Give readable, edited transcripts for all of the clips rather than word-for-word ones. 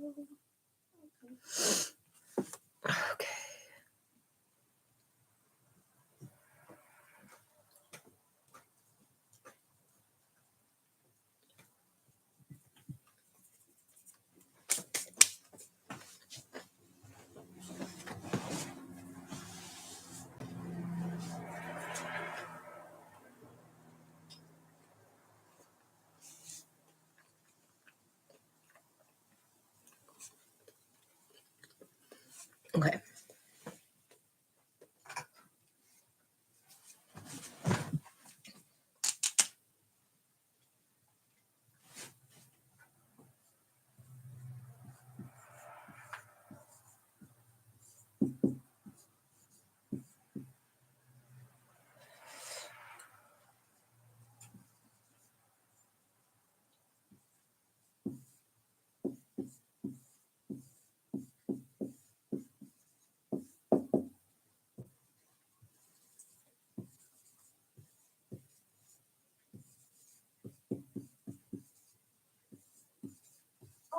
Okay. Okay.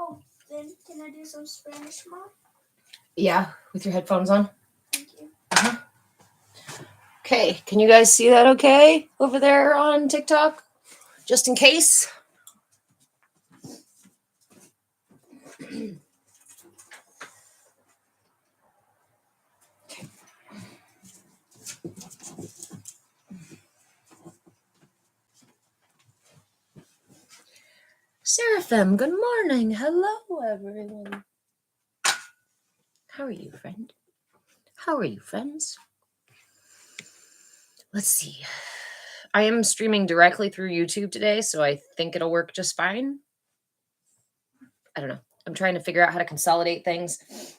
Oh, then can I do some Spanish, Mom? Yeah, with your headphones on. Thank you. Okay, can you guys see that okay over there on TikTok? Just in case. Seraphim, good morning. Hello, everyone. How are you, friend? How are you, friends? Let's see. I am streaming directly through YouTube today, so I think it'll work just fine. I don't know. I'm trying to figure out how to consolidate things.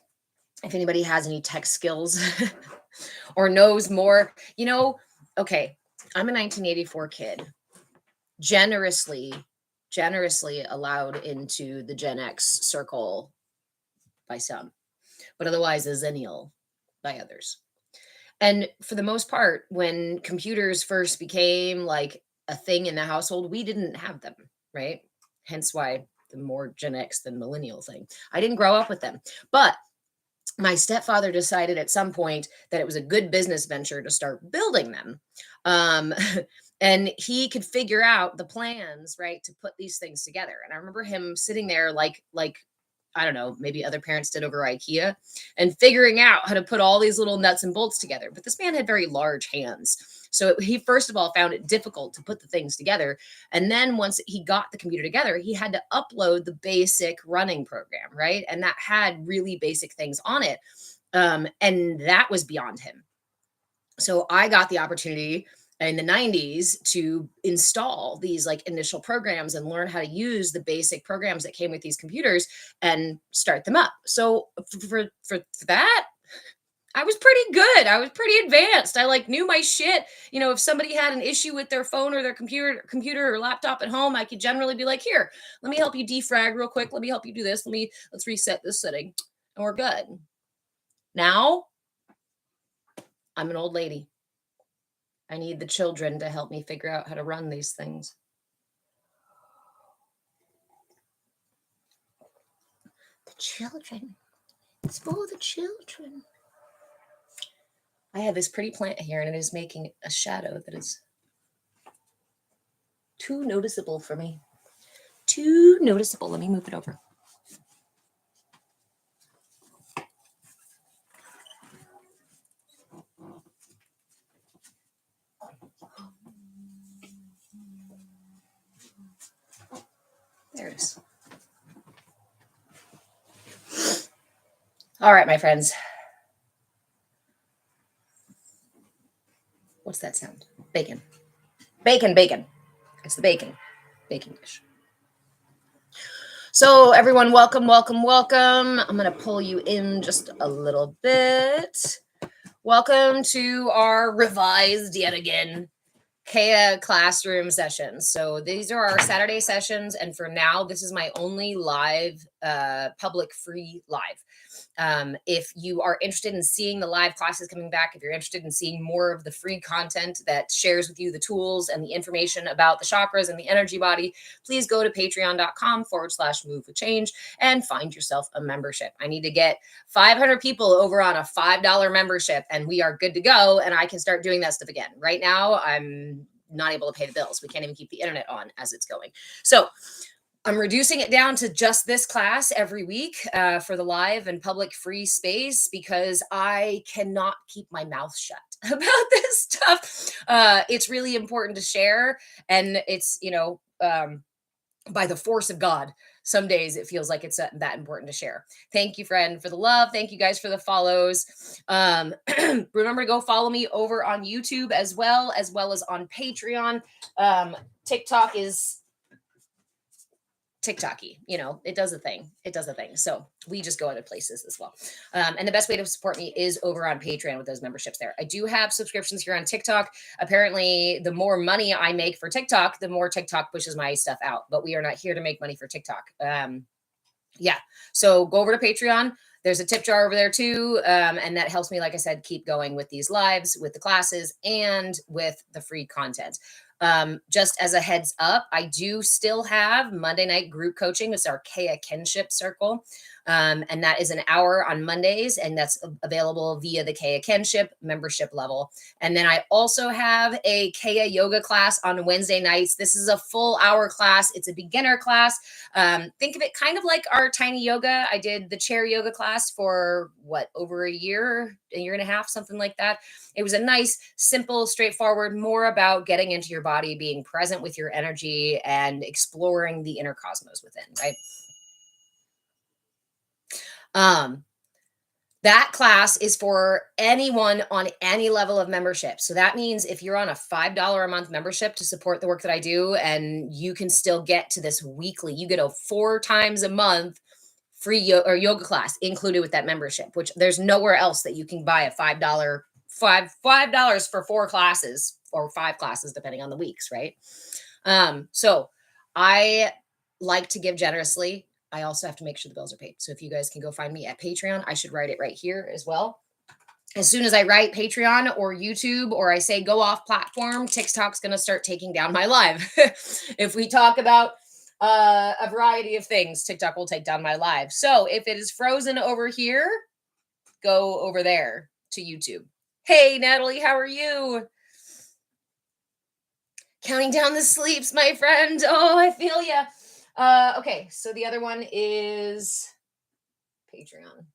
If anybody has any tech skills or knows more, okay, I'm a 1984 kid, generously allowed into the Gen X circle by some, but otherwise a Zennial by others. And for the most part, when computers first became like a thing in the household, we didn't have them, right? Hence why the more Gen X than millennial thing. I didn't grow up with them, but my stepfather decided at some point that it was a good business venture to start building them. And he could figure out the plans, right, to put these things together. And I remember him sitting there like I don't know, maybe other parents did over IKEA, and figuring out how to put all these little nuts and bolts together. But this man had very large hands. So he first of all found it difficult to put the things together. And then once he got the computer together, he had to upload the basic running program, right? And that had really basic things on it. And that was beyond him. So I got the opportunity in the 90s to install these like initial programs and learn how to use the basic programs that came with these computers and start them up. So for that, I was pretty good. I was pretty advanced. I like knew my shit. If somebody had an issue with their phone or their computer or laptop at home, I could generally be like, here, let me help you defrag real quick. Let me help you do this. Let's reset this setting and we're good. Now I'm an old lady. I need the children to help me figure out how to run these things. The children. It's for the children. I have this pretty plant here, and it is making a shadow that is too noticeable for me. Too noticeable. Let me move it over. There it is. All right, my friends. What's that sound? Bacon. Bacon, bacon. It's the bacon. Baking dish. So everyone, welcome, welcome, welcome. I'm going to pull you in just a little bit. Welcome to our revised yet again CAYA classroom sessions. So these are our Saturday sessions. And for now, this is my only live public free live. If you are interested in seeing the live classes coming back, if you're interested in seeing more of the free content that shares with you the tools and the information about the chakras and the energy body, please go to patreon.com/move with change and find yourself a membership. I need to get 500 people over on a $5 membership and we are good to go. And I can start doing that stuff again. Right now, I'm not able to pay the bills. We can't even keep the internet on as it's going. So I'm reducing it down to just this class every week for the live and public free space because I cannot keep my mouth shut about this stuff. It's really important to share. And it's, by the force of God, some days it feels like it's that important to share. Thank you, friend, for the love. Thank you guys for the follows. Remember to go follow me over on YouTube as well as on Patreon. TikTok is TikToky, it does a thing. So we just go other places as well. And the best way to support me is over on Patreon with those memberships there. I do have subscriptions here on TikTok. Apparently, the more money I make for TikTok, the more TikTok pushes my stuff out. But we are not here to make money for TikTok. So go over to Patreon. There's a tip jar over there too. And that helps me, like I said, keep going with these lives, with the classes, and with the free content. Just as a heads up, I do still have Monday night group coaching. It's our CAYA Kinship Circle. And that is an hour on Mondays, and that's available via the CAYA Kinship membership level. And then I also have a CAYA yoga class on Wednesday nights. This is a full hour class. It's a beginner class. Think of it kind of like our tiny yoga. I did the chair yoga class for over a year and a half, something like that. It was a nice, simple, straightforward, more about getting into your body, being present with your energy, and exploring the inner cosmos within, right? That class is for anyone on any level of membership. So that means if you're on a $5 a month membership to support the work that I do, and you can still get to this weekly, you get a 4 times a month free yoga class included with that membership, which there's nowhere else that you can buy a $5 for 4 classes or 5 classes, depending on the weeks, right? So I like to give generously. I also have to make sure the bills are paid. So if you guys can go find me at Patreon, I should write it right here as well. As soon as I write Patreon or YouTube, or I say go off platform, TikTok's going to start taking down my live. If we talk about a variety of things, TikTok will take down my live. So if it is frozen over here, go over there to YouTube. Hey, Natalie, how are you? Counting down the sleeps, my friend. Oh, I feel ya. Okay, so the other one is Patreon.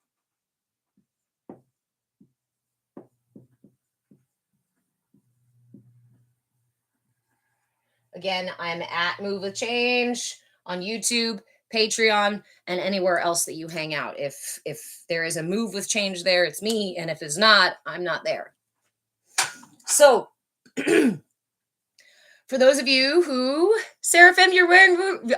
Again, I'm at Move with Change on YouTube, Patreon, and anywhere else that you hang out. If there is a Move with Change there, it's me, and if it's not, I'm not there. So for those of you who, Seraphim,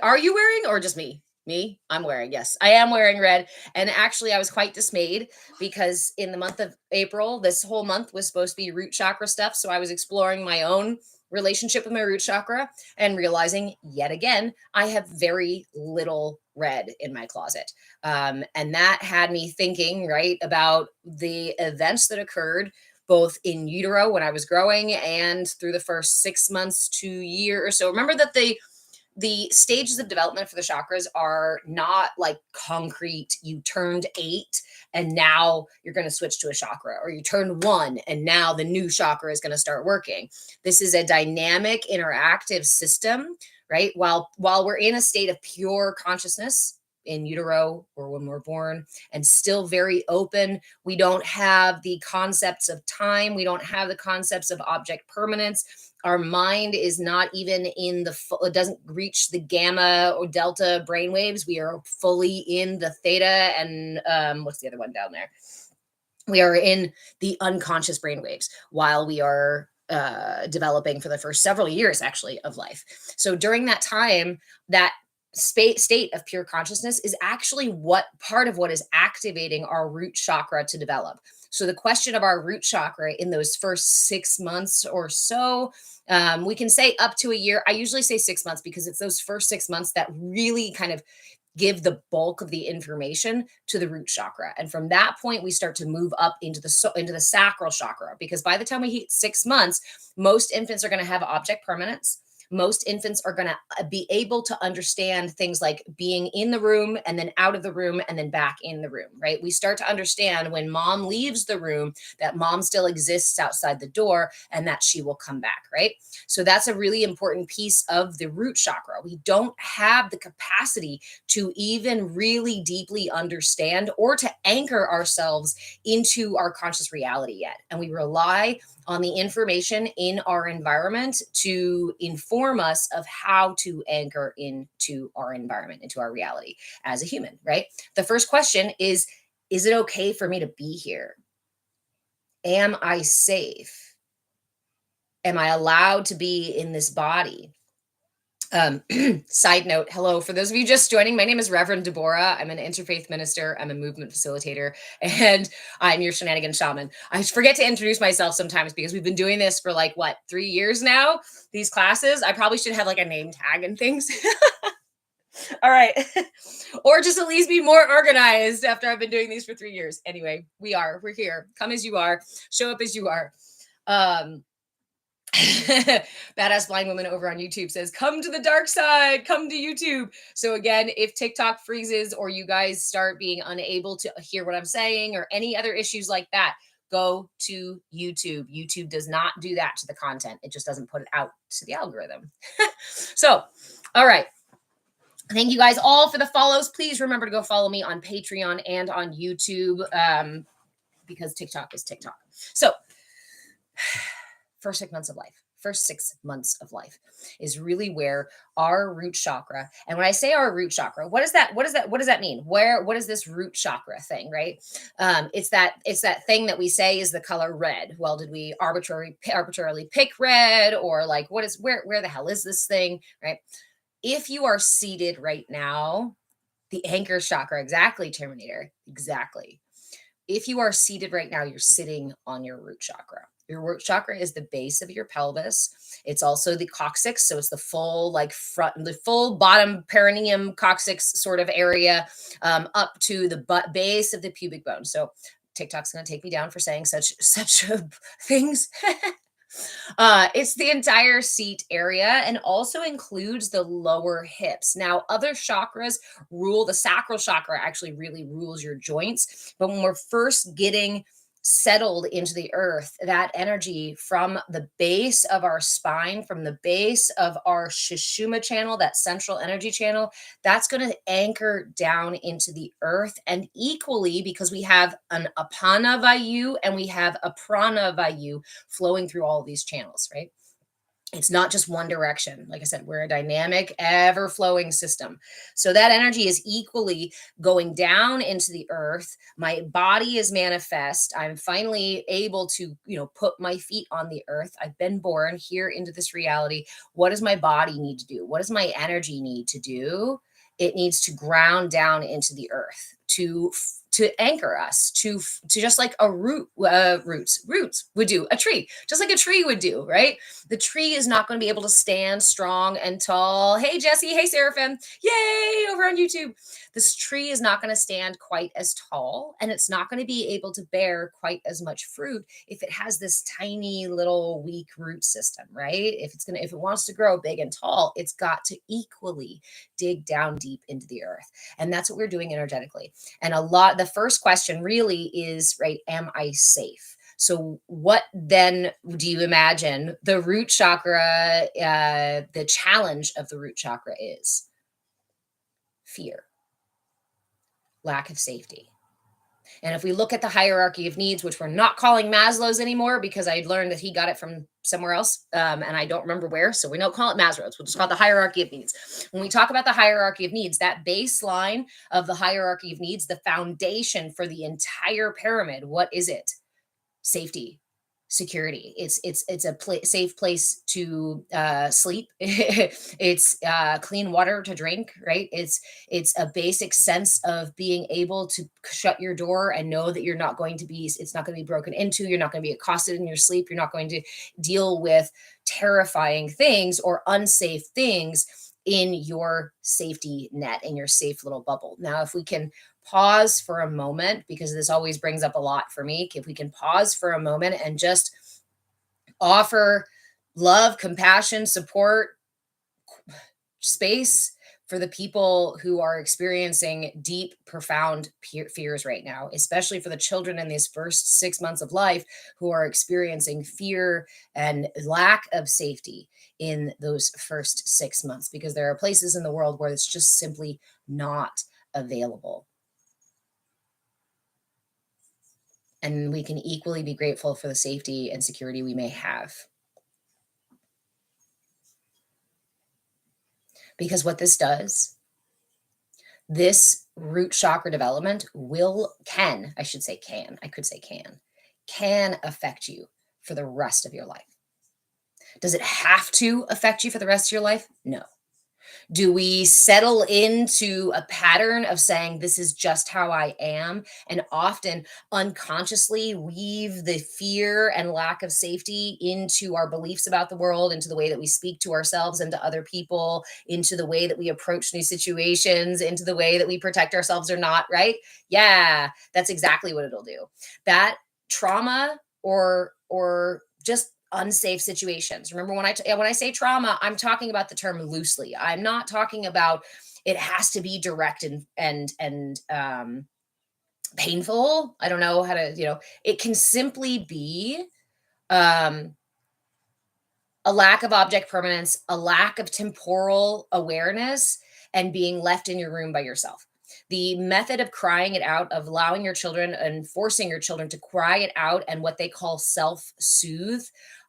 are you wearing, or just me? Me? I'm wearing, yes. I am wearing red. And actually, I was quite dismayed because in the month of April, this whole month was supposed to be root chakra stuff. So I was exploring my own relationship with my root chakra and realizing yet again, I have very little red in my closet. And that had me thinking, right, about the events that occurred both in utero when I was growing and through the first 6 months to year or so. Remember that the stages of development for the chakras are not like concrete. You turned 8 and now you're going to switch to a chakra, or you turned 1 and now the new chakra is going to start working. This is a dynamic, interactive system, right? While we're in a state of pure consciousness in utero or when we're born and still very open, we don't have the concepts of time. We don't have the concepts of object permanence. Our mind is not even in it doesn't reach the gamma or delta brainwaves. We are fully in the theta and what's the other one down there? We are in the unconscious brainwaves while we are developing for the first several years actually of life. So during that time, that state of pure consciousness is actually part of what is activating our root chakra to develop. So the question of our root chakra in those first 6 months or so, we can say up to a year. I usually say 6 months because it's those first 6 months that really kind of give the bulk of the information to the root chakra. And from that point, we start to move up into the sacral chakra, because by the time we hit 6 months, most infants are going to have object permanence. Most infants are going to be able to understand things like being in the room and then out of the room and then back in the room, right? We start to understand when mom leaves the room that mom still exists outside the door and that she will come back, right? So that's a really important piece of the root chakra. We don't have the capacity to even really deeply understand or to anchor ourselves into our conscious reality yet. And we rely on the information in our environment to inform us of how to anchor into our environment, into our reality as a human, right? The first question is it okay for me to be here? Am I safe? Am I allowed to be in this body? Side note, hello. For those of you just joining, my name is Reverend Deborah. I'm an interfaith minister. I'm a movement facilitator, and I'm your shenanigan shaman. I forget to introduce myself sometimes because we've been doing this for like, what, 3 years now? These classes. I probably should have like a name tag and things. All right. Or just at least be more organized after I've been doing these for 3 years. Anyway, we're here. Come as you are. Show up as you are. Badass blind woman over on YouTube says, come to the dark side, come to YouTube. So again, if TikTok freezes or you guys start being unable to hear what I'm saying or any other issues like that, go to YouTube. YouTube does not do that to the content. It just doesn't put it out to the algorithm. So, all right. Thank you guys all for the follows. Please remember to go follow me on Patreon and on YouTube, because TikTok is TikTok. So first 6 months of life. First 6 months of life is really where our root chakra. And when I say our root chakra, what does that mean? What is this root chakra thing, right? It's that thing that we say is the color red. Well, did we arbitrarily pick red, or like where the hell is this thing, right? If you are seated right now, the anchor chakra, exactly, Terminator, exactly. If you are seated right now, you're sitting on your root chakra. Your root chakra is the base of your pelvis. It's also the coccyx. So it's the full bottom perineum coccyx sort of area, up to the base of the pubic bone. So TikTok's going to take me down for saying such things. It's the entire seat area and also includes the lower hips. Now, other chakras the sacral chakra actually really rules your joints. But when we're first getting settled into the earth, that energy from the base of our spine, from the base of our Sushumna channel, that central energy channel, that's going to anchor down into the earth. And equally, because we have an apana vayu and we have a prana vayu flowing through all of these channels, right? It's not just one direction. Like I said, we're a dynamic, ever-flowing system. So that energy is equally going down into the earth. My body is manifest. I'm finally able to, put my feet on the earth. I've been born here into this reality. What does my body need to do? What does my energy need to do? It needs to ground down into the earth to anchor us, to just like a roots would do, a tree, just like a tree would do, right? The tree is not going to be able to stand strong and tall. Hey, Jesse. Hey, Seraphim. Yay, over on YouTube. This tree is not going to stand quite as tall, and it's not going to be able to bear quite as much fruit if it has this tiny little weak root system, right? If it wants to grow big and tall, it's got to equally dig down deep into the earth. And that's what we're doing energetically. And the first question really is, right, am I safe? So what then do you imagine the root chakra, the challenge of the root chakra is? Fear, lack of safety. And if we look at the hierarchy of needs, which we're not calling Maslow's anymore because I learned that he got it from somewhere else, and I don't remember where, so we don't call it Maslow's. We'll just call it the hierarchy of needs. When we talk about the hierarchy of needs, that baseline of the hierarchy of needs, the foundation for the entire pyramid, what is it? Safety, security. It's a safe place to sleep. It's clean water to drink, right? It's a basic sense of being able to shut your door and know that it's not going to be broken into. You're not going to be accosted in your sleep. You're not going to deal with terrifying things or unsafe things in your safety net, in your safe little bubble. Now, if we can pause for a moment, because this always brings up a lot for me, if we can pause for a moment and just offer love, compassion, support, space for the people who are experiencing deep, profound fears right now, especially for the children in these first 6 months of life who are experiencing fear and lack of safety in those first 6 months, because there are places in the world where it's just simply not available. And we can equally be grateful for the safety and security we may have. Because what this does, this root chakra development can affect you for the rest of your life. Does it have to affect you for the rest of your life? No. Do we settle into a pattern of saying, this is just how I am, and often unconsciously weave the fear and lack of safety into our beliefs about the world, into the way that we speak to ourselves and to other people, into the way that we approach new situations, into the way that we protect ourselves or not, right? Yeah, that's exactly what it'll do. That trauma or just unsafe situations. Remember, when I say trauma, I'm talking about the term loosely. I'm not talking about it has to be direct and painful. I don't know how to, it can simply be a lack of object permanence, a lack of temporal awareness, and being left in your room by yourself. The method of crying it out, of allowing your children and forcing your children to cry it out, and what they call self-soothe,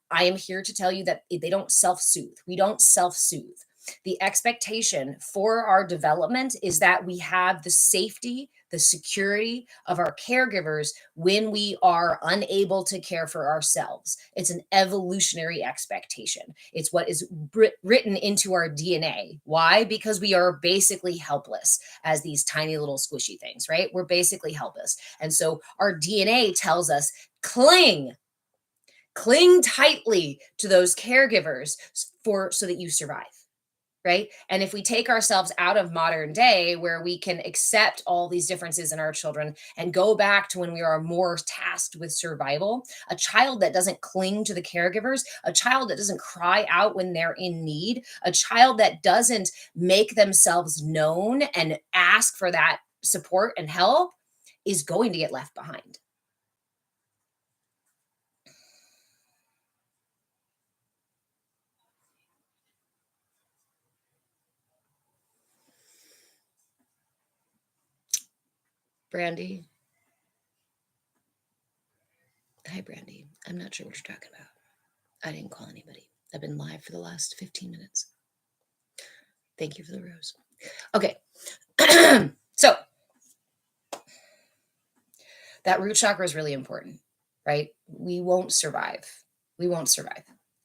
I am here to tell you that they don't self-soothe. We don't self-soothe. The expectation for our development is that we have the safety, the security of our caregivers when we are unable to care for ourselves. It's an evolutionary expectation. It's what is written into our DNA. Why? Because we are basically helpless as these tiny little squishy things, right? We're basically helpless. And so our DNA tells us, cling tightly to those caregivers so that you survive. Right. And if we take ourselves out of modern day, where we can accept all these differences in our children and go back to when we are more tasked with survival, a child that doesn't cling to the caregivers, a child that doesn't cry out when they're in need, a child that doesn't make themselves known and ask for that support and help is going to get left behind. Brandy. Hi, Brandy. I'm not sure what you're talking about. I didn't call anybody. I've been live for the last 15 minutes. Thank you for the rose. Okay. So that root chakra is really important, right? We won't survive.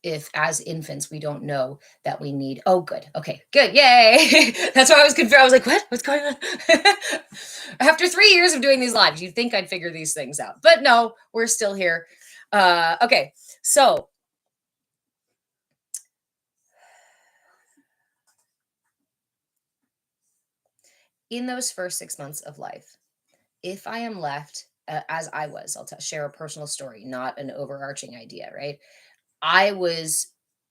If as infants we don't know that we need. Oh, good. Okay, good. Yay. That's why I was confused. I was like, what? What's going on? After 3 years of doing these lives, you'd think I'd figure these things out. But no, we're still here. Okay, so in those first 6 months of life, if I am left as I was, I'll share a personal story, not an overarching idea, right? I was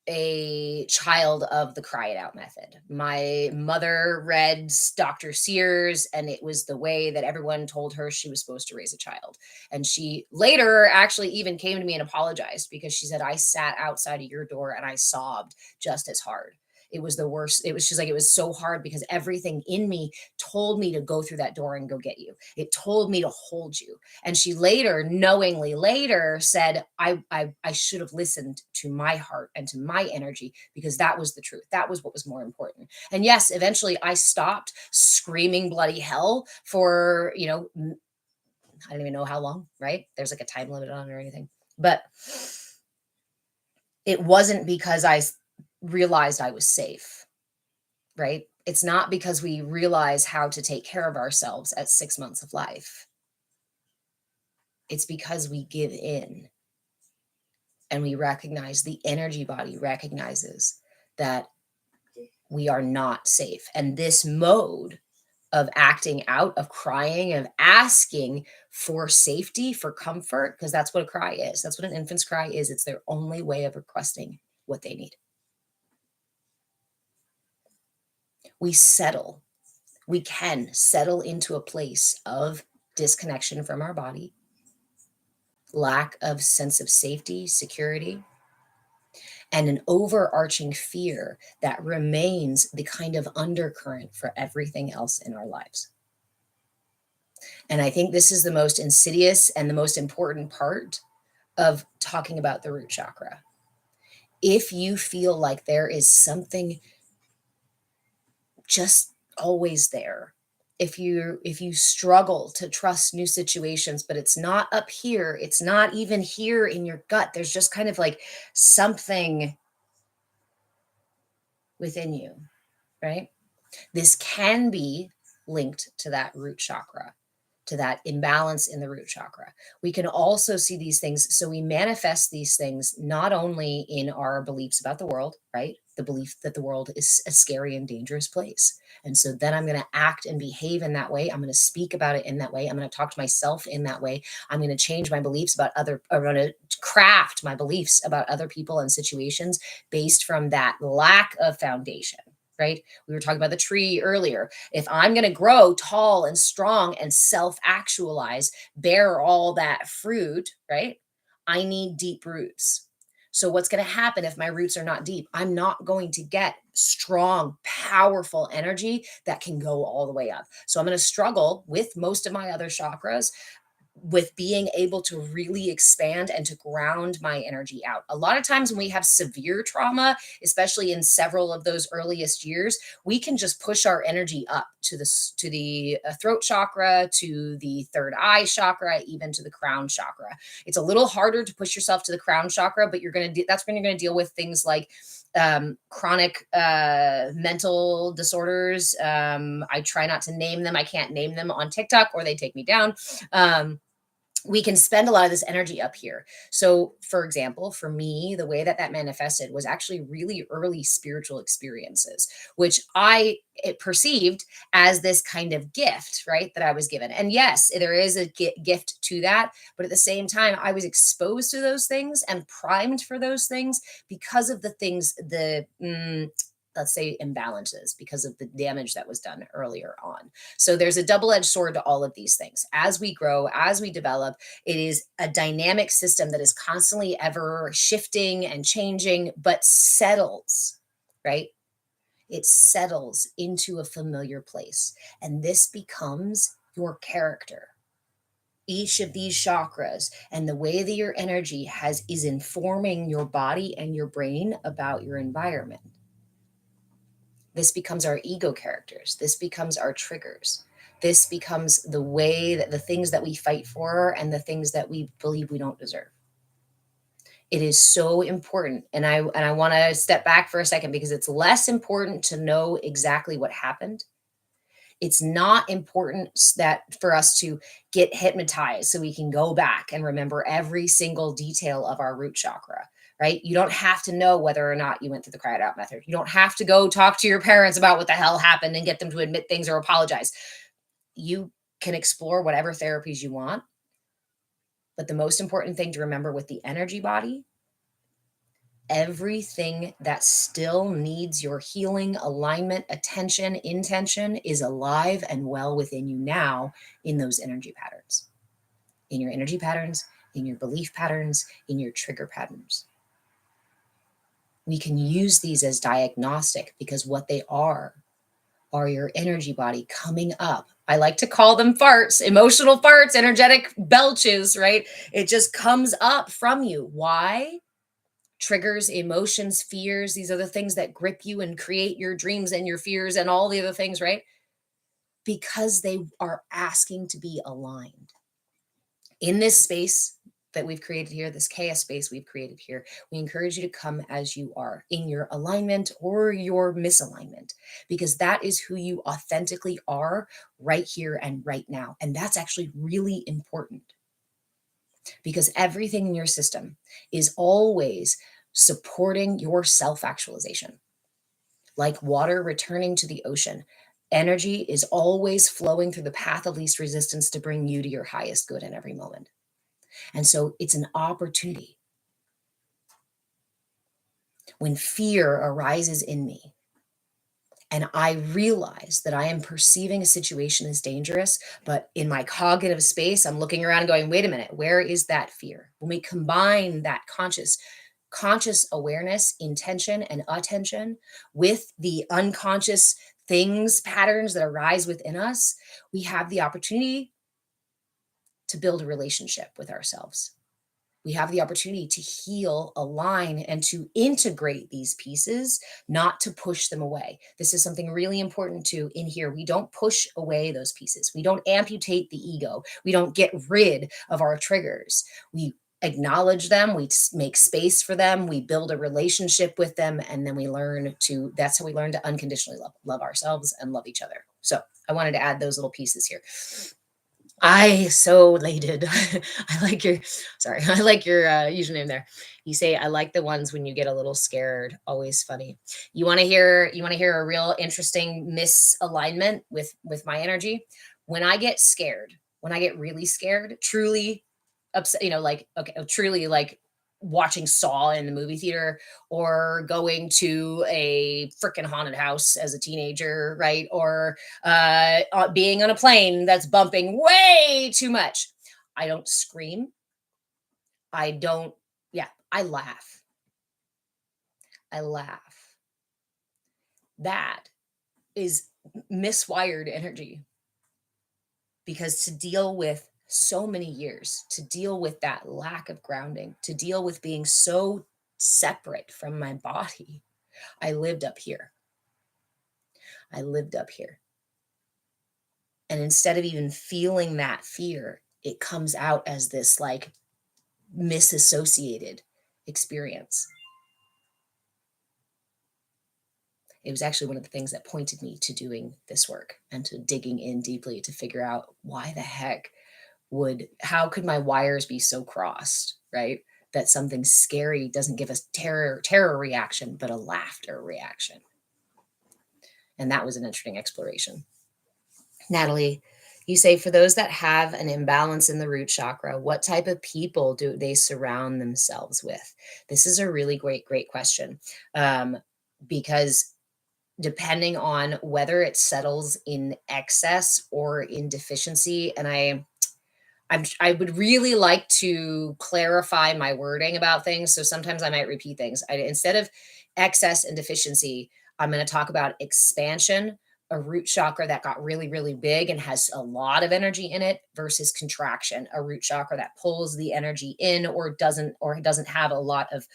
a child of the cry it out method. My mother read Dr. Sears, and it was the way that everyone told her she was supposed to raise a child. And she later actually even came to me and apologized, because she said, I sat outside of your door and I sobbed just as hard. It was the worst. She's like, it was so hard because everything in me told me to go through that door and go get you. It told me to hold you. And she later, knowingly later, said, I should have listened to my heart and to my energy, because that was the truth. That was what was more important. And yes, eventually I stopped screaming bloody hell for, I don't even know how long, right? There's like a time limit on it or anything. But it wasn't because I realized I was safe, right? It's not because we realize how to take care of ourselves at 6 months of life. It's because we give in and we recognize, the energy body recognizes that we are not safe. And this mode of acting out, of crying, of asking for safety, for comfort, because that's what a cry is. That's what an infant's cry is. It's their only way of requesting what they need. We settle. We can settle into a place of disconnection from our body, lack of sense of safety, security, and an overarching fear that remains the kind of undercurrent for everything else in our lives. And I think this is the most insidious and the most important part of talking about the root chakra. If you feel like there is something just always there, if you struggle to trust new situations, but it's not up here, it's not even here in your gut, there's just kind of like something within you, right? This can be linked to that root chakra, to that imbalance in the root chakra. We can also see these things. So we manifest these things not only in our beliefs about the world, right? The belief that the world is a scary and dangerous place. And so then I'm going to act and behave in that way. I'm going to speak about it in that way. I'm going to talk to myself in that way. I'm going to change my beliefs about I'm going to craft my beliefs about other people and situations based from that lack of foundation, right? We were talking about the tree earlier. If I'm going to grow tall and strong and self actualize, bear all that fruit, right? I need deep roots. So, what's going to happen if my roots are not deep? I'm not going to get strong, powerful energy that can go all the way up. So, I'm going to struggle with most of my other chakras with being able to really expand and to ground my energy out. A lot of times when we have severe trauma, especially in several of those earliest years, we can just push our energy up to the throat chakra, to the third eye chakra, even to the crown chakra. It's a little harder to push yourself to the crown chakra, but that's when you're going to deal with things like chronic mental disorders. I try not to name them. I can't name them on TikTok or they take me down. We can spend a lot of this energy up here. So, for example, for me, the way that that manifested was actually really early spiritual experiences, which it perceived as this kind of gift, right, that I was given. And yes, there is a gift to that. But at the same time, I was exposed to those things and primed for those things because of the things, let's say imbalances, because of the damage that was done earlier on. So there's a double-edged sword to all of these things. As we grow, as we develop, it is a dynamic system that is constantly ever shifting and changing, but settles, right? It settles into a familiar place. And this becomes your character. Each of these chakras and the way that your energy is informing your body and your brain about your environment. This becomes our ego characters. This becomes our triggers. This becomes the way that the things that we fight for and the things that we believe we don't deserve. It is so important. And I want to step back for a second because it's less important to know exactly what happened. It's not important that for us to get hypnotized so we can go back and remember every single detail of our root chakra, right? You don't have to know whether or not you went through the cry it out method. You don't have to go talk to your parents about what the hell happened and get them to admit things or apologize. You can explore whatever therapies you want. But the most important thing to remember with the energy body, everything that still needs your healing, alignment, attention, intention is alive and well within you now in those energy patterns, in your energy patterns, in your belief patterns, in your trigger patterns. We can use these as diagnostic because what they are your energy body coming up. I like to call them farts, emotional farts, energetic belches, right? It just comes up from you. Why? Triggers, emotions, fears. These are the things that grip you and create your dreams and your fears and all the other things, right? Because they are asking to be aligned. In this space that we've created here, this CAYA space we've created here, we encourage you to come as you are in your alignment or your misalignment, because that is who you authentically are right here and right now. And that's actually really important because everything in your system is always supporting your self-actualization. like water returning to the ocean. Energy is always flowing through the path of least resistance to bring you to your highest good in every moment. And so it's an opportunity. When fear arises in me and I realize that I am perceiving a situation as dangerous, but in my cognitive space, I'm looking around and going, wait a minute, where is that fear? When we combine that conscious awareness, intention, and attention with the unconscious things, patterns that arise within us, we have the opportunity to build a relationship with ourselves. We have the opportunity to heal, align, and to integrate these pieces, not to push them away. This is something really important to in here. We don't push away those pieces. We don't amputate the ego. We don't get rid of our triggers. We acknowledge them. We make space for them. We build a relationship with them. And then that's how we learn to unconditionally love ourselves and love each other. So I wanted to add those little pieces here. I so elated. I like your username there. You say I like the ones when you get a little scared. Always funny. You want to hear a real interesting misalignment with my energy? When I get scared, when I get really scared, truly upset, like okay, truly like watching Saw in the movie theater or going to a freaking haunted house as a teenager, right? Or being on a plane that's bumping way too much. I don't scream. I don't, yeah, I laugh. I laugh. That is miswired energy because to deal with so many years, to deal with that lack of grounding, to deal with being so separate from my body, I lived up here. I lived up here. And instead of even feeling that fear, it comes out as this like misassociated experience. It was actually one of the things that pointed me to doing this work and to digging in deeply to figure out why the heck how could my wires be so crossed, right? That something scary doesn't give us terror reaction, but a laughter reaction. And that was an interesting exploration. Natalie, you say for those that have an imbalance in the root chakra, what type of people do they surround themselves with? This is a really great question, because depending on whether it settles in excess or in deficiency, and I would really like to clarify my wording about things. So sometimes I might repeat things. Instead of excess and deficiency, I'm going to talk about expansion, a root chakra that got really, really big and has a lot of energy in it versus contraction, a root chakra that pulls the energy in or doesn't have a lot of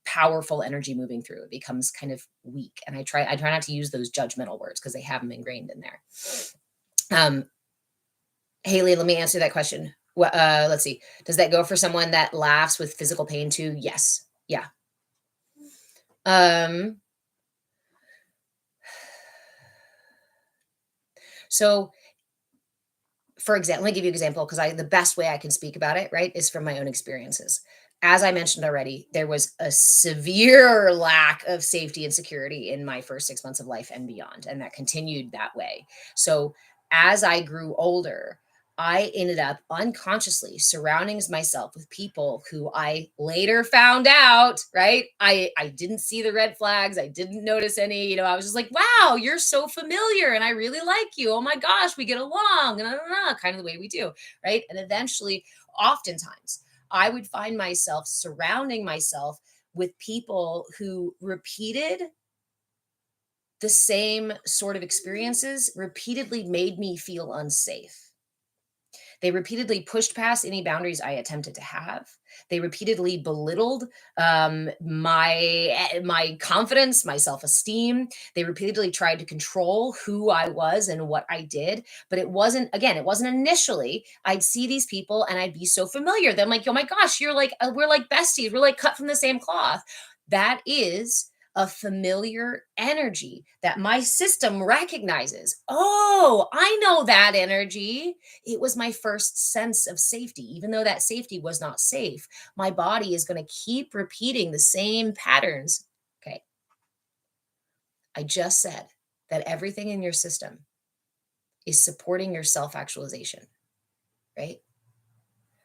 powerful energy moving through. It becomes kind of weak. And I try not to use those judgmental words because they have them ingrained in there. Haley, let me answer that question. Let's see. Does that go for someone that laughs with physical pain too? Yes. Yeah. So for example, let me give you an example because the best way I can speak about it, right, is from my own experiences. As I mentioned already, there was a severe lack of safety and security in my first 6 months of life and beyond, and that continued that way. So as I grew older, I ended up unconsciously surrounding myself with people who I later found out, right? I didn't see the red flags. I didn't notice any, I was just like, wow, you're so familiar and I really like you. Oh my gosh, we get along and kind of the way we do, right? And eventually, oftentimes, I would find myself surrounding myself with people who repeated the same sort of experiences, repeatedly made me feel unsafe. They repeatedly pushed past any boundaries I attempted to have. They repeatedly belittled my confidence, my self-esteem. They repeatedly tried to control who I was and what I did. But it wasn't initially. I'd see these people and I'd be so familiar. Then I'm like, oh my gosh, you're like, we're like besties. We're like cut from the same cloth. That is a familiar energy that my system recognizes. Oh, I know that energy. It was my first sense of safety. Even though that safety was not safe, my body is going to keep repeating the same patterns. Okay. I just said that everything in your system is supporting your self-actualization, right?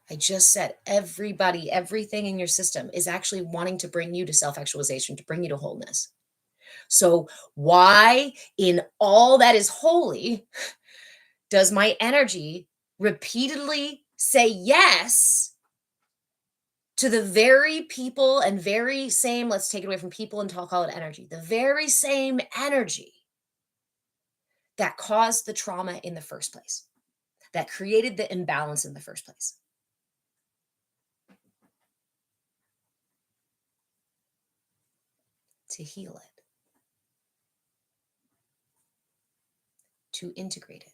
I just said everybody, everything in your system is actually wanting to bring you to self-actualization, to bring you to wholeness. So why in all that is holy does my energy repeatedly say yes to the very people and very same, let's take it away from people and call it energy, the very same energy that caused the trauma in the first place, that created the imbalance in the first place? To heal it, to integrate it.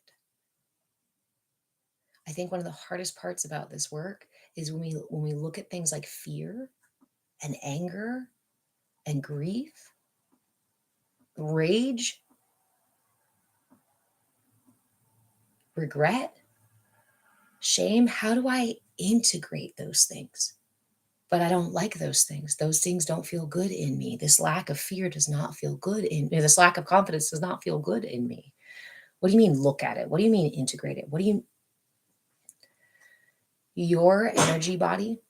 I think one of the hardest parts about this work is when we look at things like fear and anger and grief, rage, regret, shame. How do I integrate those things? But I don't like those things. Those things don't feel good in me. This lack of fear does not feel good in me. This lack of confidence does not feel good in me. What do you mean look at it? What do you mean integrate it? Your energy body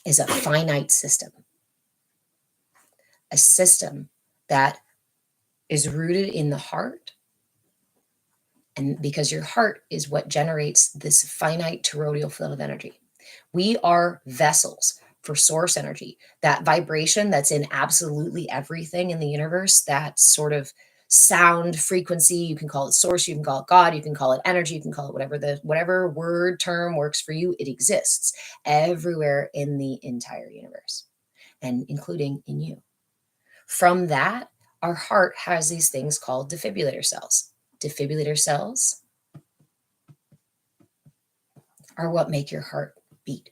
is a finite system, a system that is rooted in the heart. And because your heart is what generates this finite toroidal field of energy. We are vessels for source energy, that vibration that's in absolutely everything in the universe, that sort of sound frequency. You can call it source, you can call it God, you can call it energy, you can call it whatever word term works for you. It exists everywhere in the entire universe, and including in you. From that, our heart has these things called defibrillator cells. Defibrillator cells are what make your heart beat.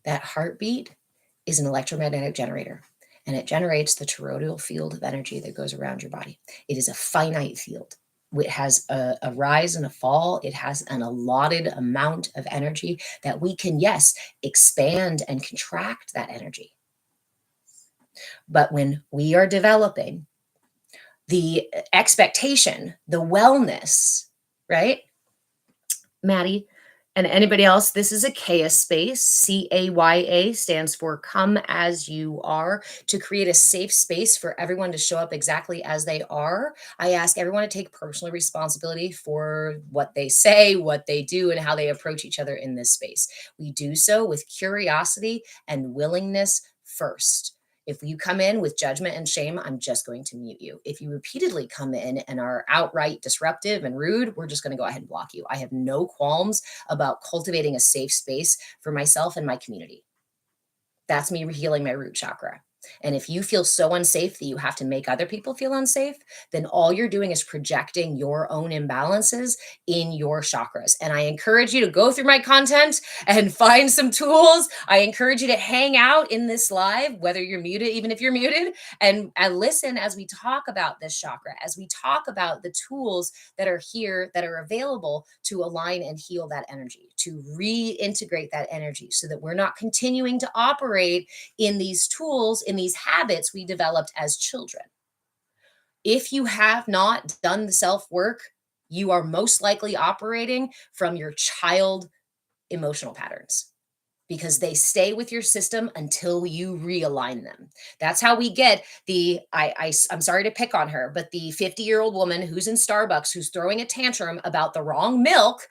That heartbeat is an electromagnetic generator, and it generates the toroidal field of energy that goes around your body. It is a finite field. It has a rise and a fall. It has an allotted amount of energy that we can, yes, expand and contract that energy. But when we are developing the expectation, the wellness, right? Maddie, and anybody else, this is a CAYA space. CAYA stands for Come As You Are, to create a safe space for everyone to show up exactly as they are. I ask everyone to take personal responsibility for what they say, what they do, and how they approach each other in this space. We do so with curiosity and willingness first. If you come in with judgment and shame, I'm just going to mute you. If you repeatedly come in and are outright disruptive and rude, we're just going to go ahead and block you. I have no qualms about cultivating a safe space for myself and my community. That's me healing my root chakra. And if you feel so unsafe that you have to make other people feel unsafe, then all you're doing is projecting your own imbalances in your chakras. And I encourage you to go through my content and find some tools. I encourage you to hang out in this live, whether you're muted, even if you're muted, and listen as we talk about this chakra, as we talk about the tools that are here, that are available to align and heal that energy, to reintegrate that energy so that we're not continuing to operate in these tools, in these habits we developed as children. If you have not done the self-work, you are most likely operating from your child emotional patterns, because they stay with your system until you realign them. That's how we get I'm sorry to pick on her, but the 50-year-old woman who's in Starbucks, who's throwing a tantrum about the wrong milk,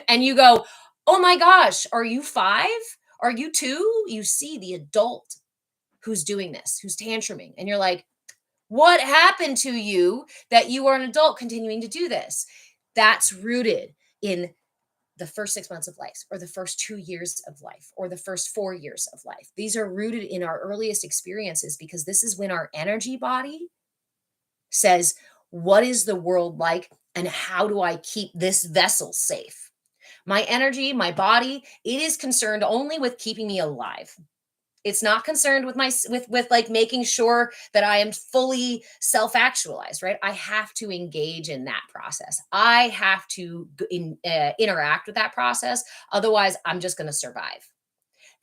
and you go, oh my gosh, are you 5? Are you 2? You see the adult who's doing this, who's tantruming. And you're like, what happened to you that you are an adult continuing to do this? That's rooted in the first 6 months of life, or the first 2 years of life, or the first 4 years of life. These are rooted in our earliest experiences, because this is when our energy body says, what is the world like? And how do I keep this vessel safe? My energy, my body, it is concerned only with keeping me alive. It's not concerned with with like making sure that I am fully self-actualized, right? I have to engage in that process. I have to interact with that process. Otherwise, I'm just going to survive.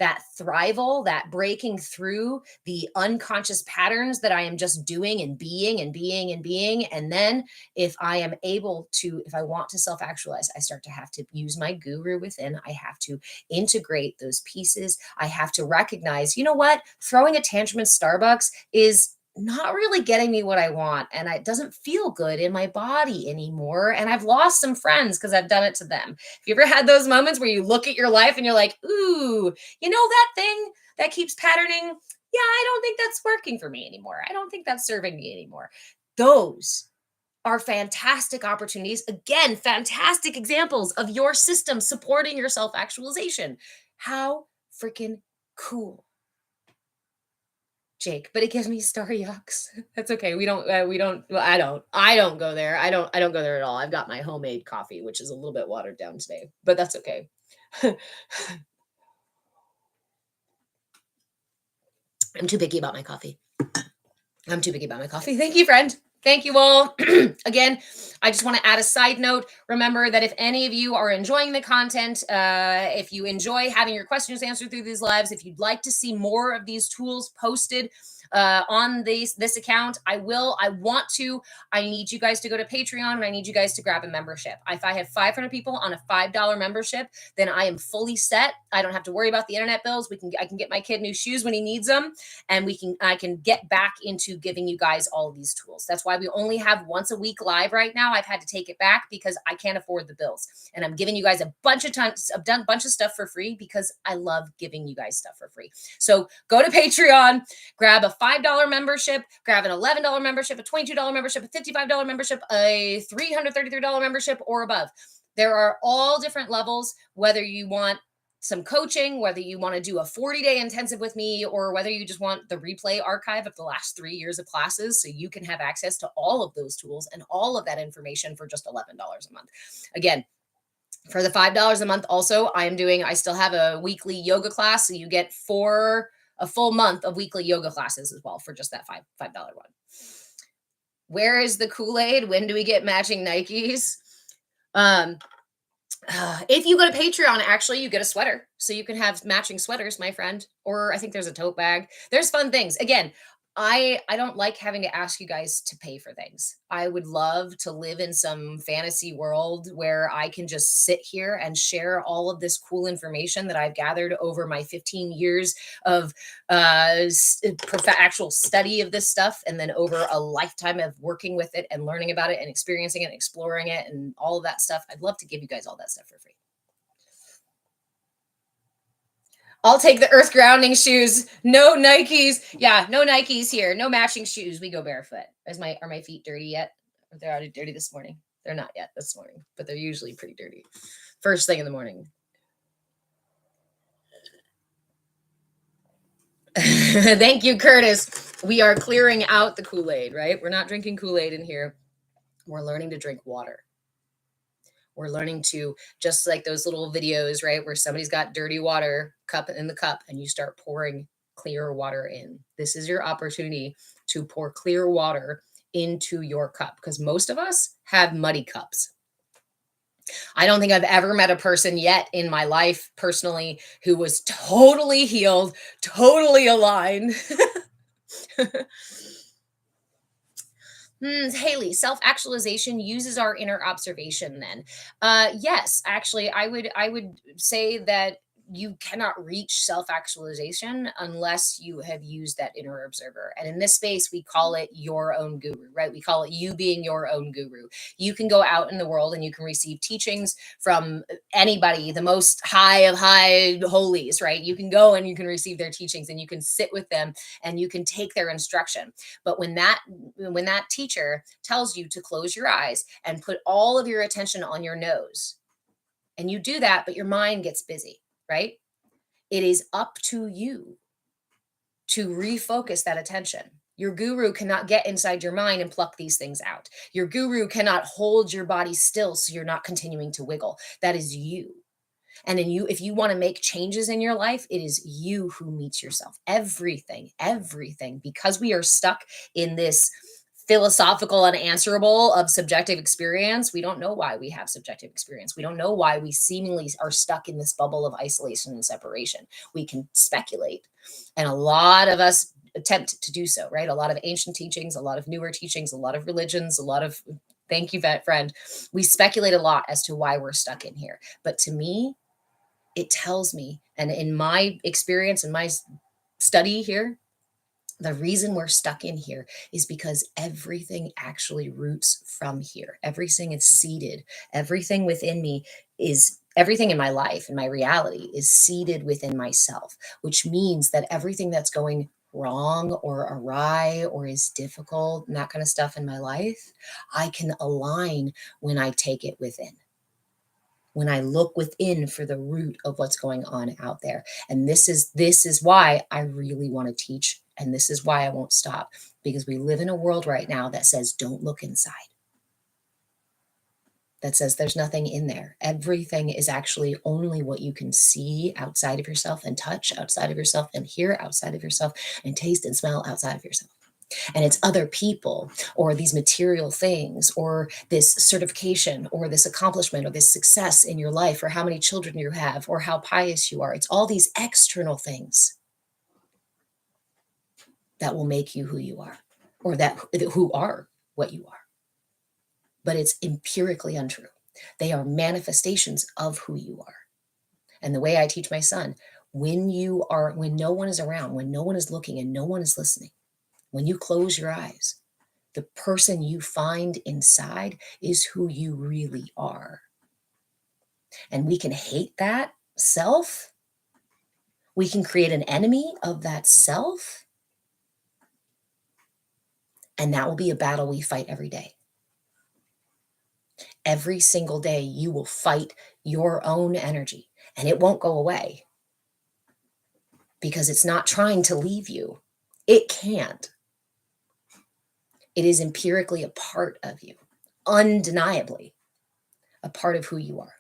that thrival, that breaking through the unconscious patterns that I am just doing and being and being and being. And then if I am able to, if I want to self actualize, I start to have to use my guru within. I have to integrate those pieces. I have to recognize, you know what? Throwing a tantrum in Starbucks is not really getting me what I want. And it doesn't feel good in my body anymore. And I've lost some friends because I've done it to them. Have you ever had those moments where you look at your life and you're like, ooh, you know, that thing that keeps patterning? Yeah, I don't think that's working for me anymore. I don't think that's serving me anymore. Those are fantastic opportunities. Again, fantastic examples of your system supporting your self actualization. How freaking cool. Jake, but it gives me star yucks. That's okay. Well, I don't go there. I don't go there at all. I've got my homemade coffee, which is a little bit watered down today, but that's okay. I'm too picky about my coffee. I'm too picky about my coffee. Thank you, friend. Thank you all. Again, I just want to add a side note. Remember that if any of you are enjoying the content, if you enjoy having your questions answered through these lives, if you'd like to see more of these tools posted on this account, I need you guys to go to Patreon, and I need you guys to grab a membership. If I have 500 people on a $5 membership, then I am fully set. I don't have to worry about the internet bills. I can get my kid new shoes when he needs them, and I can get back into giving you guys all of these tools. That's why we only have once a week live right now. I've had to take it back because I can't afford the bills, and I'm giving you guys a bunch of times. I've done a bunch of stuff for free because I love giving you guys stuff for free. So go to Patreon, grab a $5 membership, grab an $11 membership, a $22 membership, a $55 membership, a $333 membership or above. There are all different levels, whether you want some coaching, whether you want to do a 40-day intensive with me, or whether you just want the replay archive of the last 3 years of classes so you can have access to all of those tools and all of that information for just $11 a month. Again, for the $5 a month also, I still have a weekly yoga class, so you get a full month of weekly yoga classes as well for just that $5 one. Where is the Kool-Aid? When do we get matching Nikes? If you go to Patreon, actually, you get a sweater. So you can have matching sweaters, my friend. Or I think there's a tote bag. There's fun things. Again, I don't like having to ask you guys to pay for things. I would love to live in some fantasy world where I can just sit here and share all of this cool information that I've gathered over my 15 years of actual study of this stuff, and then over a lifetime of working with it and learning about it and experiencing it and exploring it and all of that stuff. I'd love to give you guys all that stuff for free. I'll take the earth grounding shoes. No Nikes. Yeah, no Nikes here. No matching shoes. We go barefoot. Are my feet dirty yet? They're already dirty this morning. They're not yet this morning, but they're usually pretty dirty. First thing in the morning. Thank you, Curtis. We are clearing out the Kool-Aid, right? We're not drinking Kool-Aid in here. We're learning to drink water. We're learning to, just like those little videos, right, where somebody's got dirty water cup in the cup and you start pouring clear water in. This is your opportunity to pour clear water into your cup, because most of us have muddy cups. I don't think I've ever met a person yet in my life personally who was totally healed, totally aligned. Haley, self-actualization uses our inner observation then. Yes, actually, I would say that you cannot reach self-actualization unless you have used that inner observer. And in this space, we call it your own guru, right? We call it you being your own guru. You can go out in the world and you can receive teachings from anybody, the most high of high holies, right? You can go and you can receive their teachings and you can sit with them and you can take their instruction. But when that teacher tells you to close your eyes and put all of your attention on your nose, and you do that, but your mind gets busy, right? It is up to you to refocus that attention. Your guru cannot get inside your mind and pluck these things out. Your guru cannot hold your body still so you're not continuing to wiggle. That is you. And if you want to make changes in your life, it is you who meets yourself. Everything, because we are stuck in this philosophical unanswerable of subjective experience. We don't know why we have subjective experience. We don't know why we seemingly are stuck in this bubble of isolation and separation. We can speculate. And a lot of us attempt to do so, right? A lot of ancient teachings, a lot of newer teachings, a lot of religions, a lot of, thank you, vet friend. We speculate a lot as to why we're stuck in here. But to me, it tells me, and in my experience, in my study here, the reason we're stuck in here is because everything actually roots from here. Everything is seeded. Everything within me is, everything in my life, in my reality, is seeded within myself, which means that everything that's going wrong or awry or is difficult and that kind of stuff in my life, I can align when I take it within. When I look within for the root of what's going on out there. And this is why I really want to teach. And this is why I won't stop, because we live in a world right now that says, don't look inside. That says there's nothing in there. Everything is actually only what you can see outside of yourself and touch outside of yourself and hear outside of yourself and taste and smell outside of yourself. And it's other people or these material things or this certification or this accomplishment or this success in your life or how many children you have or how pious you are. It's all these external things that will make you who you are, or that who are what you are. But it's empirically untrue. They are manifestations of who you are. And the way I teach my son, when no one is around, when no one is looking and no one is listening, when you close your eyes, the person you find inside is who you really are. And we can hate that self. We can create an enemy of that self. And that will be a battle we fight every day. Every single day, you will fight your own energy, and it won't go away because it's not trying to leave you. It can't. It is empirically a part of you, undeniably a part of who you are.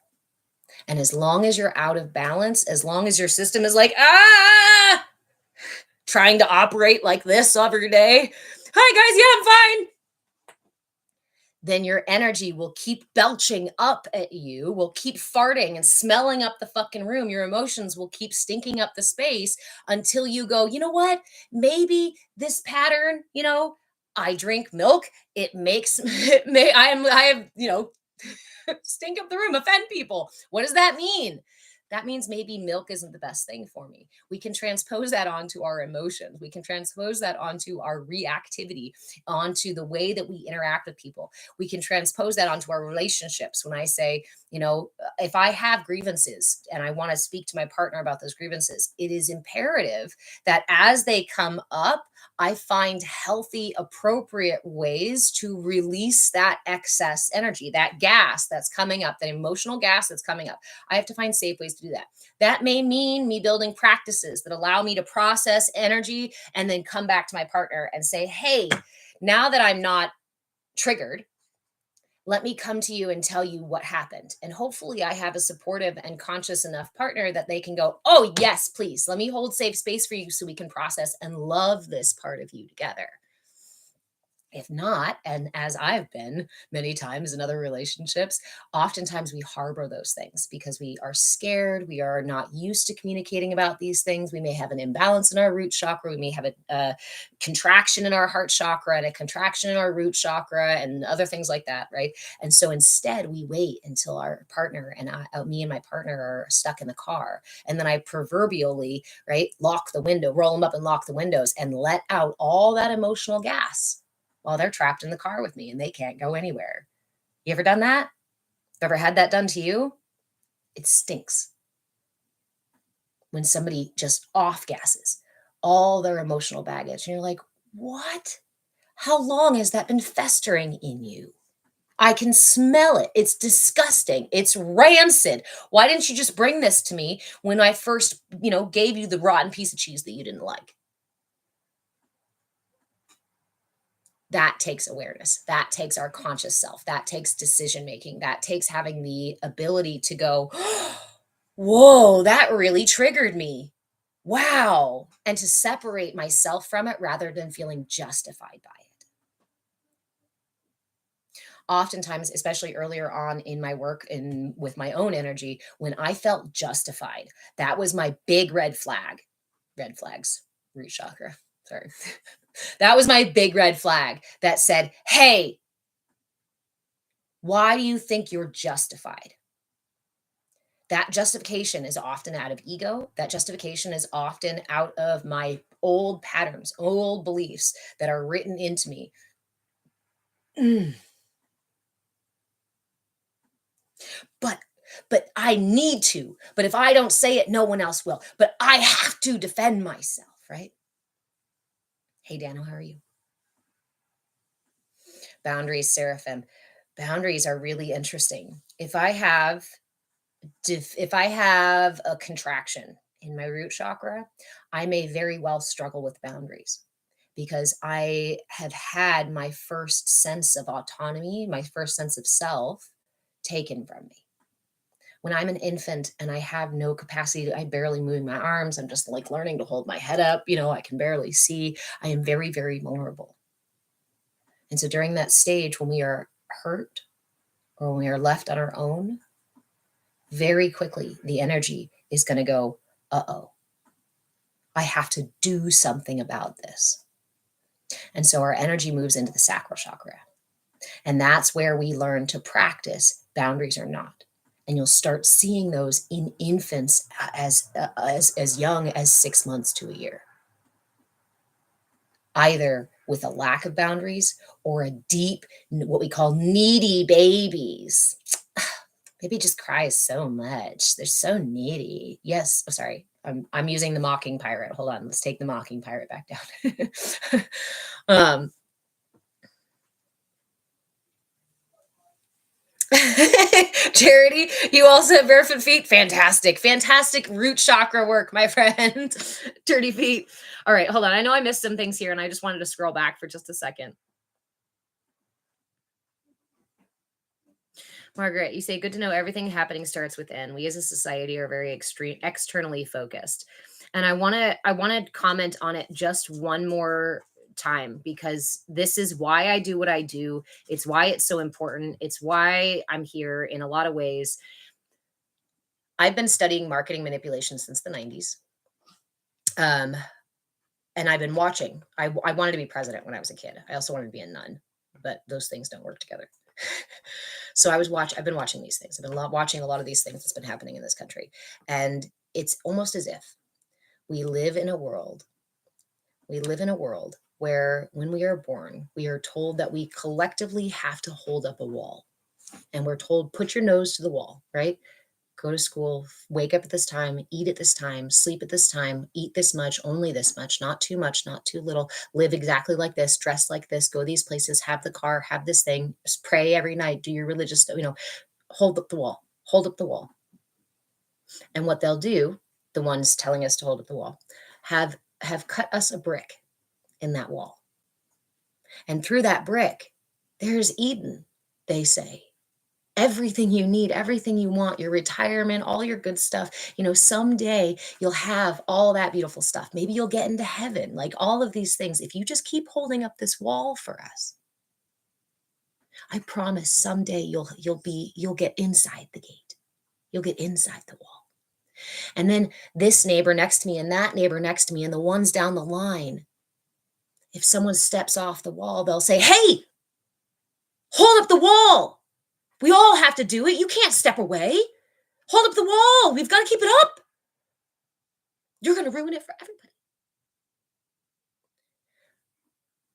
And as long as you're out of balance, as long as your system is like, trying to operate like this every day, hi guys, yeah, I'm fine, then your energy will keep belching up at you, will keep farting and smelling up the fucking room. Your emotions will keep stinking up the space until you go, you know what? Maybe this pattern, I drink milk. It makes, I have, stink up the room, offend people. What does that mean? That means maybe milk isn't the best thing for me. We can transpose that onto our emotions. We can transpose that onto our reactivity, onto the way that we interact with people. We can transpose that onto our relationships. When I say, if I have grievances and I want to speak to my partner about those grievances, it is imperative that as they come up, I find healthy, appropriate ways to release that excess energy, that gas that's coming up, that emotional gas that's coming up. I have to find safe ways to do that. That may mean me building practices that allow me to process energy and then come back to my partner and say, hey, now that I'm not triggered, let me come to you and tell you what happened. And hopefully I have a supportive and conscious enough partner that they can go, oh, yes, please, let me hold safe space for you so we can process and love this part of you together. If not, and as I've been many times in other relationships, oftentimes we harbor those things because we are scared. We are not used to communicating about these things. We may have an imbalance in our root chakra. We may have a contraction in our heart chakra and a contraction in our root chakra and other things like that, right? And so instead, we wait until our partner and me and my partner are stuck in the car. And then I proverbially, right, lock the window, roll them up and lock the windows and let out all that emotional gas while they're trapped in the car with me and they can't go anywhere. You ever done that? Ever had that done to you? It stinks. When somebody just off gases all their emotional baggage and you're like, what? How long has that been festering in you? I can smell it. It's disgusting. It's rancid. Why didn't you just bring this to me when I first, gave you the rotten piece of cheese that you didn't like? That takes awareness. That takes our conscious self. That takes decision making. That takes having the ability to go, whoa, that really triggered me. Wow. And to separate myself from it rather than feeling justified by it. oftentimes, especially earlier on in my work and with my own energy, when I felt justified, that was my big red flag. Red flags, root chakra. Sorry. That was my big red flag that said, hey, why do you think you're justified? That justification is often out of ego. That justification is often out of my old patterns, old beliefs that are written into me. Mm. But I need to. But if I don't say it, no one else will. But I have to defend myself, right? Hey, Daniel, how are you? Boundaries, Seraphim. Boundaries are really interesting. If I have a contraction in my root chakra, I may very well struggle with boundaries because I have had my first sense of autonomy, my first sense of self taken from me. When I'm an infant and I have no capacity I barely move my arms, I'm just like learning to hold my head up, I can barely see. I am very, very vulnerable. And so during that stage, when we are hurt or when we are left on our own, very quickly the energy is going to go, uh-oh, I have to do something about this. And so our energy moves into the sacral chakra. And that's where we learn to practice boundaries or not. And you'll start seeing those in infants as young as 6 months to a year. Either with a lack of boundaries or a deep, what we call needy babies. Baby just cries so much. They're so needy. Yes. Oh, sorry. I'm using the mocking pirate. Hold on. Let's take the mocking pirate back down. Charity, you also have barefoot feet. Fantastic. Fantastic root chakra work, my friend. Dirty feet. All right. Hold on. I know I missed some things here and I just wanted to scroll back for just a second. Margaret, you say, good to know everything happening starts within. We as a society are very externally focused. And I want to comment on it just one more time because this is why I do what I do. It's why it's so important. It's why I'm here in a lot of ways. I've been studying marketing manipulation since the 90s. And I've been watching. I wanted to be president when I was a kid. I also wanted to be a nun, but those things don't work together. So I've been watching these things. I've been watching a lot of these things that's been happening in this country. And it's almost as if we live in a world where when we are born, we are told that we collectively have to hold up a wall. And we're told, put your nose to the wall, right? Go to school, wake up at this time, eat at this time, sleep at this time, eat this much, only this much, not too much, not too little, live exactly like this, dress like this, go these places, have the car, have this thing, just pray every night, do your religious, hold up the wall, hold up the wall. And what they'll do, the ones telling us to hold up the wall, have cut us a brick in that wall. And through that brick, there's Eden, they say. Everything you need, everything you want, your retirement, all your good stuff. Someday you'll have all that beautiful stuff. Maybe you'll get into heaven, like all of these things. If you just keep holding up this wall for us, I promise someday you'll get inside the gate. You'll get inside the wall. And then this neighbor next to me and that neighbor next to me and the ones down the line, if someone steps off the wall, they'll say, hey, hold up the wall. We all have to do it. You can't step away. Hold up the wall. We've got to keep it up. You're going to ruin it for everybody.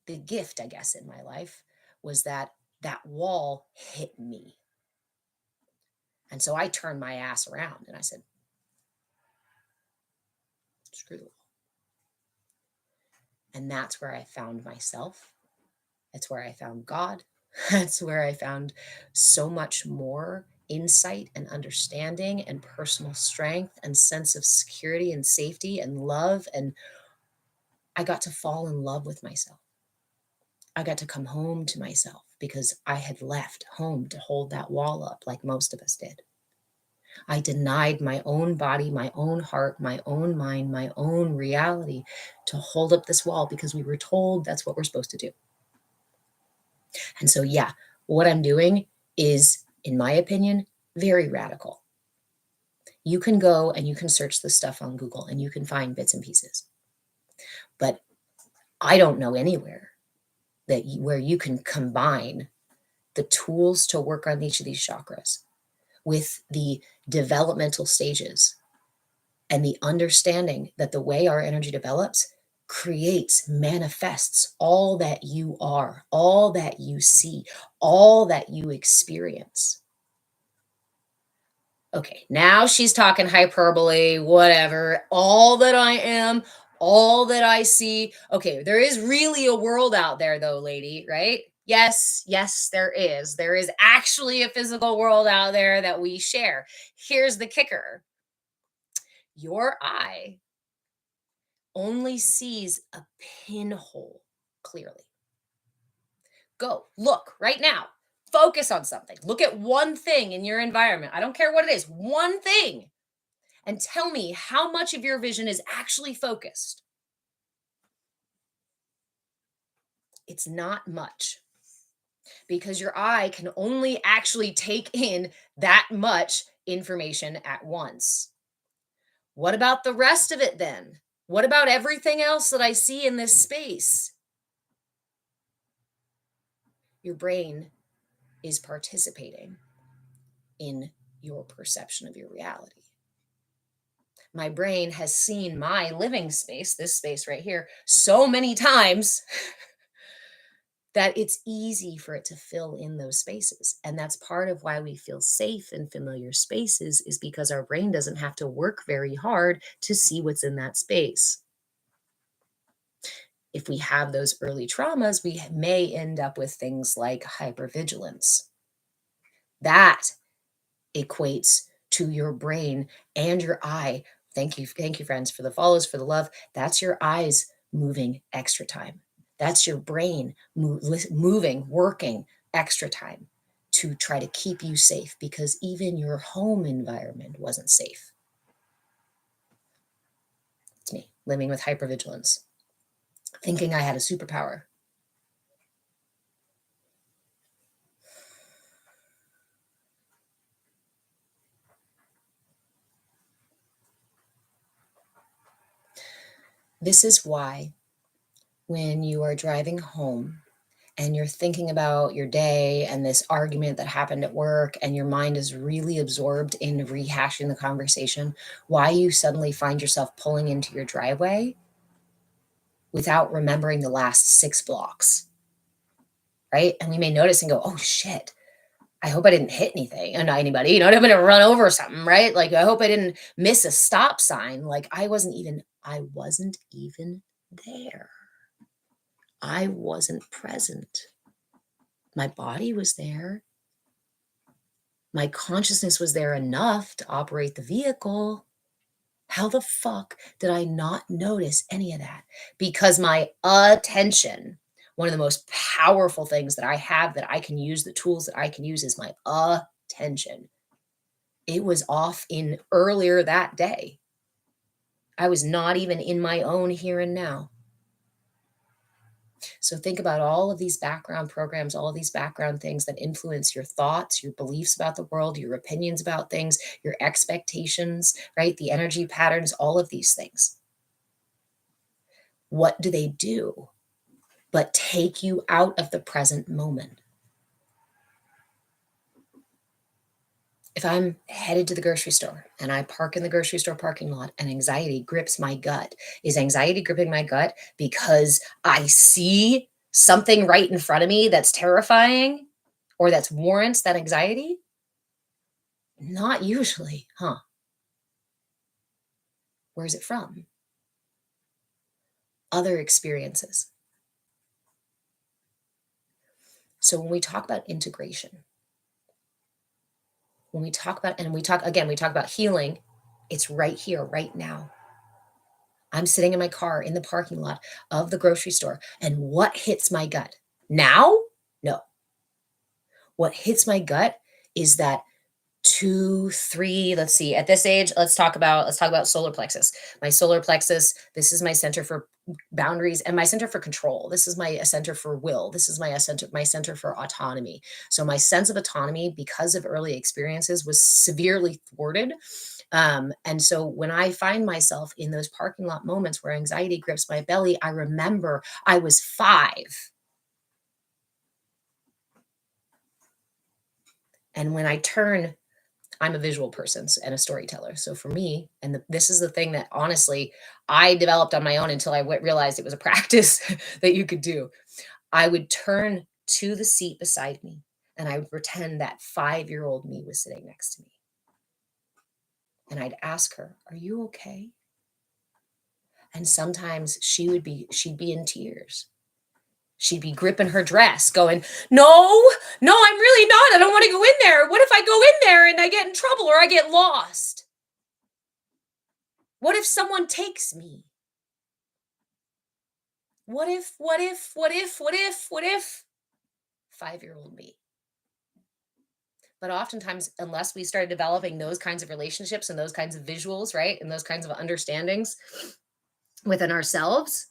The gift, I guess, in my life was that wall hit me. And so I turned my ass around and I said, screw the wall. And that's where I found myself. That's where I found God. That's where I found so much more insight and understanding and personal strength and sense of security and safety and love. And I got to fall in love with myself. I got to come home to myself because I had left home to hold that wall up like most of us did. I denied my own body, my own heart, my own mind, my own reality to hold up this wall because we were told that's what we're supposed to do. And so, yeah, What I'm doing is, in my opinion, very radical. You can go and you can search this stuff on Google and you can find bits and pieces. But I don't know anywhere where you can combine the tools to work on each of these chakras with the developmental stages and the understanding that the way our energy develops creates, manifests all that you are, all that you see, all that you experience. Okay, now she's talking hyperbole, whatever. All that I am, all that I see. Okay, there is really a world out there, though, lady, right? Yes, yes, there is. There is actually a physical world out there that we share. Here's the kicker: your eye only sees a pinhole clearly. Go look right now. Focus on something. Look at one thing in your environment. I don't care what it is, one thing. And tell me how much of your vision is actually focused. It's not much, because your eye can only actually take in that much information at once. What about the rest of it then? What about everything else that I see in this space? Your brain is participating in your perception of your reality. My brain has seen my living space, this space right here, so many times that it's easy for it to fill in those spaces. And that's part of why we feel safe in familiar spaces, is because our brain doesn't have to work very hard to see what's in that space. If we have those early traumas, we may end up with things like hypervigilance. That equates to your brain and your eye. Thank you, friends, for the follows, for the love. That's your eyes moving extra time. That's your brain moving, working extra time to try to keep you safe, because even your home environment wasn't safe. It's me living with hypervigilance, thinking I had a superpower. This is why when you are driving home and you're thinking about your day and this argument that happened at work, and your mind is really absorbed in rehashing the conversation, why you suddenly find yourself pulling into your driveway without remembering the last 6 blocks, right? And we may notice and go, oh shit, I hope I didn't hit anything, not anybody, I didn't run over something, right? Like, I hope I didn't miss a stop sign. Like, I wasn't even there. I wasn't present. My body was there. My consciousness was there enough to operate the vehicle. How the fuck did I not notice any of that? Because my attention, one of the most powerful things that I have that I can use, the tools that I can use, is my attention. It was off in earlier that day. I was not even in my own here and now. So think about all of these background programs, all of these background things that influence your thoughts, your beliefs about the world, your opinions about things, your expectations, right? The energy patterns, all of these things. What do they do but take you out of the present moment? If I'm headed to the grocery store and I park in the grocery store parking lot and anxiety grips my gut, is anxiety gripping my gut because I see something right in front of me that's terrifying or that warrants that anxiety? Not usually, huh? Where's it from? Other experiences. So when we talk about integration, when we talk about, and we talk about healing, it's right here, right now. I'm sitting in my car in the parking lot of the grocery store, and what hits my gut? Now? No. What hits my gut is that 2, 3, let's see, at this age, let's talk about solar plexus. My solar plexus, this is my center for boundaries, and my center for control. This is my center for will. This is my center for autonomy. So my sense of autonomy, because of early experiences, was severely thwarted. And so when I find myself in those parking lot moments where anxiety grips my belly, I remember I was 5. And when I turn, I'm a visual person and a storyteller. So for me, and this is the thing that honestly I developed on my own until I realized it was a practice that you could do. I would turn to the seat beside me and I would pretend that 5-year-old me was sitting next to me. And I'd ask her, "Are you okay?" And sometimes she'd be in tears. She'd be gripping her dress going, no, I'm really not. I don't want to go in there. What if I go in there and I get in trouble or I get lost? What if someone takes me? What if? 5-year-old me. But oftentimes, unless we started developing those kinds of relationships and those kinds of visuals, right, and those kinds of understandings within ourselves,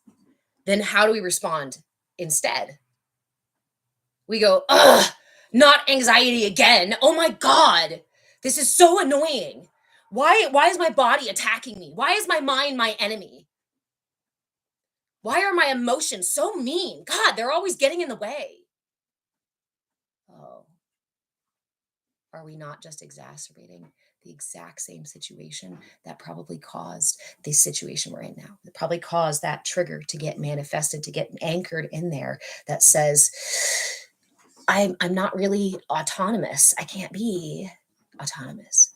then how do we respond instead? We go, ugh, not anxiety again. Oh my God, this is so annoying. Why is my body attacking me? Why is my mind my enemy? Why are my emotions so mean? God, they're always getting in the way. Oh, are we not just exacerbating the exact same situation that probably caused this situation we're in now? That probably caused that trigger to get manifested, to get anchored in there that says, I'm not really autonomous. I can't be autonomous.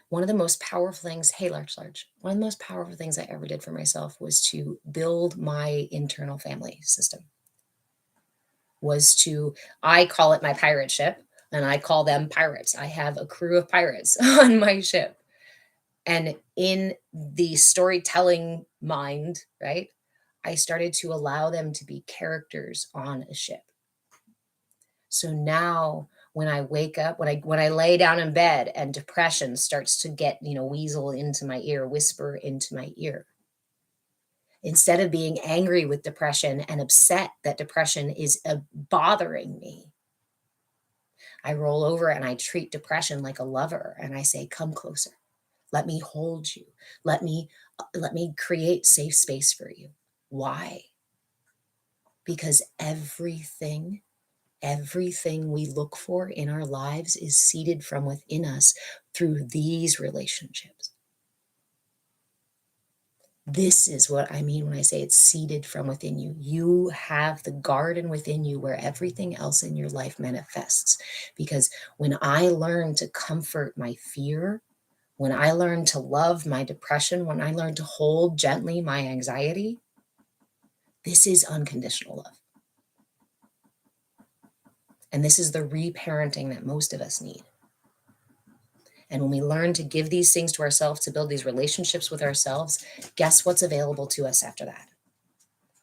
One of the most powerful things, hey, Large, one of the most powerful things I ever did for myself was to build my internal family system. I call it my pirate ship, and I call them pirates. I have a crew of pirates on my ship. And in the storytelling mind, right, I started to allow them to be characters on a ship. So now when I wake up, when I lay down in bed and depression starts to get, weasel into my ear, whisper into my ear, instead of being angry with depression and upset that depression is bothering me, I roll over and I treat depression like a lover and I say, come closer. Let me hold you. Let me create safe space for you. Why? Because everything we look for in our lives is seeded from within us through these relationships. This is what I mean when I say it's seeded from within you. You have the garden within you where everything else in your life manifests. Because when I learn to comfort my fear, when I learn to love my depression, when I learn to hold gently my anxiety, this is unconditional love. And this is the reparenting that most of us need. And when we learn to give these things to ourselves, to build these relationships with ourselves, guess what's available to us after that?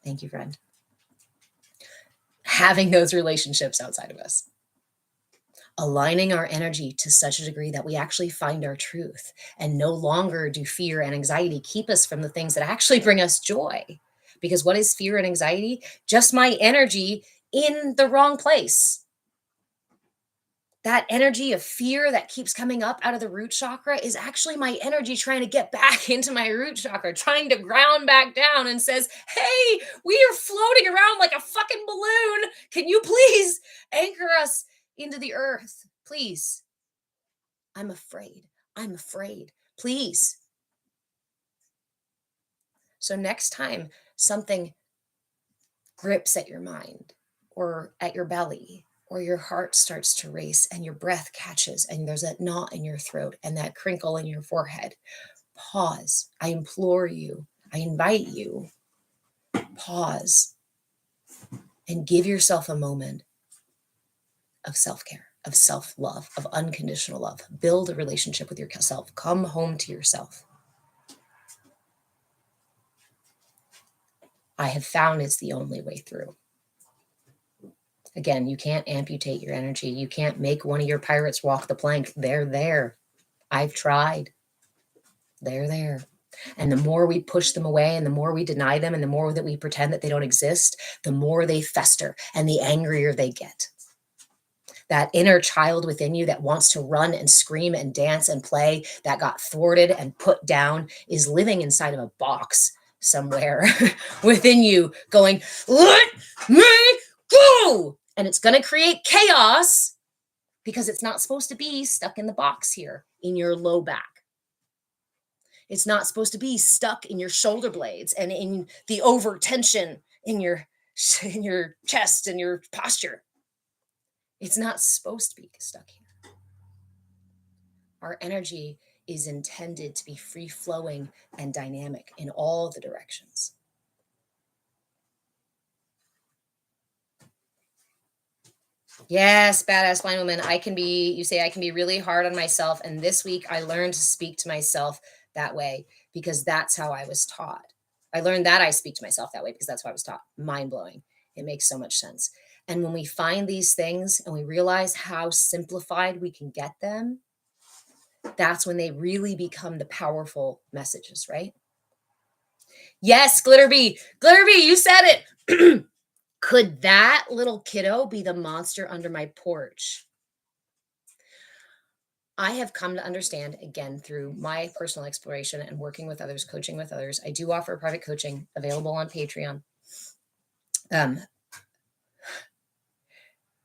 Thank you, friend. Having those relationships outside of us. Aligning our energy to such a degree that we actually find our truth and no longer do fear and anxiety keep us from the things that actually bring us joy. Because what is fear and anxiety? Just my energy in the wrong place. That energy of fear that keeps coming up out of the root chakra is actually my energy trying to get back into my root chakra, trying to ground back down and says, hey, we are floating around like a fucking balloon. Can you please anchor us into the earth? Please. I'm afraid. Please. So next time something grips at your mind or at your belly, or your heart starts to race and your breath catches and there's that knot in your throat and that crinkle in your forehead, pause. I implore you, I invite you, pause and give yourself a moment of self-care, of self-love, of unconditional love. Build a relationship with yourself. Come home to yourself. I have found it's the only way through. Again, you can't amputate your energy. You can't make one of your pirates walk the plank. They're there. I've tried. They're there. And the more we push them away and the more we deny them and the more that we pretend that they don't exist, the more they fester and the angrier they get. That inner child within you that wants to run and scream and dance and play, that got thwarted and put down, is living inside of a box somewhere within you going, let me go. And it's going to create chaos because it's not supposed to be stuck in the box here in your low back. It's not supposed to be stuck in your shoulder blades and in the over tension in your chest and your posture. It's not supposed to be stuck here. Our energy is intended to be free flowing and dynamic in all the directions. Yes, badass blind woman. You say I can be really hard on myself. And this week I learned to speak to myself that way because that's how I was taught. I learned that I speak to myself that way because that's how I was taught. Mind blowing. It makes so much sense. And when we find these things and we realize how simplified we can get them, that's when they really become the powerful messages, right? Yes, Glitterbee. Glitterbee, you said it. Could that little kiddo be the monster under my porch? I have come to understand, again, through my personal exploration and working with others, coaching with others. I do offer private coaching available on Patreon.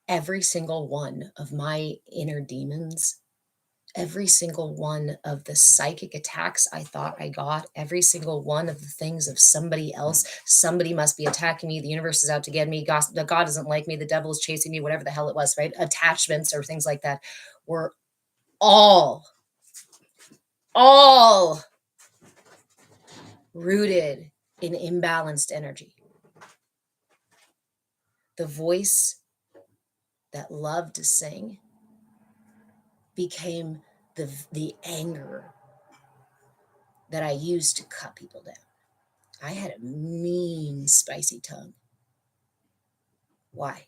Every single one of my inner demons, every single one of the psychic attacks I thought I got, every single one of the things of somebody else, somebody must be attacking me, the universe is out to get me, God doesn't like me, the devil is chasing me, whatever the hell it was, right? Attachments or things like that were all rooted in imbalanced energy. The voice that loved to sing became the anger that I used to cut people down. I had a mean, spicy tongue. Why?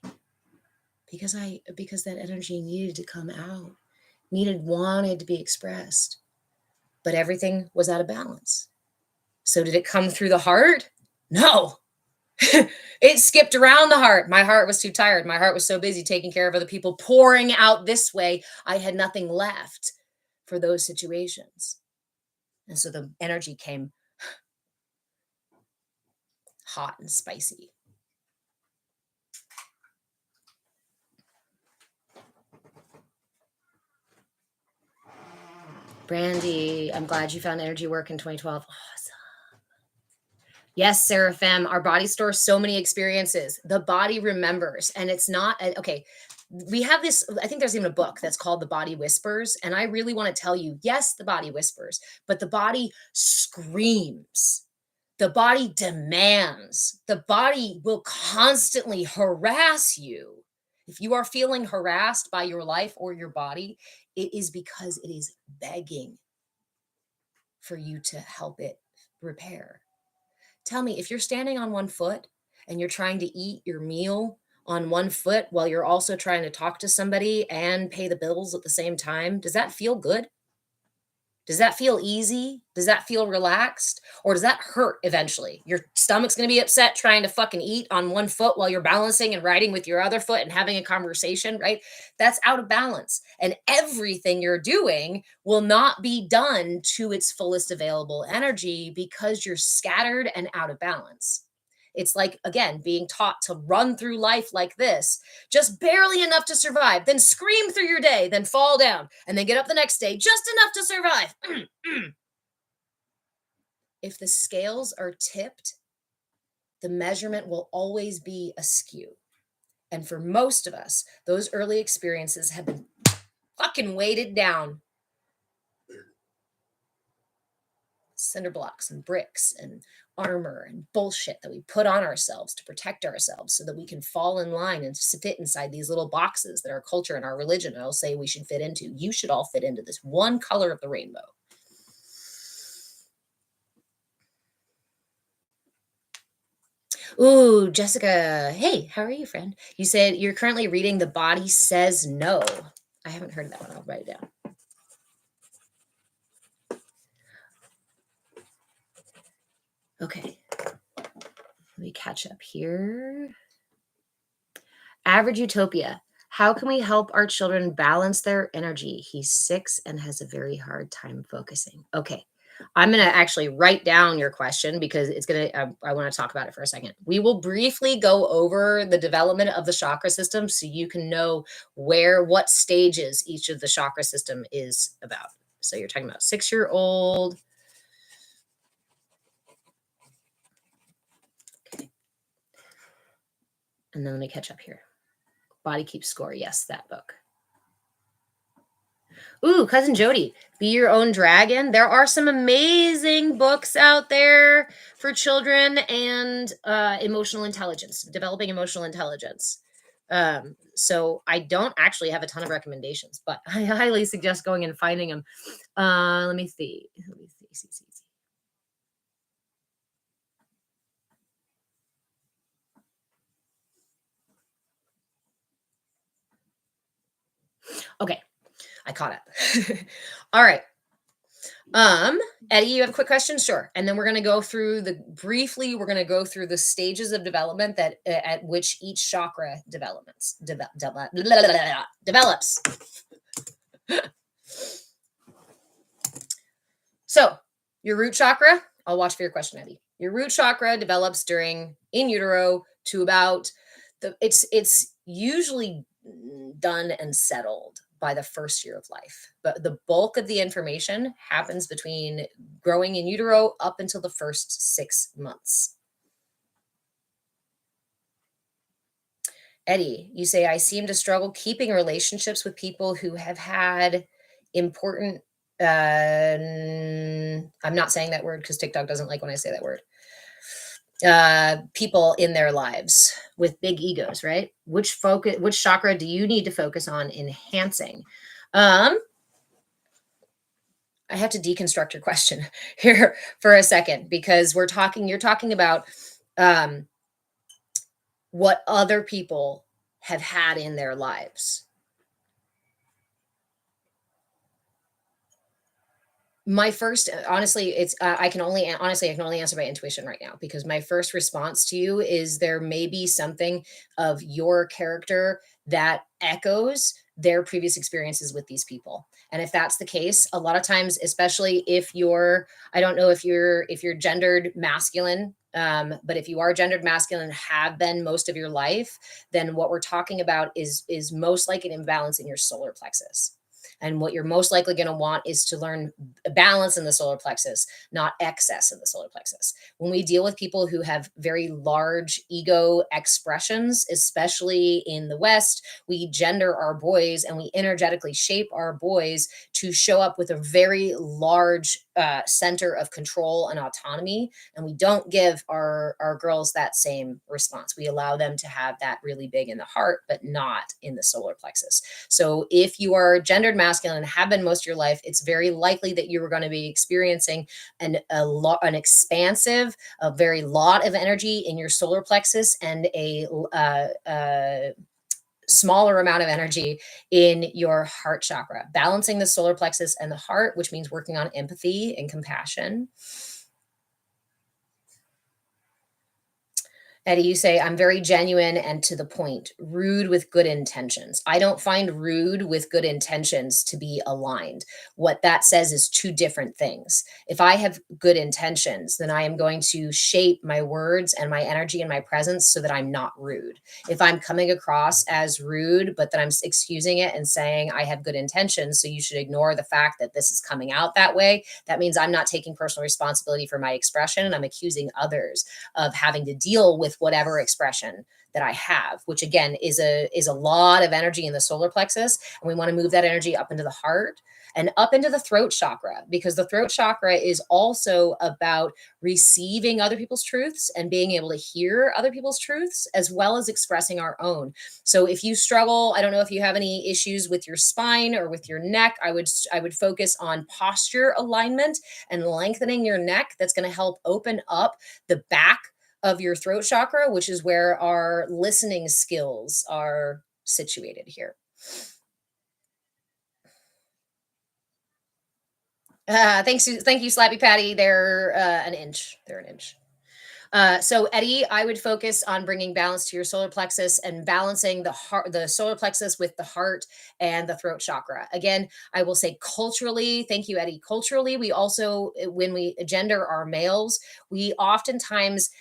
Because that energy needed to come out, wanted to be expressed, but everything was out of balance. So did it come through the heart? No. It skipped around the heart. My heart was too tired. My heart was so busy taking care of other people, pouring out this way. I had nothing left for those situations. And so the energy came hot and spicy. Brandy, I'm glad you found energy work in 2012. Awesome. Yes, Seraphim, our body stores so many experiences. The body remembers, and it's not, okay, we have this, I think there's even a book that's called The Body Whispers, and I really want to tell you, yes, the body whispers, but the body screams. The body demands. The body will constantly harass you. If you are feeling harassed by your life or your body, it is because it is begging for you to help it repair. Tell me, if you're standing on one foot and you're trying to eat your meal on one foot while you're also trying to talk to somebody and pay the bills at the same time, does that feel good? Does that feel easy? Does that feel relaxed? Or does that hurt eventually? Your stomach's going to be upset trying to fucking eat on one foot while you're balancing and riding with your other foot and having a conversation, right? That's out of balance. And everything you're doing will not be done to its fullest available energy because you're scattered and out of balance. It's like, again, being taught to run through life like this, just barely enough to survive, then scream through your day, then fall down, and then get up the next day, just enough to survive. If the scales are tipped, the measurement will always be askew. And for most of us, those early experiences have been fucking weighted down. Cinder blocks and bricks and armor and bullshit that we put on ourselves to protect ourselves so that we can fall in line and fit inside these little boxes that our culture and our religion will say we should fit into. You should all fit into this one color of the rainbow. Ooh, Jessica. Hey, how are you, friend? You said you're currently reading The Body Says No. I haven't heard of that one. I'll write it down. Okay. Let me catch up here. Average Utopia. How can we help our children balance their energy? He's 6 and has a very hard time focusing. Okay. I'm going to actually write down your question because it's going to, I want to talk about it for a second. We will briefly go over the development of the chakra system so you can know what stages each of the chakra system is about. So you're talking about 6-year-old. Okay. And then let me catch up here. Body Keeps Score. Yes, that book. Ooh, Cousin Jody, Be Your Own Dragon. There are some amazing books out there for children and emotional intelligence, developing emotional intelligence. So I don't actually have a ton of recommendations, but I highly suggest going and finding them. Let me see. See. Okay, I caught up. All right. Eddie, you have a quick question? Sure. And then we're going to go through we're going to go through the stages of development that at which each chakra develops. So, your root chakra, I'll watch for your question, Eddie. Your root chakra develops during in utero to about it's usually done and settled by the first year of life. But the bulk of the information happens between growing in utero up until the first 6 months. Eddie, you say, I seem to struggle keeping relationships with people who have had important. I'm not saying that word because TikTok doesn't like when I say that word. People in their lives with big egos, right? Which chakra do you need to focus on enhancing? I have to deconstruct your question here for a second because you're talking about what other people have had in their lives. My first, honestly, it's I can only answer by intuition right now because my first response to you is there may be something of your character that echoes their previous experiences with these people. And if that's the case, a lot of times, especially if I don't know if you're gendered masculine, but if you are gendered masculine and have been most of your life, then what we're talking about is most likely an imbalance in your solar plexus. And what you're most likely going to want is to learn balance in the solar plexus, not excess in the solar plexus. When we deal with people who have very large ego expressions, especially in the West, we gender our boys and we energetically shape our boys to show up with a very large center of control and autonomy. And we don't give our girls that same response. We allow them to have that really big in the heart, but not in the solar plexus. So if you are gendered masculine and have been most of your life, it's very likely that you are going to be experiencing an expansive, a very lot of energy in your solar plexus and a smaller amount of energy in your heart chakra. Balancing the solar plexus and the heart, which means working on empathy and compassion. Eddie, you say, I'm very genuine and to the point, rude with good intentions. I don't find rude with good intentions to be aligned. What that says is two different things. If I have good intentions, then I am going to shape my words and my energy and my presence so that I'm not rude. If I'm coming across as rude, but that I'm excusing it and saying I have good intentions, so you should ignore the fact that this is coming out that way, that means I'm not taking personal responsibility for my expression and I'm accusing others of having to deal with whatever expression that I have, which again is a lot of energy in the solar plexus. And we want to move that energy up into the heart and up into the throat chakra, because the throat chakra is also about receiving other people's truths and being able to hear other people's truths as well as expressing our own. So if you struggle, I don't know if you have any issues with your spine or with your neck, I would focus on posture alignment and lengthening your neck. That's going to help open up the back of your throat chakra, which is where our listening skills are situated here. Thank you, Slappy Patty. They're an inch. They're an inch. So Eddie, I would focus on bringing balance to your solar plexus and balancing the heart, the solar plexus with the heart and the throat chakra. Again, I will say culturally, thank you, Eddie. Culturally, we also, when we gender our males, we oftentimes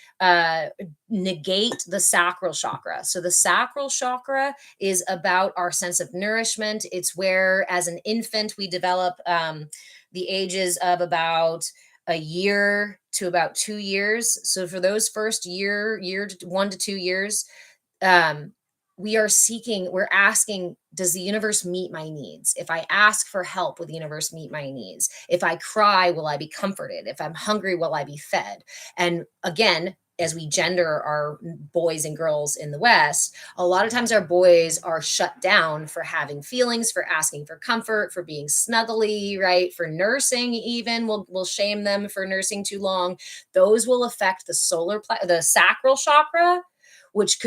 negate the sacral chakra. So the sacral chakra is about our sense of nourishment. It's where, as an infant, we develop the ages of about a year to about 2 years. So for those first year to 1 to 2 years, um, we're asking, does the universe meet my needs? If I ask for help, will the universe meet my needs? If I cry, will I be comforted? If I'm hungry, will I be fed? And again, as we gender our boys and girls in the West, a lot of times our boys are shut down for having feelings, for asking for comfort, for being snuggly, right? For nursing, even we'll shame them for nursing too long. Those will affect the sacral chakra, which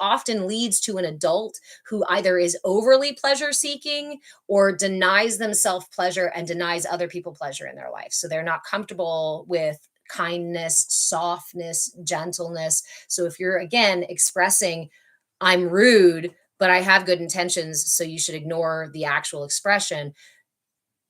often leads to an adult who either is overly pleasure seeking or denies themselves pleasure and denies other people pleasure in their life. So they're not comfortable with kindness, softness, gentleness. So if you're again expressing, I'm rude, but I have good intentions, so you should ignore the actual expression,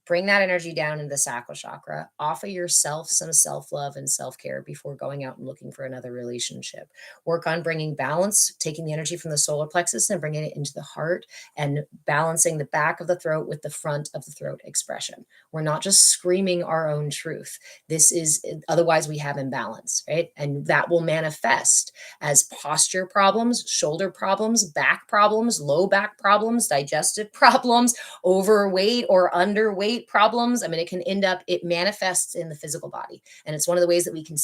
bring that energy down into the sacral chakra. Offer yourself some self love and self care before going out and looking for another relationship. Work on bringing balance, taking the energy from the solar plexus and bringing it into the heart and balancing the back of the throat with the front of the throat expression. We're not just screaming our own truth. This is, otherwise, we have imbalance, right? And that will manifest as posture problems, shoulder problems, back problems, low back problems, digestive problems, overweight or underweight problems. I mean, it manifests in the physical body. And it's one of the ways that we can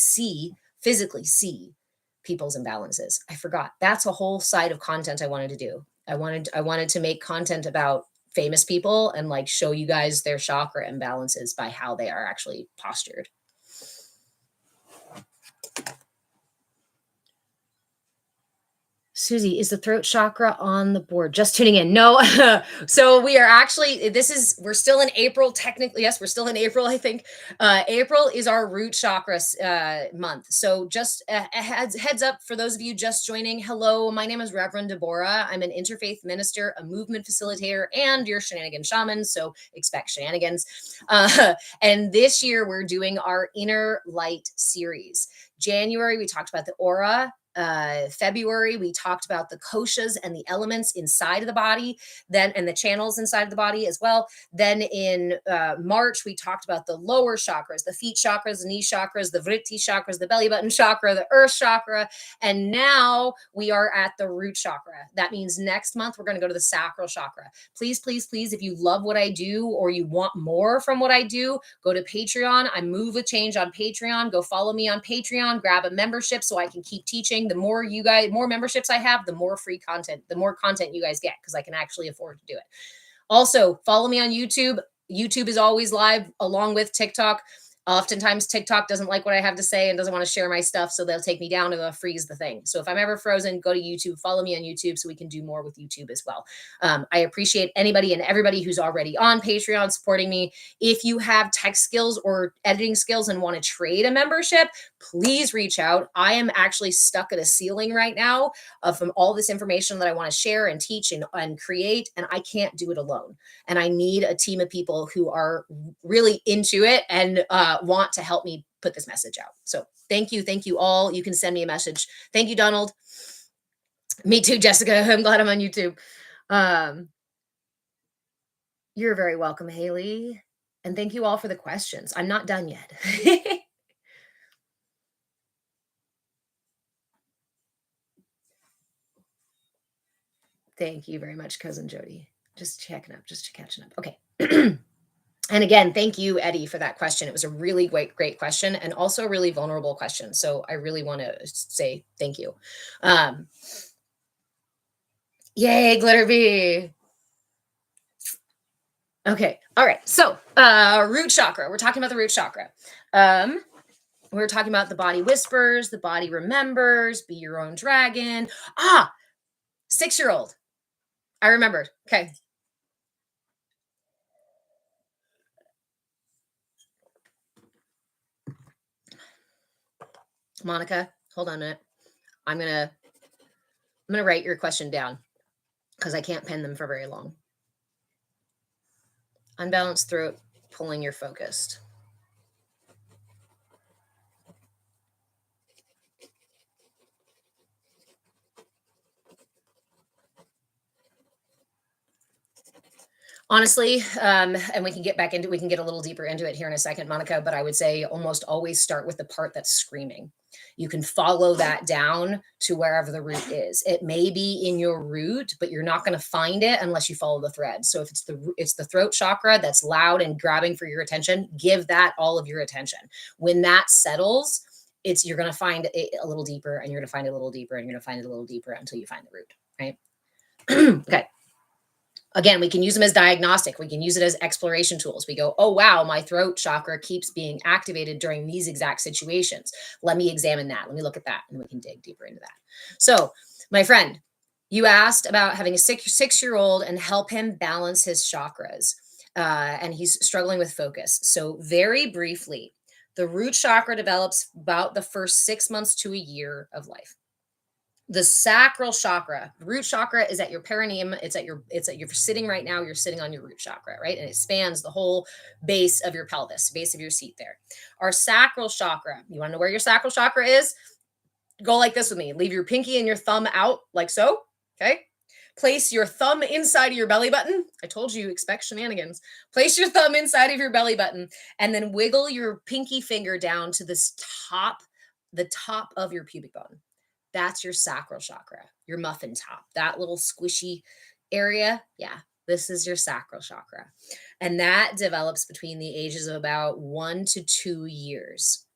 physically see people's imbalances. I forgot. That's a whole side of content I wanted to do. I wanted to make content about famous people and like show you guys their chakra imbalances by how they are actually postured. Susie, is the throat chakra on the board? Just tuning in. No. So we are actually, we're still in April, technically. Yes, we're still in April, I think. April is our root chakra month. So just a heads up for those of you just joining. Hello, my name is Reverend Deborah. I'm an interfaith minister, a movement facilitator, and your shenanigan shaman. So expect shenanigans. And this year we're doing our Inner Light series. January, we talked about the aura. February, we talked about the koshas and the elements inside of the body, and the channels inside of the body as well. Then in March, we talked about the lower chakras, the feet chakras, the knee chakras, the vritti chakras, the belly button chakra, the earth chakra. And now we are at the root chakra. That means next month, we're going to go to the sacral chakra. Please, please, please, if you love what I do or you want more from what I do, go to Patreon. I move with change on Patreon. Go follow me on Patreon, grab a membership so I can keep teaching. The more memberships I have, the more free content, the more content you guys get, because I can actually afford to do it. Also, follow me on YouTube. YouTube is always live along with TikTok. Oftentimes TikTok doesn't like what I have to say and doesn't want to share my stuff, so they'll take me down or they'll freeze the thing. So if I'm ever frozen, go to YouTube, follow me on YouTube so we can do more with YouTube as well. I appreciate anybody and everybody who's already on Patreon supporting me. If you have tech skills or editing skills and want to trade a membership, please reach out. I am actually stuck at a ceiling right now from all this information that I want to share and teach and create, and I can't do it alone. And I need a team of people who are really into it and want to help me put this message out. So thank you all. You can send me a message. Thank you, Donald. Me too, Jessica. I'm glad I'm on YouTube. You're very welcome, Haley. And thank you all for the questions. I'm not done yet. Thank you very much, Cousin Jody. Just catching up. Okay. And again, thank you, Eddie, for that question. It was a really great question and also a really vulnerable question. So I really want to say thank you. Yay, Glitter Bee. Okay. All right. So root chakra. We're talking about the root chakra. We're talking about the body whispers, the body remembers, be your own dragon. 6-year-old. I remembered. Okay. Monica, hold on a minute. I'm gonna write your question down because I can't pen them for very long. Unbalanced throat, pulling your focused. Honestly, and we can get a little deeper into it here in a second, Monica, but I would say almost always start with the part that's screaming. You can follow that down to wherever the root is. It may be in your root, but you're not going to find it unless you follow the thread. So if it's the throat chakra that's loud and grabbing for your attention, give that all of your attention. When that settles, you're going to find it a little deeper, and you're going to find it a little deeper, and you're going to find it a little deeper until you find the root, right? Okay. Again, we can use them as diagnostic. We can use it as exploration tools. We go, oh, wow, my throat chakra keeps being activated during these exact situations. Let me examine that. Let me look at that. And we can dig deeper into that. So, my friend, you asked about having a six-year-old and help him balance his chakras. And he's struggling with focus. So, very briefly, the root chakra develops about the first 6 months to a year of life. The sacral chakra, root chakra is at your perineum. You're sitting right now, you're sitting on your root chakra, right? And it spans the whole base of your pelvis, base of your seat there. Our sacral chakra, you want to know where your sacral chakra is? Go like this with me. Leave your pinky and your thumb out like so, okay? Place your thumb inside of your belly button. I told you, expect shenanigans. Place your thumb inside of your belly button and then wiggle your pinky finger down to the top of your pubic bone. That's your sacral chakra, your muffin top, that little squishy area. Yeah, this is your sacral chakra. And that develops between the ages of about 1 to 2 years.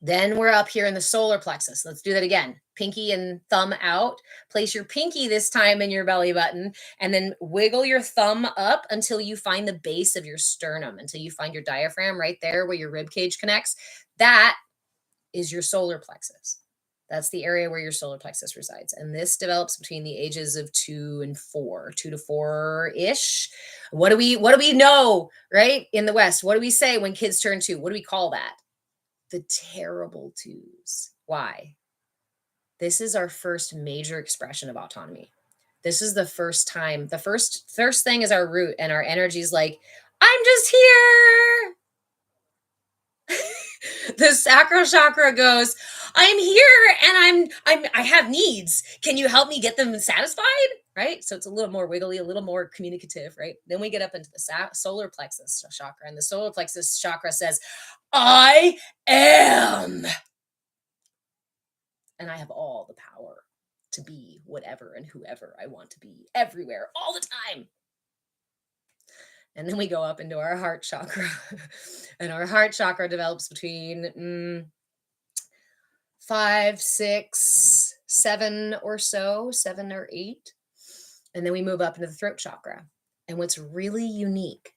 Then we're up here in the solar plexus. Let's do that again. Pinky and thumb out. Place your pinky this time in your belly button and then wiggle your thumb up until you find the base of your sternum, until you find your diaphragm right there where your rib cage connects. That is your solar plexus. That's the area where your solar plexus resides. And this develops between the ages of 2 and 4, 2 to 4-ish. What do we know, right? In the West, what do we say when kids turn 2? What do we call that? The terrible twos. Why? This is our first major expression of autonomy. This is the first time. The first thing is our root, and our energy is like, I'm just here. The sacral chakra goes, I'm here and I have needs. Can you help me get them satisfied? Right? So it's a little more wiggly, a little more communicative, right? Then we get up into the solar plexus chakra, and the solar plexus chakra says, I am. And I have all the power to be whatever and whoever I want to be everywhere, all the time. And then we go up into our heart chakra. And our heart chakra develops between 5, 6, 7 or so, 7 or 8. And then we move up into the throat chakra. And what's really unique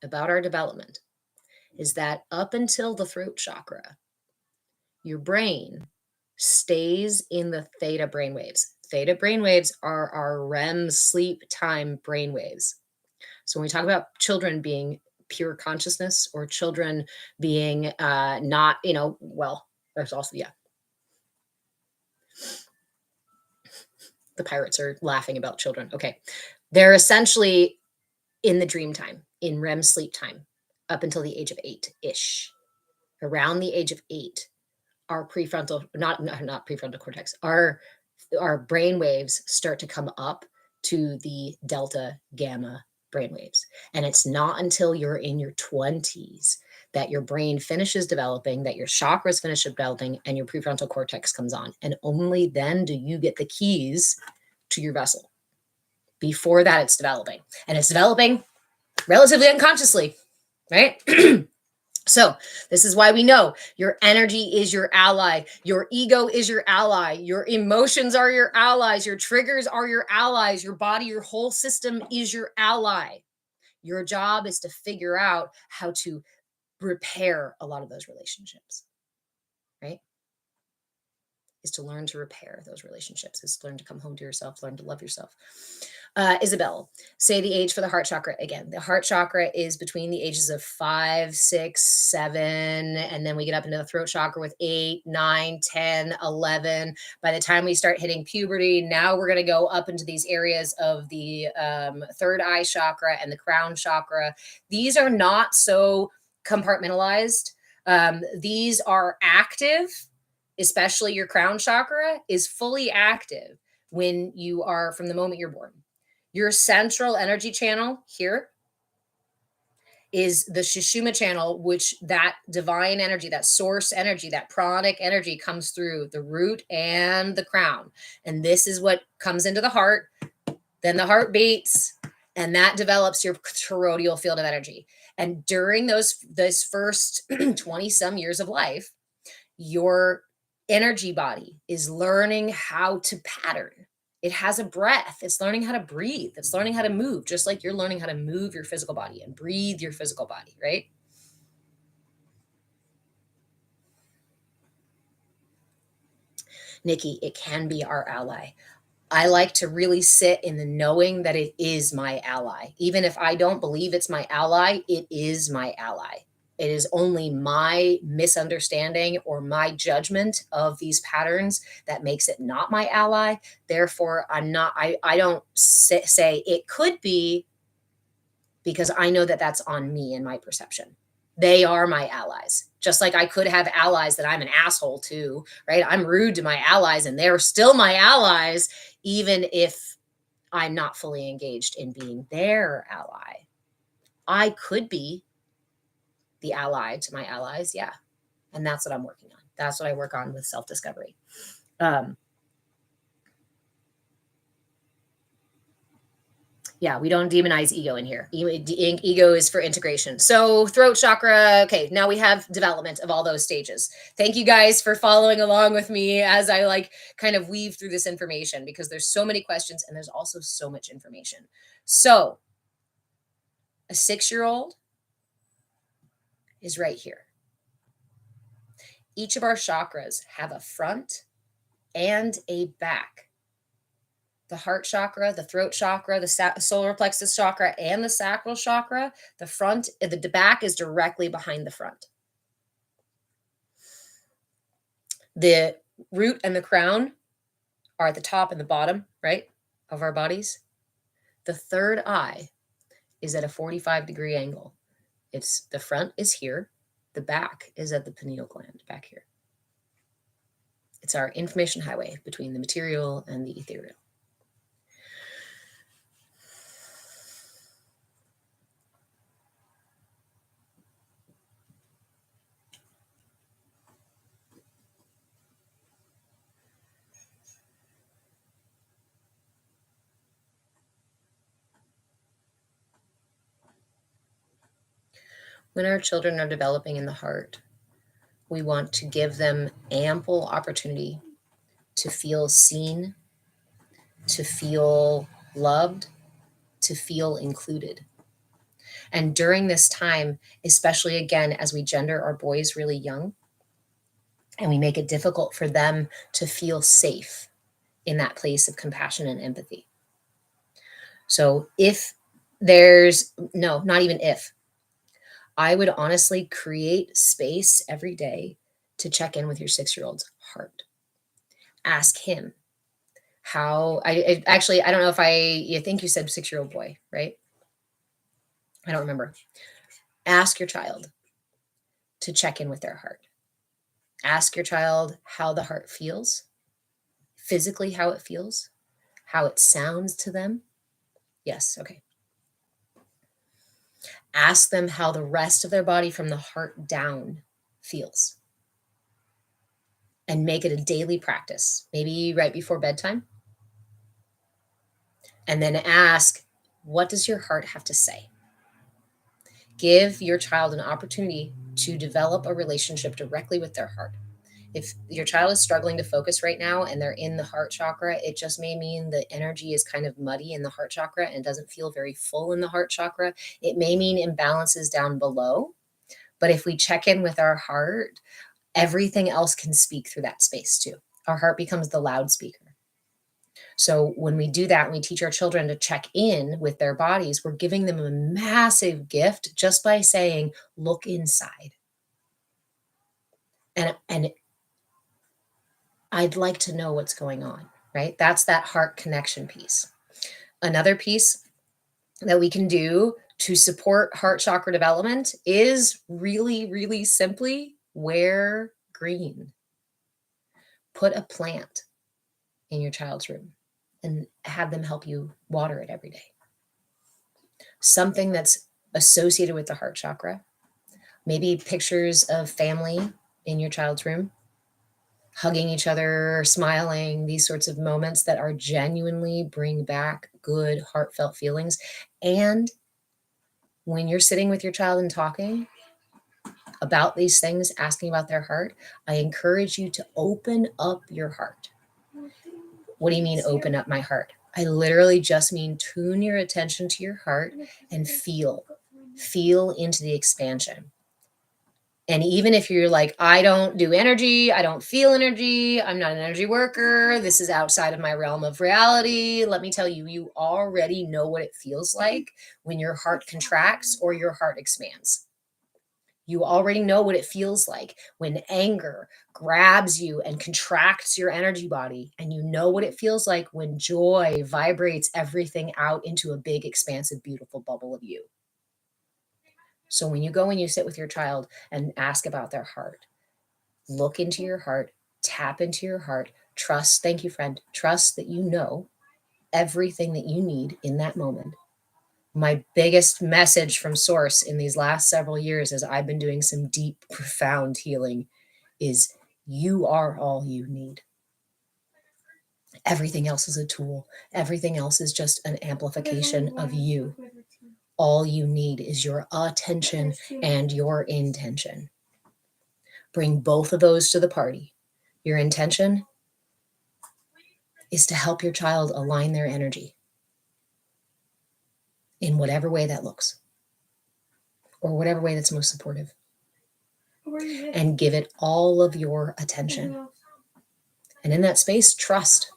about our development is that up until the throat chakra, your brain stays in the theta brainwaves. Theta brainwaves are our REM sleep time brainwaves. So when we talk about children being pure consciousness or children being not, there's also, the pirates are laughing about children. Okay. They're essentially in the dream time, in REM sleep time, up until the age of 8-ish. Around the age of 8, our prefrontal, not prefrontal cortex, our brain waves start to come up to the delta gamma brainwaves. And it's not until you're in your 20s that your brain finishes developing, that your chakras finish developing, and your prefrontal cortex comes on. And only then do you get the keys to your vessel. Before that, it's developing. And it's developing relatively unconsciously, right? So this is why we know your energy is your ally. Your ego is your ally. Your emotions are your allies. Your triggers are your allies. Your body, your whole system is your ally. Your job is to figure out how to repair a lot of those relationships, right? is to learn to repair those relationships, is to learn to come home to yourself, learn to love yourself. Isabel, say the age for the heart chakra again. The heart chakra is between the ages of 5, 6, 7, and then we get up into the throat chakra with 8, 9, 10, 11. By the time we start hitting puberty, now we're going to go up into these areas of the third eye chakra and the crown chakra. These are not so compartmentalized. These are active, especially your crown chakra is fully active when you are from the moment you're born. Your central energy channel here is the Sushumna channel, which that divine energy, that source energy, that pranic energy comes through the root and the crown. And this is what comes into the heart. Then the heart beats, and that develops your toroidal field of energy. And during those first 20 some years of life, your energy body is learning how to pattern. It has a breath. It's learning how to breathe. It's learning how to move, just like you're learning how to move your physical body and breathe your physical body, right? Nikki, it can be our ally. I like to really sit in the knowing that it is my ally. Even if I don't believe it's my ally, it is my ally. It is only my misunderstanding or my judgment of these patterns that makes it not my ally. Therefore, I don't say it could be, because I know that that's on me and my perception. They are my allies. Just like I could have allies that I'm an asshole to, right? I'm rude to my allies and they're still my allies, even if I'm not fully engaged in being their ally. I could be the ally to my allies. Yeah. And that's what I'm working on. That's what I work on with self-discovery. Yeah, we don't demonize ego in here. Ego is for integration. So throat chakra. Okay, now we have development of all those stages. Thank you guys for following along with me as I kind of weave through this information, because there's so many questions and there's also so much information. So a 6-year-old is right here. Each of our chakras have a front and a back. The heart chakra, the throat chakra, the solar plexus chakra, and the sacral chakra, the back is directly behind the front. The root and the crown are at the top and the bottom, right, of our bodies. The third eye is at a 45-degree angle. The front is here. The back is at the pineal gland back here. It's our information highway between the material and the ethereal. When our children are developing in the heart, we want to give them ample opportunity to feel seen, to feel loved, to feel included. And during this time, especially again, as we gender our boys really young, and we make it difficult for them to feel safe in that place of compassion and empathy. So not even if, I would honestly create space every day to check in with your 6-year-old's heart. Ask him how, I don't know if you think you said 6-year-old boy, right? I don't remember. Ask your child to check in with their heart. Ask your child how the heart feels, physically how it feels, how it sounds to them. Yes, okay. Ask them how the rest of their body from the heart down feels. And make it a daily practice, maybe right before bedtime. And then ask, what does your heart have to say? Give your child an opportunity to develop a relationship directly with their heart. If your child is struggling to focus right now and they're in the heart chakra, it just may mean the energy is kind of muddy in the heart chakra and doesn't feel very full in the heart chakra. It may mean imbalances down below. But if we check in with our heart, everything else can speak through that space too. Our heart becomes the loudspeaker. So when we do that, and we teach our children to check in with their bodies, we're giving them a massive gift just by saying, look inside. And I'd like to know what's going on, right? That's that heart connection piece. Another piece that we can do to support heart chakra development is really, really simply wear green. Put a plant in your child's room and have them help you water it every day. Something that's associated with the heart chakra, maybe pictures of family in your child's room, hugging each other, smiling, these sorts of moments that are genuinely bring back good, heartfelt feelings. And when you're sitting with your child and talking about these things, asking about their heart, I encourage you to open up your heart. What do you mean, open up my heart? I literally just mean tune your attention to your heart and feel into the expansion. And even if you're like, I don't do energy, I don't feel energy, I'm not an energy worker, this is outside of my realm of reality, let me tell you, you already know what it feels like when your heart contracts or your heart expands. You already know what it feels like when anger grabs you and contracts your energy body. And you know what it feels like when joy vibrates everything out into a big, expansive, beautiful bubble of you. So when you go and you sit with your child and ask about their heart, look into your heart, tap into your heart, trust, thank you, friend, trust that you know everything that you need in that moment. My biggest message from Source in these last several years, as I've been doing some deep, profound healing, is you are all you need. Everything else is a tool. Everything else is just an amplification of you. All you need is your attention and your intention. Bring both of those to the party. Your intention is to help your child align their energy in whatever way that looks, or whatever way that's most supportive. And give it all of your attention. And in that space, trust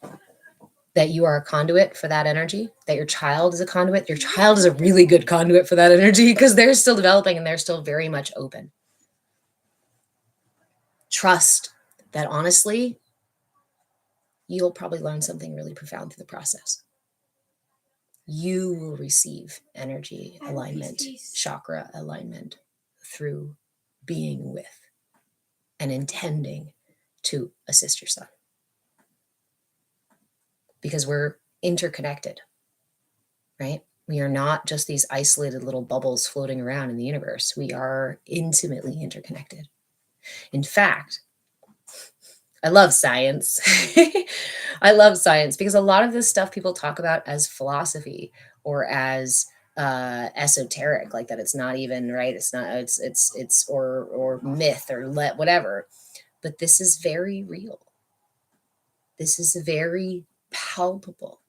that you are a conduit for that energy, that your child is a conduit. Your child is a really good conduit for that energy because they're still developing and they're still very much open. Trust that honestly, you'll probably learn something really profound through the process. You will receive energy alignment, chakra alignment through being with and intending to assist your son. Because we're interconnected, right? We are not just these isolated little bubbles floating around in the universe. We are intimately interconnected. In fact, I love science. I love science because a lot of this stuff people talk about as philosophy or as esoteric, like that it's not even right. It's not. It's or myth or whatever. But this is very real. This is very palpable.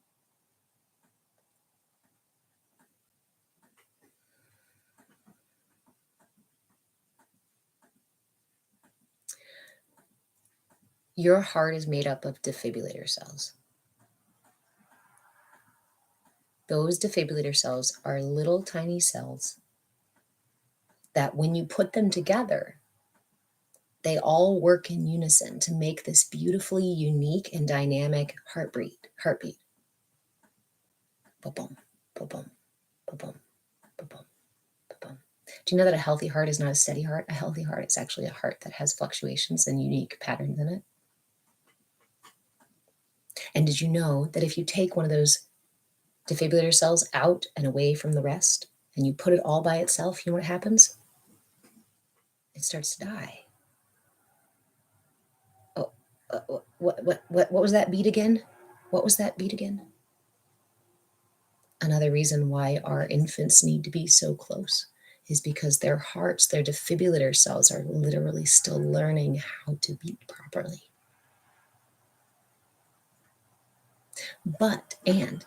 Your heart is made up of defibrillator cells. Those defibrillator cells are little tiny cells that when you put them together, they all work in unison to make this beautifully unique and dynamic heartbeat. Ba-boom, ba-boom, ba-boom, ba-boom, ba-boom. Do you know that a healthy heart is not a steady heart? A healthy heart is actually a heart that has fluctuations and unique patterns in it. And did you know that if you take one of those defibrillator cells out and away from the rest, and you put it all by itself, you know what happens? It starts to die. Oh, what was that beat again? What was that beat again? Another reason why our infants need to be so close is because their hearts, their defibrillator cells are literally still learning how to beat properly. And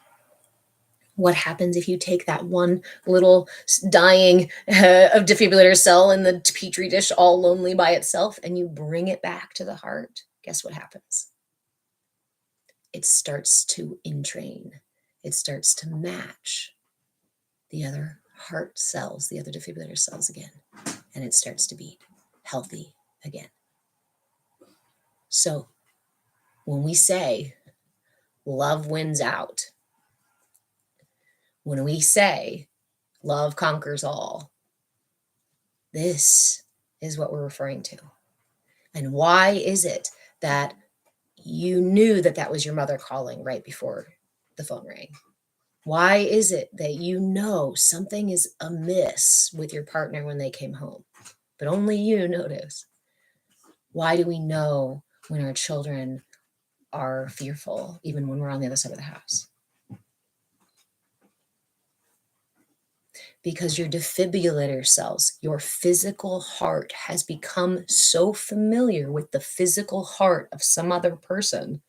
what happens if you take that one little dying of defibrillator cell in the petri dish all lonely by itself and you bring it back to the heart? Guess what happens? it starts to entrain. It starts to match the other heart cells, the other defibrillator cells again, and it starts to beat healthy again. So when we say love wins out, when we say love conquers all, this is what we're referring to. And why is it that you knew that that was your mother calling right before the phone rang? Why is it that you know something is amiss with your partner when they came home, but only you notice? Why do we know when our children are fearful, even when we're on the other side of the house? Because your defibrillator cells, your physical heart, has become so familiar with the physical heart of some other person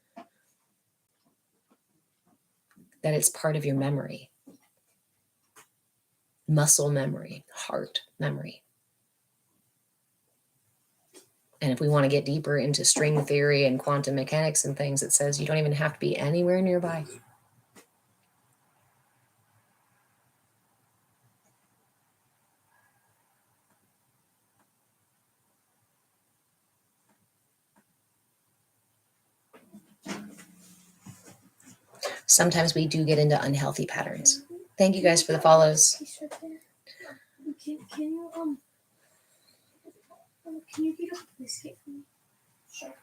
that it's part of your memory. Muscle memory, heart memory. And if we want to get deeper into string theory and quantum mechanics and things, it says you don't even have to be anywhere nearby. Sometimes we do get into unhealthy patterns. Thank you guys for the follows. Can you get a biscuit for me? Sure.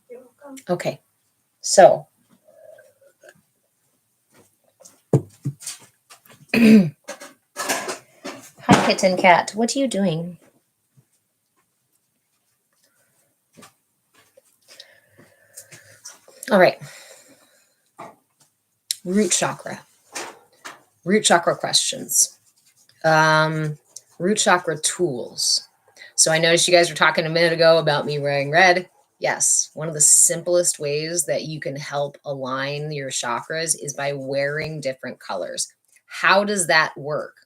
You're welcome. Okay, so hi, kitten cat. What are you doing? All right. Root chakra. Root chakra questions. Root chakra tools. So I noticed you guys were talking a minute ago about me wearing red. Yes, one of the simplest ways that you can help align your chakras is by wearing different colors. How does that work?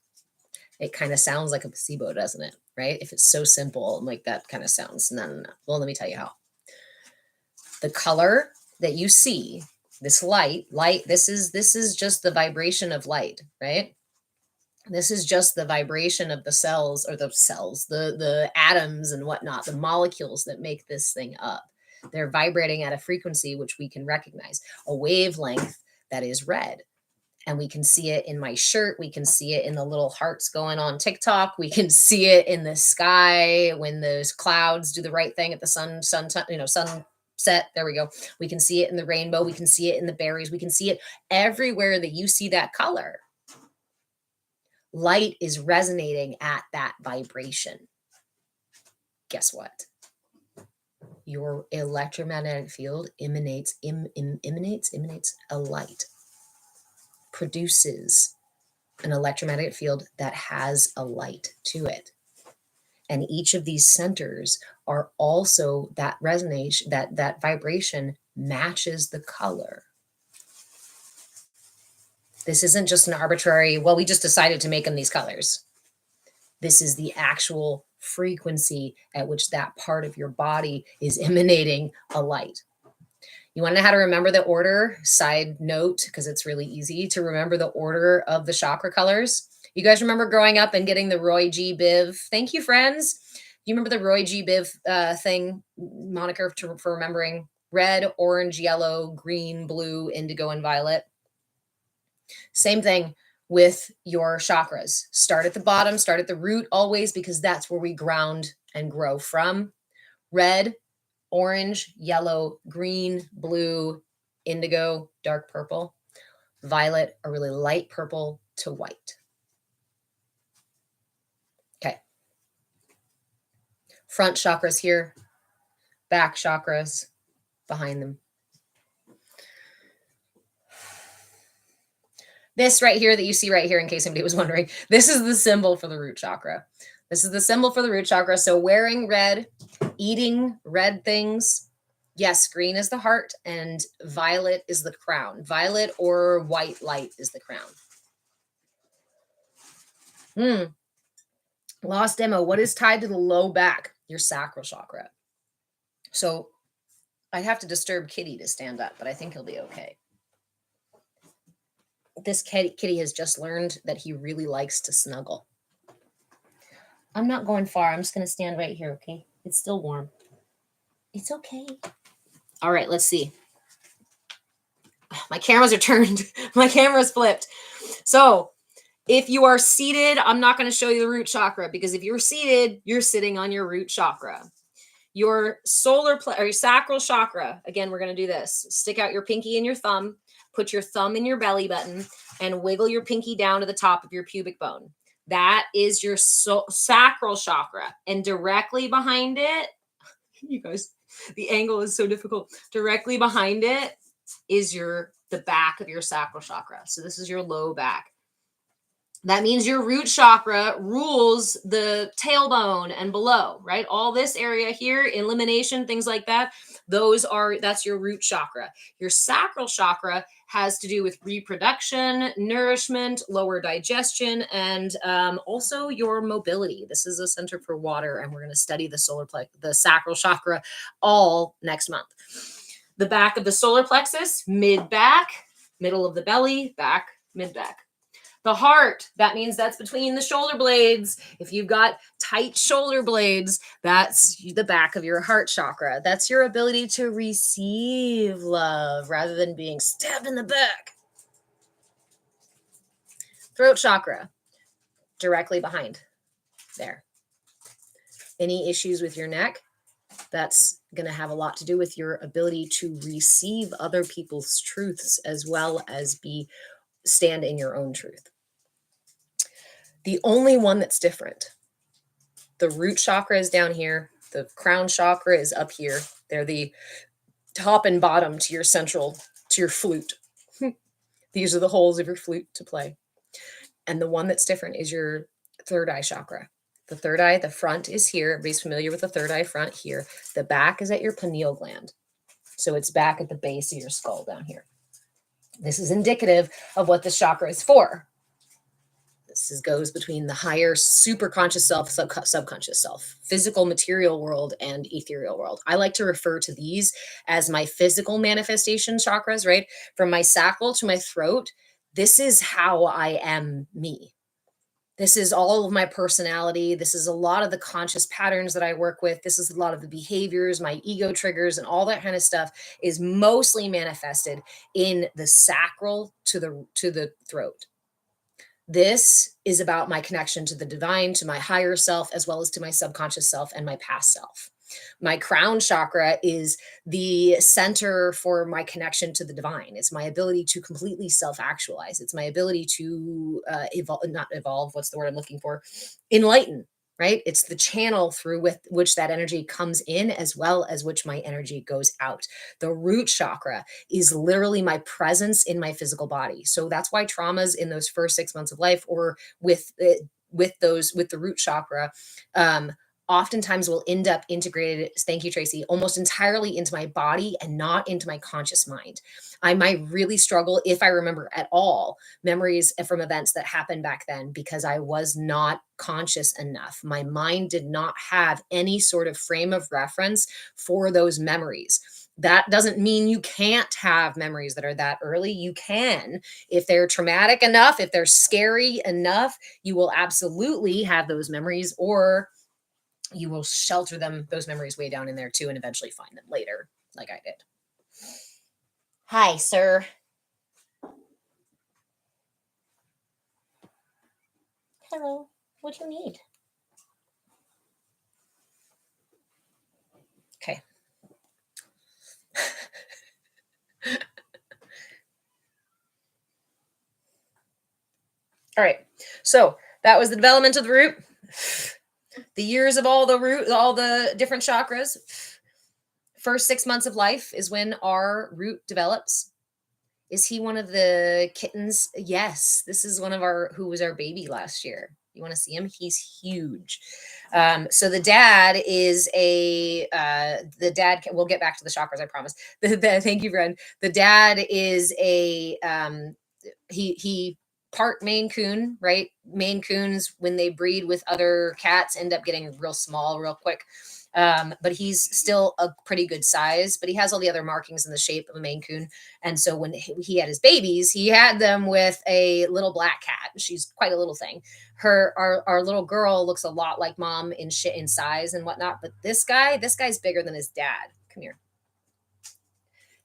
It kind of sounds like a placebo, doesn't it? Right? If it's so simple, like that kind of sounds, no. Well, let me tell you how. The color that you see, this light, this is just the vibration of light, right? This is just the vibration of the cells, the atoms and whatnot, the molecules that make this thing up. They're vibrating at a frequency which we can recognize, a wavelength that is red. And we can see it in my shirt. We can see it in the little hearts going on TikTok. We can see it in the sky when those clouds do the right thing at the sunset. There we go. We can see it in the rainbow. We can see it in the berries. We can see it everywhere that you see that color. Light is resonating at that vibration. Guess what? Your electromagnetic field emanates a light, produces an electromagnetic field that has a light to it. And each of these centers are also that resonation, that vibration matches the color. This isn't just an arbitrary, well, we just decided to make them these colors. This is the actual frequency at which that part of your body is emanating a light. You want to know how to remember the order? Side note, because it's really easy to remember the order of the chakra colors. You guys remember growing up and getting the Roy G. Biv? Thank you, friends. You remember the Roy G. Biv thing, moniker for remembering red, orange, yellow, green, blue, indigo, and violet? Same thing with your chakras. Start at the bottom, start at the root always, because that's where we ground and grow from. Red, orange, yellow, green, blue, indigo, dark purple, violet, or really light purple to white. Okay. Front chakras here, back chakras behind them. This right here that you see right here, in case anybody was wondering, this is the symbol for the root chakra. This is the symbol for the root chakra. So wearing red, eating red things. Yes, green is the heart and violet is the crown. Violet or white light is the crown. Lost demo. What is tied to the low back? Your sacral chakra. So I'd have to disturb Kitty to stand up, but I think he'll be okay. This kitty has just learned that he really likes to snuggle. I'm not going far. I'm just going to stand right here, okay? It's still warm. It's okay. All right, let's see. My cameras are turned. My camera's flipped. So if you are seated, I'm not going to show you the root chakra, because if you're seated, you're sitting on your root chakra. Your or your sacral chakra, again, we're going to do this. Stick out your pinky and your thumb, put your thumb in your belly button, and wiggle your pinky down to the top of your pubic bone. That is your sacral chakra. And directly behind it, you guys, the angle is so difficult. Directly behind it is the back of your sacral chakra. So this is your low back. That means your root chakra rules the tailbone and below, right? All this area here, elimination, things like that, that's your root chakra. Your sacral chakra has to do with reproduction, nourishment, lower digestion, and also your mobility. This is a center for water, and we're going to study the sacral chakra all next month. The back of the solar plexus, mid-back, middle of the belly, back, mid-back. The heart, that means that's between the shoulder blades. If you've got tight shoulder blades, that's the back of your heart chakra. That's your ability to receive love rather than being stabbed in the back. Throat chakra, directly behind there. Any issues with your neck? That's going to have a lot to do with your ability to receive other people's truths as well as stand in your own truth. The only one that's different, the root chakra is down here. The crown chakra is up here. They're the top and bottom to your flute. These are the holes of your flute to play. And the one that's different is your third eye chakra. The third eye, the front is here. Everybody's familiar with the third eye front here. The back is at your pineal gland. So it's back at the base of your skull down here. This is indicative of what this chakra is for. This goes between the higher superconscious self, subconscious self, physical material world, and ethereal world. I like to refer to these as my physical manifestation chakras, right? From my sacral to my throat, this is how I am me. This is all of my personality. This is a lot of the conscious patterns that I work with. This is a lot of the behaviors, my ego triggers, and all that kind of stuff is mostly manifested in the sacral to the throat. This is about my connection to the divine, to my higher self, as well as to my subconscious self and my past self. My crown chakra is the center for my connection to the divine. It's my ability to completely self-actualize. It's my ability to enlighten, right? It's the channel through which that energy comes in, as well as which my energy goes out. The root chakra is literally my presence in my physical body. So that's why traumas in those first 6 months of life, or with the root chakra, oftentimes will end up integrated, thank you, Tracy, almost entirely into my body and not into my conscious mind. I might really struggle, if I remember at all, memories from events that happened back then, because I was not conscious enough. My mind did not have any sort of frame of reference for those memories. That doesn't mean you can't have memories that are that early. You can. If they're traumatic enough, if they're scary enough, you will absolutely have those memories, or you will shelter those memories way down in there too, and eventually find them later, like I did. Hi, sir. Hello. What do you need? Okay. All right. So that was the development of the root. The years of all the different chakras. First 6 months of life is when our root develops. Is he one of the kittens? Yes. This is who was our baby last year. You want to see him? He's huge. So the dad is we'll get back to the chakras, I promise. Thank you, friend. The dad is he part Maine Coon, right? Maine Coons, when they breed with other cats, end up getting real small real quick. But he's still a pretty good size, but he has all the other markings in the shape of a Maine Coon. And so when he had his babies, he had them with a little black cat. She's quite a little thing. Our little girl looks a lot like mom in size and whatnot. But this guy's bigger than his dad. Come here.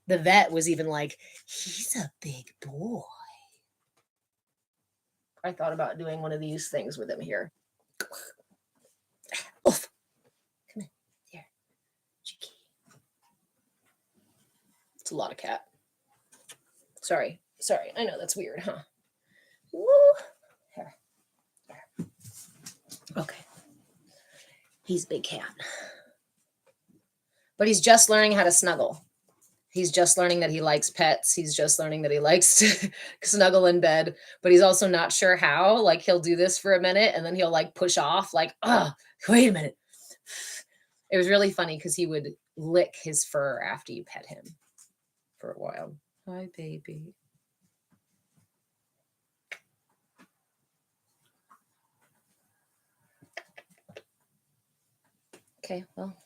The vet was even like, he's a big boy. I thought about doing one of these things with him here. Oof. Come in. Here. Cheeky. It's a lot of cat. Sorry. I know that's weird, huh? Woo. Here. Okay. He's a big cat. But he's just learning how to snuggle. He's just learning that he likes pets. He's just learning that he likes to snuggle in bed, but he's also not sure how. Like he'll do this for a minute and then he'll like push off like, oh, wait a minute. It was really funny because he would lick his fur after you pet him for a while. Hi, baby. Okay, well,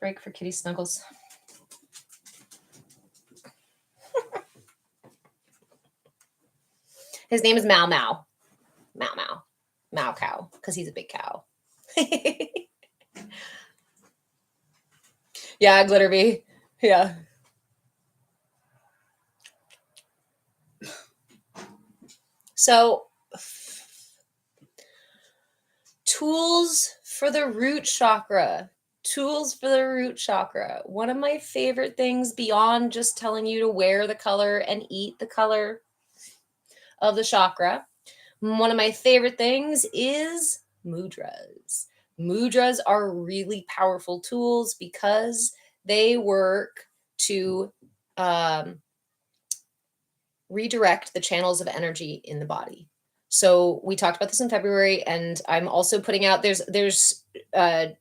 break for kitty snuggles. His name is Mau Mau. Mau Mau. Mau Cow, because he's a big cow. Yeah, Glitterbee. Yeah. So, tools for the root chakra. Tools for the root chakra. One of my favorite things beyond just telling you to wear the color and eat the color of the chakra. One of my favorite things is mudras. Mudras are really powerful tools because they work to redirect the channels of energy in the body. So we talked about this in February, and I'm also putting out, there's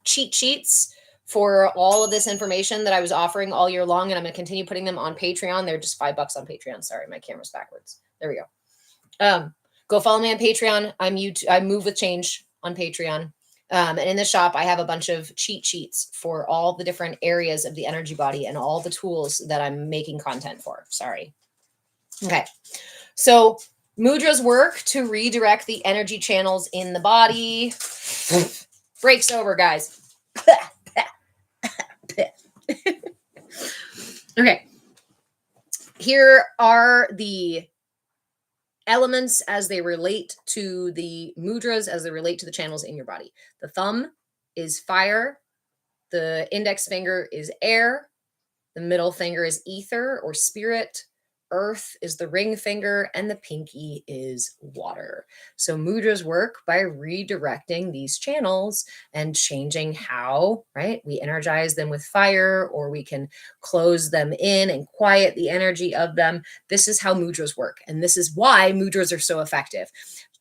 cheat sheets for all of this information that I was offering all year long, and I'm going to continue putting them on Patreon. They're just $5 on Patreon. Sorry, my camera's backwards. There we go. Go follow me on Patreon. I Move with Change on Patreon. And in the shop, I have a bunch of cheat sheets for all the different areas of the energy body and all the tools that I'm making content for. Sorry. Okay. So mudras work to redirect the energy channels in the body. Breaks over, guys. Okay. Here are the elements as they relate to the mudras, as they relate to the channels in your body. The thumb is fire. The index finger is air. The middle finger is ether or spirit. Earth is the ring finger, and the pinky is water. So mudras work by redirecting these channels and changing how, right? We energize them with fire, or we can close them in and quiet the energy of them. This is how mudras work. And this is why mudras are so effective.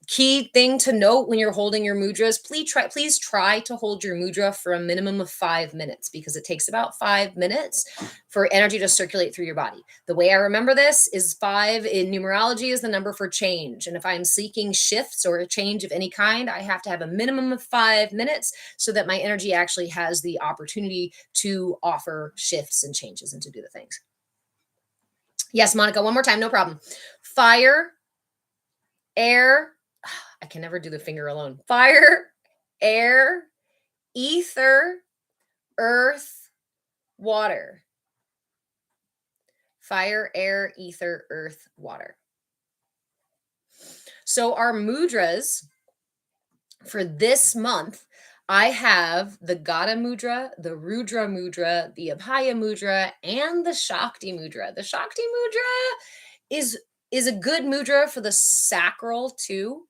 Key thing to note when you're holding your mudras, please try to hold your mudra for a minimum of 5 minutes, because it takes about 5 minutes for energy to circulate through your body. The way I remember this is 5 in numerology is the number for change. And if I'm seeking shifts or a change of any kind, I have to have a minimum of 5 minutes so that my energy actually has the opportunity to offer shifts and changes and to do the things. Yes, Monica, one more time, no problem. Fire, air, I can never do the finger alone. Fire, air, ether, earth, water. Fire, air, ether, earth, water. So our mudras for this month, I have the Gata mudra, the Rudra mudra, the Abhaya mudra, and the Shakti mudra. The Shakti mudra is a good mudra for the sacral too.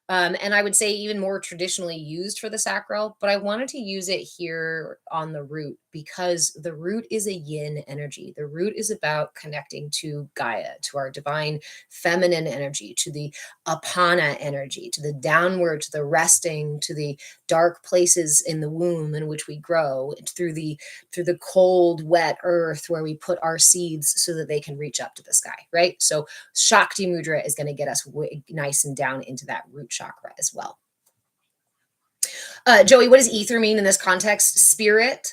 And I would say even more traditionally used for the sacral, but I wanted to use it here on the root because the root is a yin energy. The root is about connecting to Gaia, to our divine feminine energy, to the apana energy, to the downward, to the resting, to the dark places in the womb in which we grow, through the cold, wet earth where we put our seeds so that they can reach up to the sky, right? So Shakti Mudra is going to get us nice and down into that root chakra as well. Joey, what does ether mean in this context? Spirit,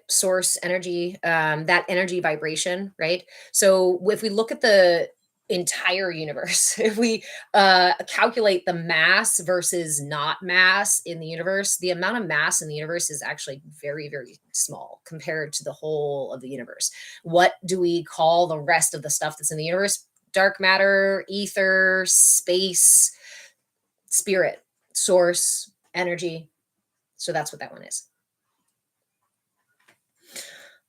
source energy, that energy vibration, right? So if we look at the entire universe, if we calculate the mass versus not mass in the universe, the amount of mass in the universe is actually very, very small compared to the whole of the universe. What do we call the rest of the stuff that's in the universe? Dark matter, ether, space, spirit, source, energy. So that's what that one is.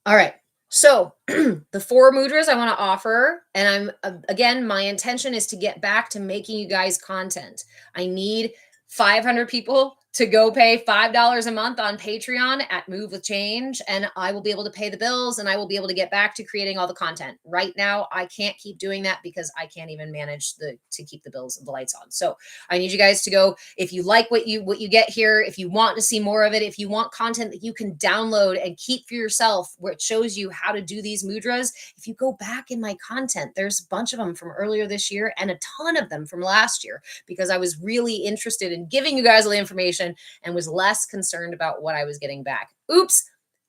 All right. So the 4 mudras I want to offer, and again, my intention is to get back to making you guys content. I need 500 people to go pay $5 a month on Patreon at Move with Change, and I will be able to pay the bills and I will be able to get back to creating all the content. Right now, I can't keep doing that because I can't even manage to keep the bills and the lights on. So I need you guys to go. If you like what you get here, if you want to see more of it, if you want content that you can download and keep for yourself, where it shows you how to do these mudras, if you go back in my content, there's a bunch of them from earlier this year and a ton of them from last year, because I was really interested in giving you guys all the information and was less concerned about what I was getting back. Oops,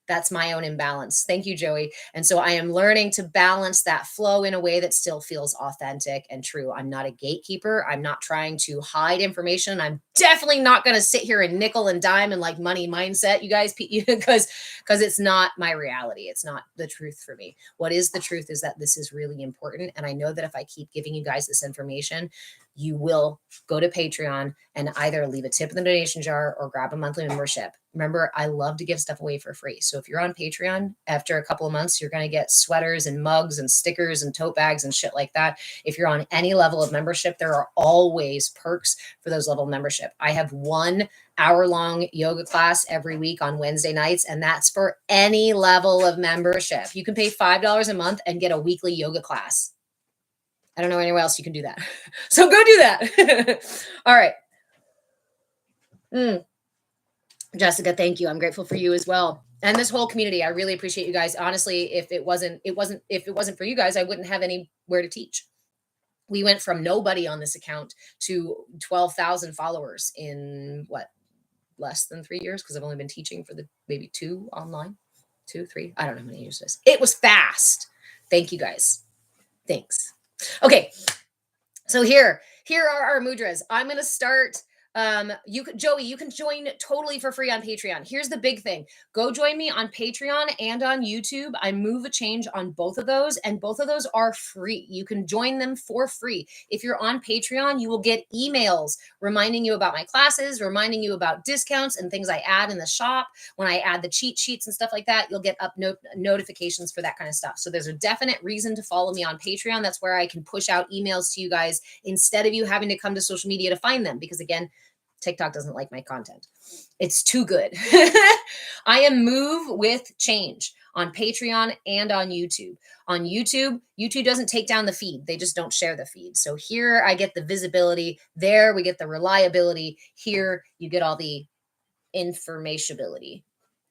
that's my own imbalance. Thank you, Joey. And so I am learning to balance that flow in a way that still feels authentic and true. I'm not a gatekeeper. I'm not trying to hide information. I'm definitely not going to sit here and nickel and dime and like money mindset, you guys, because it's not my reality. It's not the truth for me. What is the truth is that this is really important. And I know that if I keep giving you guys this information, you will go to Patreon and either leave a tip in the donation jar or grab a monthly membership. Remember, I love to give stuff away for free. So if you're on Patreon, after a couple of months, you're going to get sweaters and mugs and stickers and tote bags and shit like that. If you're on any level of membership, there are always perks for those level of membership. I have 1 hour-long yoga class every week on Wednesday nights, and that's for any level of membership. You can pay $5 a month and get a weekly yoga class. I don't know anywhere else you can do that. So go do that. All right. Jessica, thank you. I'm grateful for you as well. And this whole community, I really appreciate you guys. Honestly, if it wasn't for you guys, I wouldn't have anywhere to teach. We went from nobody on this account to 12,000 followers in less than 3 years, because I've only been teaching for maybe 2 online, 2, 3. I don't know how many years it is. It was fast. Thank you guys. Thanks. Okay. So here are our mudras. I'm going to start. Joey, you can join totally for free on Patreon. Here's the big thing. Go join me on Patreon and on YouTube. I move a change on both of those, and both of those are free. You can join them for free. If you're on Patreon, you will get emails reminding you about my classes, reminding you about discounts and things I add in the shop. When I add the cheat sheets and stuff like that, you'll get notifications for that kind of stuff. So there's a definite reason to follow me on Patreon. That's where I can push out emails to you guys instead of you having to come to social media to find them, because again, TikTok doesn't like my content. It's too good. I am Move with Change on Patreon and on YouTube. On YouTube doesn't take down the feed. They just don't share the feed. So here I get the visibility. There we get the reliability. Here you get all the informationability.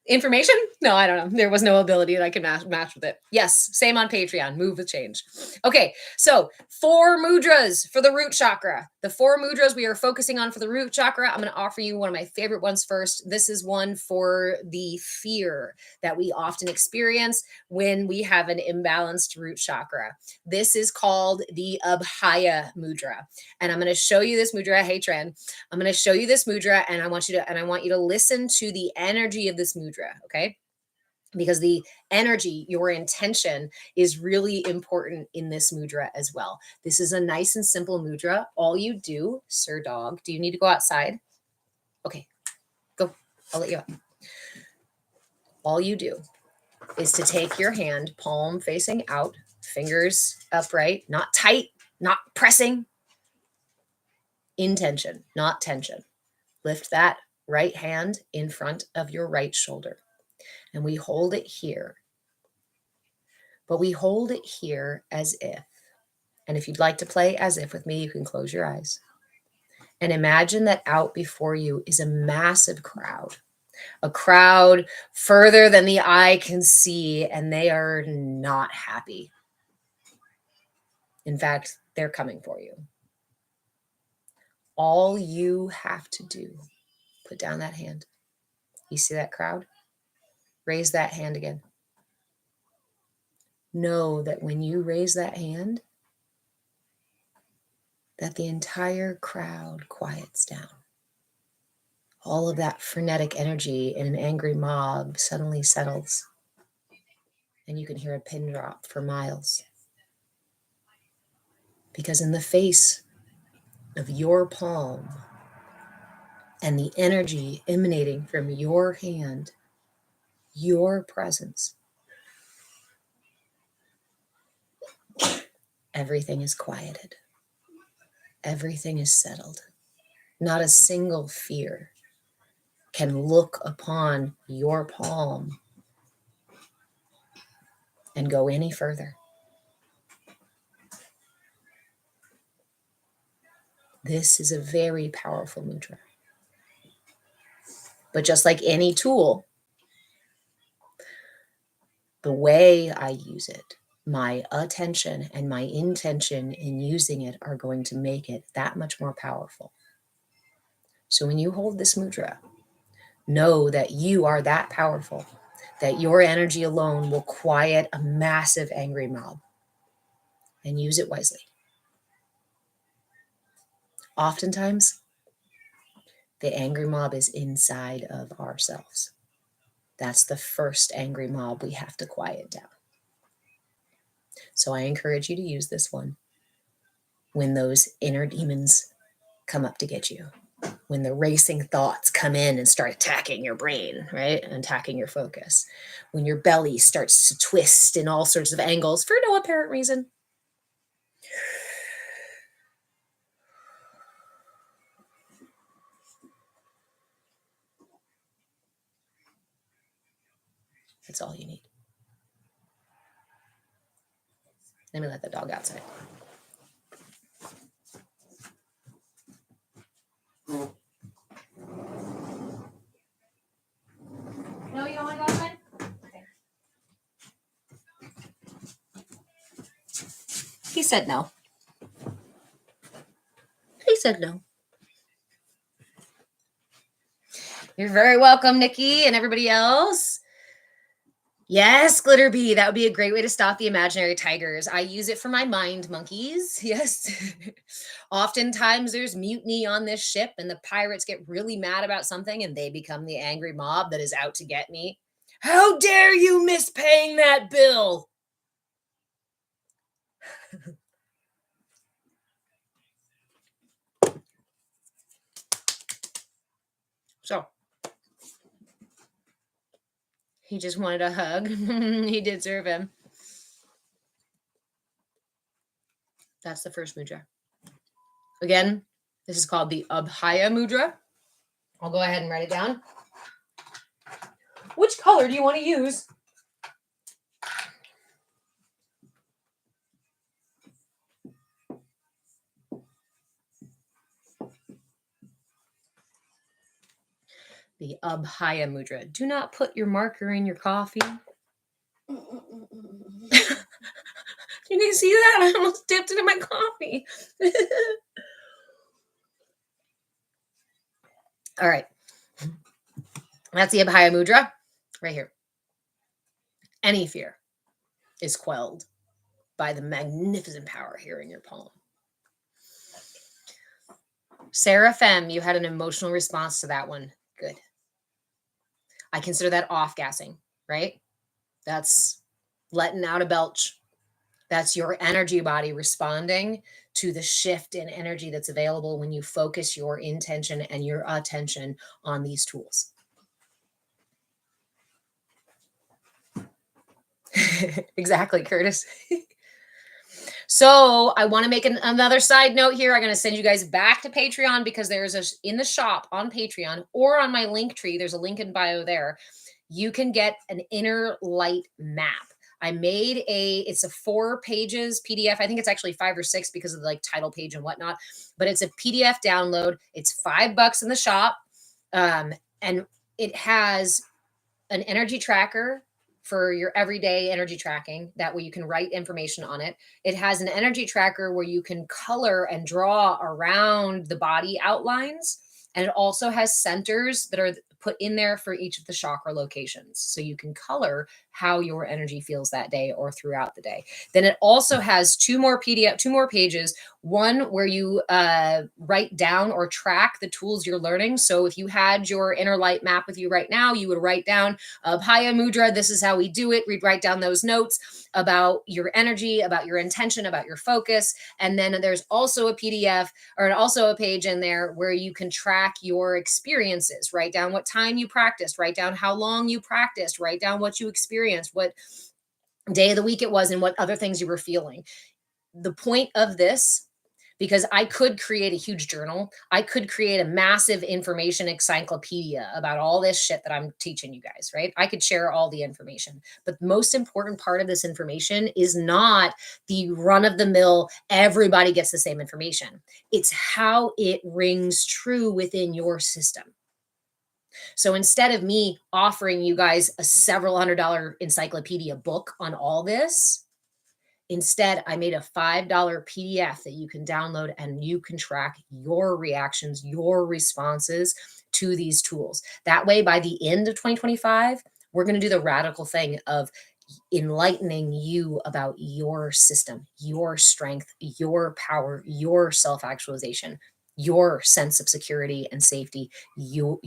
Information? No, I don't know. There was no ability that I could match with it. Yes, same on Patreon. Move with Change. Okay, so 4 mudras for the root chakra. The 4 mudras we are focusing on for the root chakra. I'm going to offer you one of my favorite ones first. This is one for the fear that we often experience when we have an imbalanced root chakra. This is called the Abhaya mudra. And I'm going to show you this mudra. Hey, Tren. I'm going to show you this mudra, and I want you to listen to the energy of this mudra. Okay, because the energy, your intention, is really important in this mudra as well. This is a nice and simple mudra. All you do, Sir Dog, do you need to go outside? Okay, go. I'll let you out. All you do is to take your hand, palm facing out, fingers upright, not tight, not pressing. Intention, not tension. Lift that right hand in front of your right shoulder. And we hold it here. But we hold it here as if. And if you'd like to play as if with me, you can close your eyes. And imagine that out before you is a massive crowd. A crowd further than the eye can see, and they are not happy. In fact, they're coming for you. All you have to do, put down that hand. You see that crowd? Raise that hand again. Know that when you raise that hand, that the entire crowd quiets down. All of that frenetic energy in an angry mob suddenly settles, and you can hear a pin drop for miles. Because in the face of your palm and the energy emanating from your hand, your presence, everything is quieted. Everything is settled. Not a single fear can look upon your palm and go any further. This is a very powerful mudra. But just like any tool, the way I use it, my attention and my intention in using it are going to make it that much more powerful. So when you hold this mudra, know that you are that powerful, that your energy alone will quiet a massive angry mob, and use it wisely. Oftentimes, the angry mob is inside of ourselves. That's the first angry mob we have to quiet down. So I encourage you to use this one when those inner demons come up to get you, when the racing thoughts come in and start attacking your brain, right? And attacking your focus. When your belly starts to twist in all sorts of angles for no apparent reason. That's all you need. Let me let the dog outside. No, you don't want to go outside? Okay. He said no. He said no. You're very welcome, Nikki and everybody else. Yes, glitter bee. That would be a great way to stop the imaginary tigers. I use it for my mind monkeys. Yes. Oftentimes there's mutiny on this ship and the pirates get really mad about something and they become the angry mob that is out to get me. How dare you miss paying that bill? So he just wanted a hug. He did serve him. That's the first mudra. Again, this is called the Abhaya mudra. I'll go ahead and write it down. Which color do you want to use? The Abhaya mudra. Do not put your marker in your coffee. You can see that? I almost dipped it in my coffee. All right. That's the Abhaya mudra right here. Any fear is quelled by the magnificent power here in your palm. Sarah Femme, you had an emotional response to that one. Good. I consider that off-gassing, right? That's letting out a belch. That's your energy body responding to the shift in energy that's available when you focus your intention and your attention on these tools. Exactly, Curtis. So I want to make another side note here. I'm going to send you guys back to Patreon because there's in the shop on Patreon or on my link tree. There's a link in bio there. you can get an inner light map. I made it's a 4 pages PDF. I think it's actually 5 or 6 because of the like title page and whatnot, but it's a PDF download. It's $5 in the shop. And it has an energy tracker for your everyday energy tracking. That way you can write information on it. It has an energy tracker where you can color and draw around the body outlines. And it also has centers that are put in there for each of the chakra locations. So you can color how your energy feels that day or throughout the day. Then it also has 2 more pages, one where you write down or track the tools you're learning. So if you had your inner light map with you right now, you would write down CAYA mudra. This is how we do it. We'd write down those notes about your energy, about your intention, about your focus. And then there's also a PDF or also a page in there where you can track your experiences. Write down what time you practiced, write down how long you practiced, write down what you experienced, what day of the week it was, and what other things you were feeling. The point of this, because I could create a huge journal, I could create a massive information encyclopedia about all this shit that I'm teaching you guys, right? I could share all the information. But the most important part of this information is not the run of the mill, everybody gets the same information. It's how it rings true within your system. So instead of me offering you guys a several $100 encyclopedia book on all this, instead, I made a $5 PDF that you can download and you can track your reactions, your responses to these tools. That way, by the end of 2025, we're going to do the radical thing of enlightening you about your system, your strength, your power, your self-actualization, your sense of security and safety, you.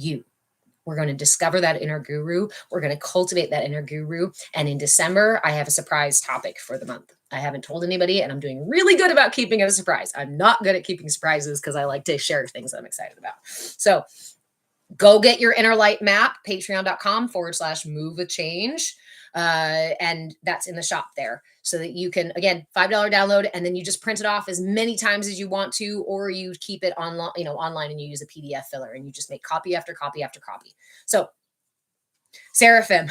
We're going to discover that inner guru. We're going to cultivate that inner guru. And in December, I have a surprise topic for the month. I haven't told anybody, and I'm doing really good about keeping it a surprise. I'm not good at keeping surprises because I like to share things I'm excited about. So go get your inner light map, patreon.com/move with change. And that's in the shop there so that you can, again, $5 download, and then you just print it off as many times as you want to, or you keep it online, online, and you use a PDF filler and you just make copy after copy after copy. So Seraphim.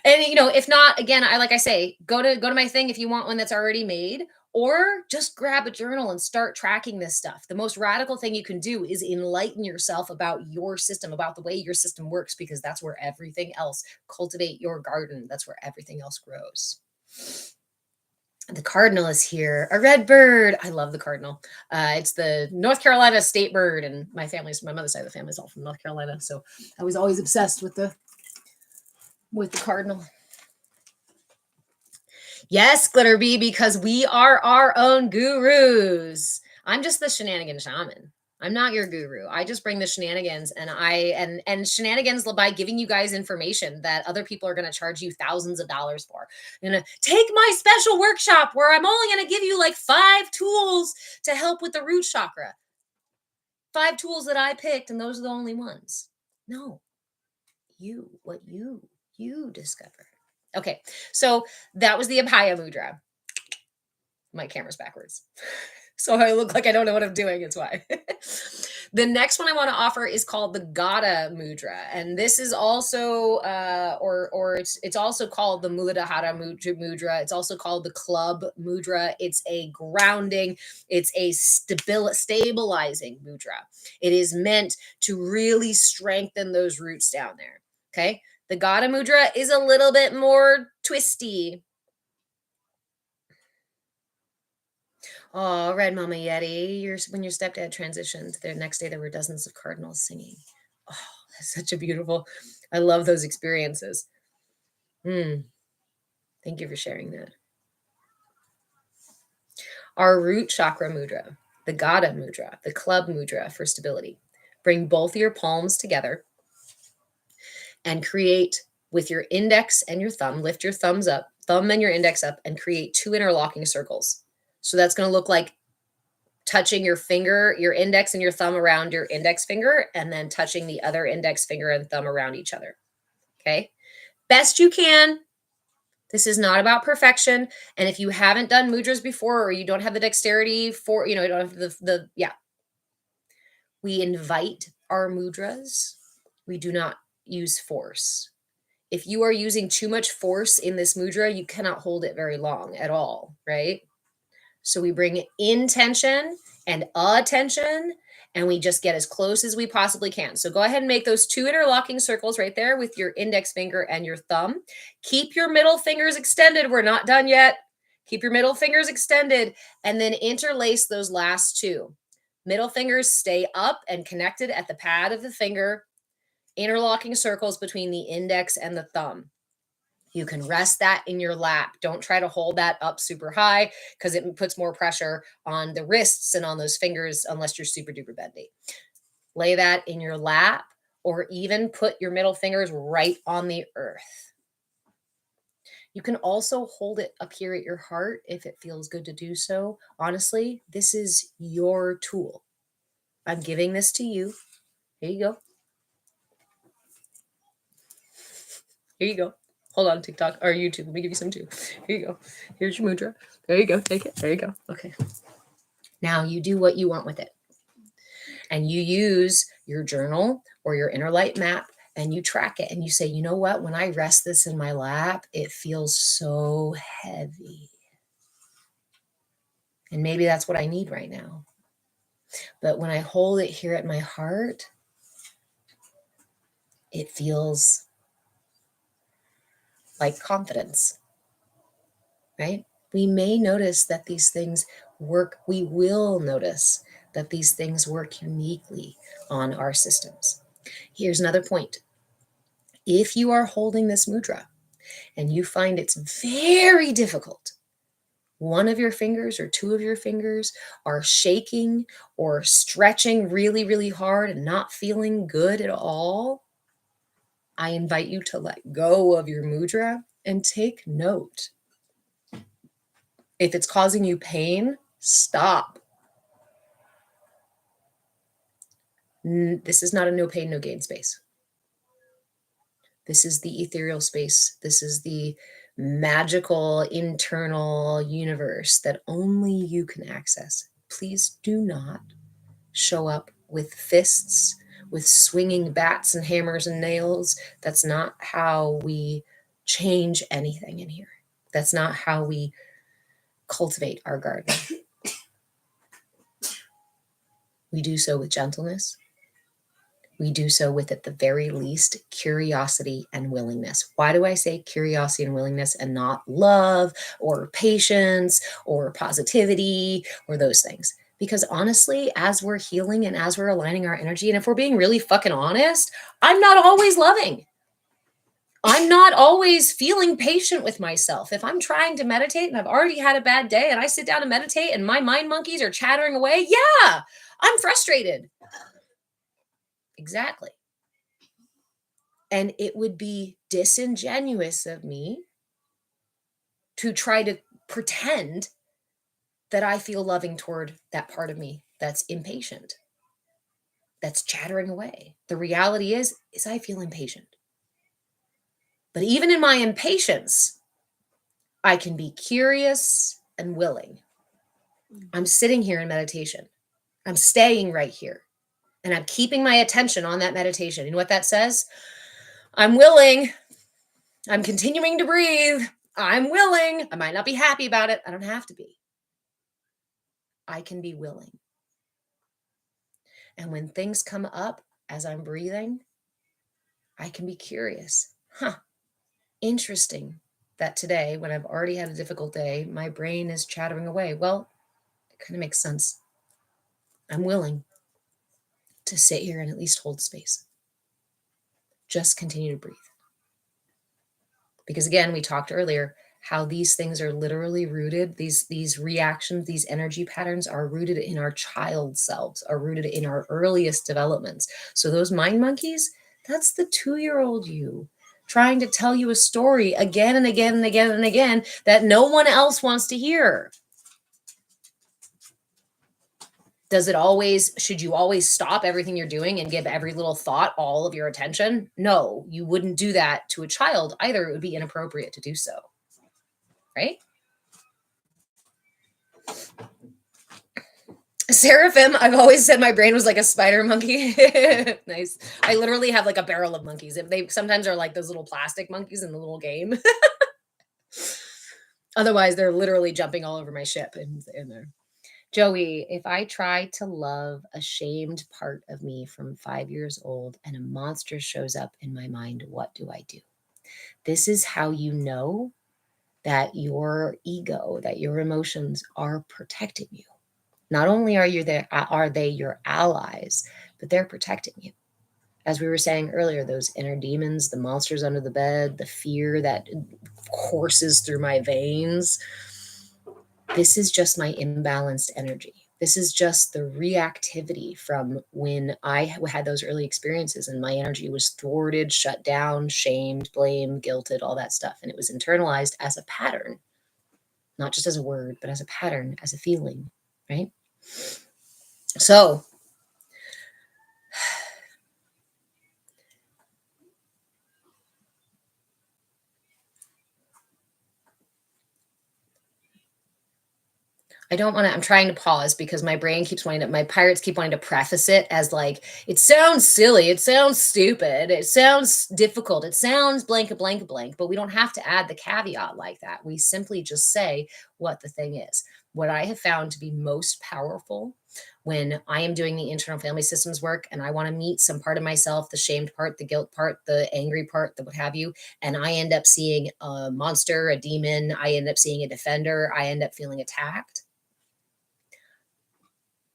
And if not, again, like I say, go to my thing if you want one that's already made, or just grab a journal and start tracking this stuff. The most radical thing you can do is enlighten yourself about your system, about the way your system works, because that's where everything else, cultivate your garden. That's where everything else grows. The cardinal is here, a red bird. I love the cardinal. It's the North Carolina state bird, and my mother's side of the family is all from North Carolina. So I was always obsessed with the cardinal. Yes, Glitter Bee, because we are our own gurus. I'm just the shenanigan shaman. I'm not your guru. I just bring the shenanigans, and shenanigans by giving you guys information that other people are going to charge you thousands of dollars for. You're going to take my special workshop where I'm only going to give you like 5 tools to help with the root chakra. 5 tools that I picked, and those are the only ones. No, what you discover. Okay, so that was the Abhaya mudra. My camera's backwards. So I look like I don't know what I'm doing. It's why. The next one I want to offer is called the Gada mudra. And this is also, it's also called the Muladhara mudra. It's also called the club mudra. It's a grounding, it's a stabilizing mudra. It is meant to really strengthen those roots down there. Okay. The Gada mudra is a little bit more twisty. Oh, Red Mama Yeti, when your stepdad transitioned, the next day there were dozens of cardinals singing. Oh, that's such a beautiful, I love those experiences. Thank you for sharing that. Our root chakra mudra, the Gada mudra, the club mudra for stability. Bring both of your palms together and create with your index and your thumb, lift your thumb and your index up, and create 2 interlocking circles. So that's going to look like touching your finger, your index and your thumb around your index finger, and then touching the other index finger and thumb around each other. Okay. Best you can. This is not about perfection. And if you haven't done mudras before, or you don't have the dexterity for, you don't have we invite our mudras. We do not use force. if you are using too much force in this mudra, you cannot hold it very long at all, right? So we bring intention and attention, and we just get as close as we possibly can. So go ahead and make those 2 interlocking circles right there with your index finger and your thumb. Keep your middle fingers extended. We're not done yet. Keep your middle fingers extended, and then interlace those last 2. Middle fingers stay up and connected at the pad of the finger, interlocking circles between the index and the thumb. You can rest that in your lap. Don't try to hold that up super high because it puts more pressure on the wrists and on those fingers unless you're super duper bendy. Lay that in your lap, or even put your middle fingers right on the earth. You can also hold it up here at your heart if it feels good to do so. Honestly, this is your tool. I'm giving this to you. Here you go. Here you go. Hold on, TikTok or YouTube. Let me give you some too. Here you go. Here's your mudra. There you go. Take it. There you go. Okay. Now you do what you want with it. And you use your journal or your inner light map and you track it and you say, you know what? When I rest this in my lap, it feels so heavy. And maybe that's what I need right now. But when I hold it here at my heart, it feels like confidence, right? We may notice that these things work. We will notice that these things work uniquely on our systems. Here's another point. If you are holding this mudra and you find it's very difficult, one of your fingers or 2 of your fingers are shaking or stretching really, really hard and not feeling good at all, I invite you to let go of your mudra and take note. If it's causing you pain, stop. This is not a no pain, no gain space. This is the ethereal space. This is the magical internal universe that only you can access. Please do not show up with fists, with swinging bats and hammers and nails. That's not how we change anything in here. That's not how we cultivate our garden. We do so with gentleness. We do so with, at the very least, curiosity and willingness. Why do I say curiosity and willingness and not love or patience or positivity or those things? Because honestly, as we're healing and as we're aligning our energy, and if we're being really fucking honest, I'm not always loving. I'm not always feeling patient with myself. If I'm trying to meditate and I've already had a bad day and I sit down and meditate and my mind monkeys are chattering away, yeah, I'm frustrated. Exactly. And it would be disingenuous of me to try to pretend that I feel loving toward that part of me that's impatient, that's chattering away. The reality is I feel impatient. But even in my impatience, I can be curious and willing. I'm sitting here in meditation. I'm staying right here. And I'm keeping my attention on that meditation. You know what that says? I'm willing. I'm continuing to breathe. I'm willing. I might not be happy about it. I don't have to be. I can be willing. And when things come up as I'm breathing, I can be curious. Interesting that today, when I've already had a difficult day, my brain is chattering away. Well, it kind of makes sense. I'm willing to sit here and at least hold space. Just continue to breathe. Because again, we talked earlier how these things are literally rooted, these reactions, these energy patterns are rooted in our child selves, are rooted in our earliest developments. So those mind monkeys, that's the 2-year-old you trying to tell you a story again and again and again and again that no one else wants to hear. Should you always stop everything you're doing and give every little thought all of your attention? No, you wouldn't do that to a child either. It would be inappropriate to do so. Right? Seraphim, I've always said my brain was like a spider monkey. Nice. I literally have like a barrel of monkeys. If they sometimes are like those little plastic monkeys in the little game. Otherwise, they're literally jumping all over my ship in there. Joey, if I try to love a shamed part of me from 5 years old and a monster shows up in my mind, what do I do? This is how you know that your ego, that your emotions are protecting you. Not only are they your allies, but they're protecting you. As we were saying earlier, those inner demons, the monsters under the bed, the fear that courses through my veins, this is just my imbalanced energy. This is just the reactivity from when I had those early experiences and my energy was thwarted, shut down, shamed, blamed, guilted, all that stuff. And it was internalized as a pattern, not just as a word, but as a pattern, as a feeling, right? So I'm trying to pause because my brain keeps my pirates keep wanting to preface it as like, it sounds silly, it sounds stupid, it sounds difficult, it sounds blank, blank, blank, but we don't have to add the caveat like that. We simply just say what the thing is. What I have found to be most powerful when I am doing the internal family systems work and I want to meet some part of myself, the shamed part, the guilt part, the angry part, the what have you, and I end up seeing a monster, a demon, I end up seeing a defender, I end up feeling attacked,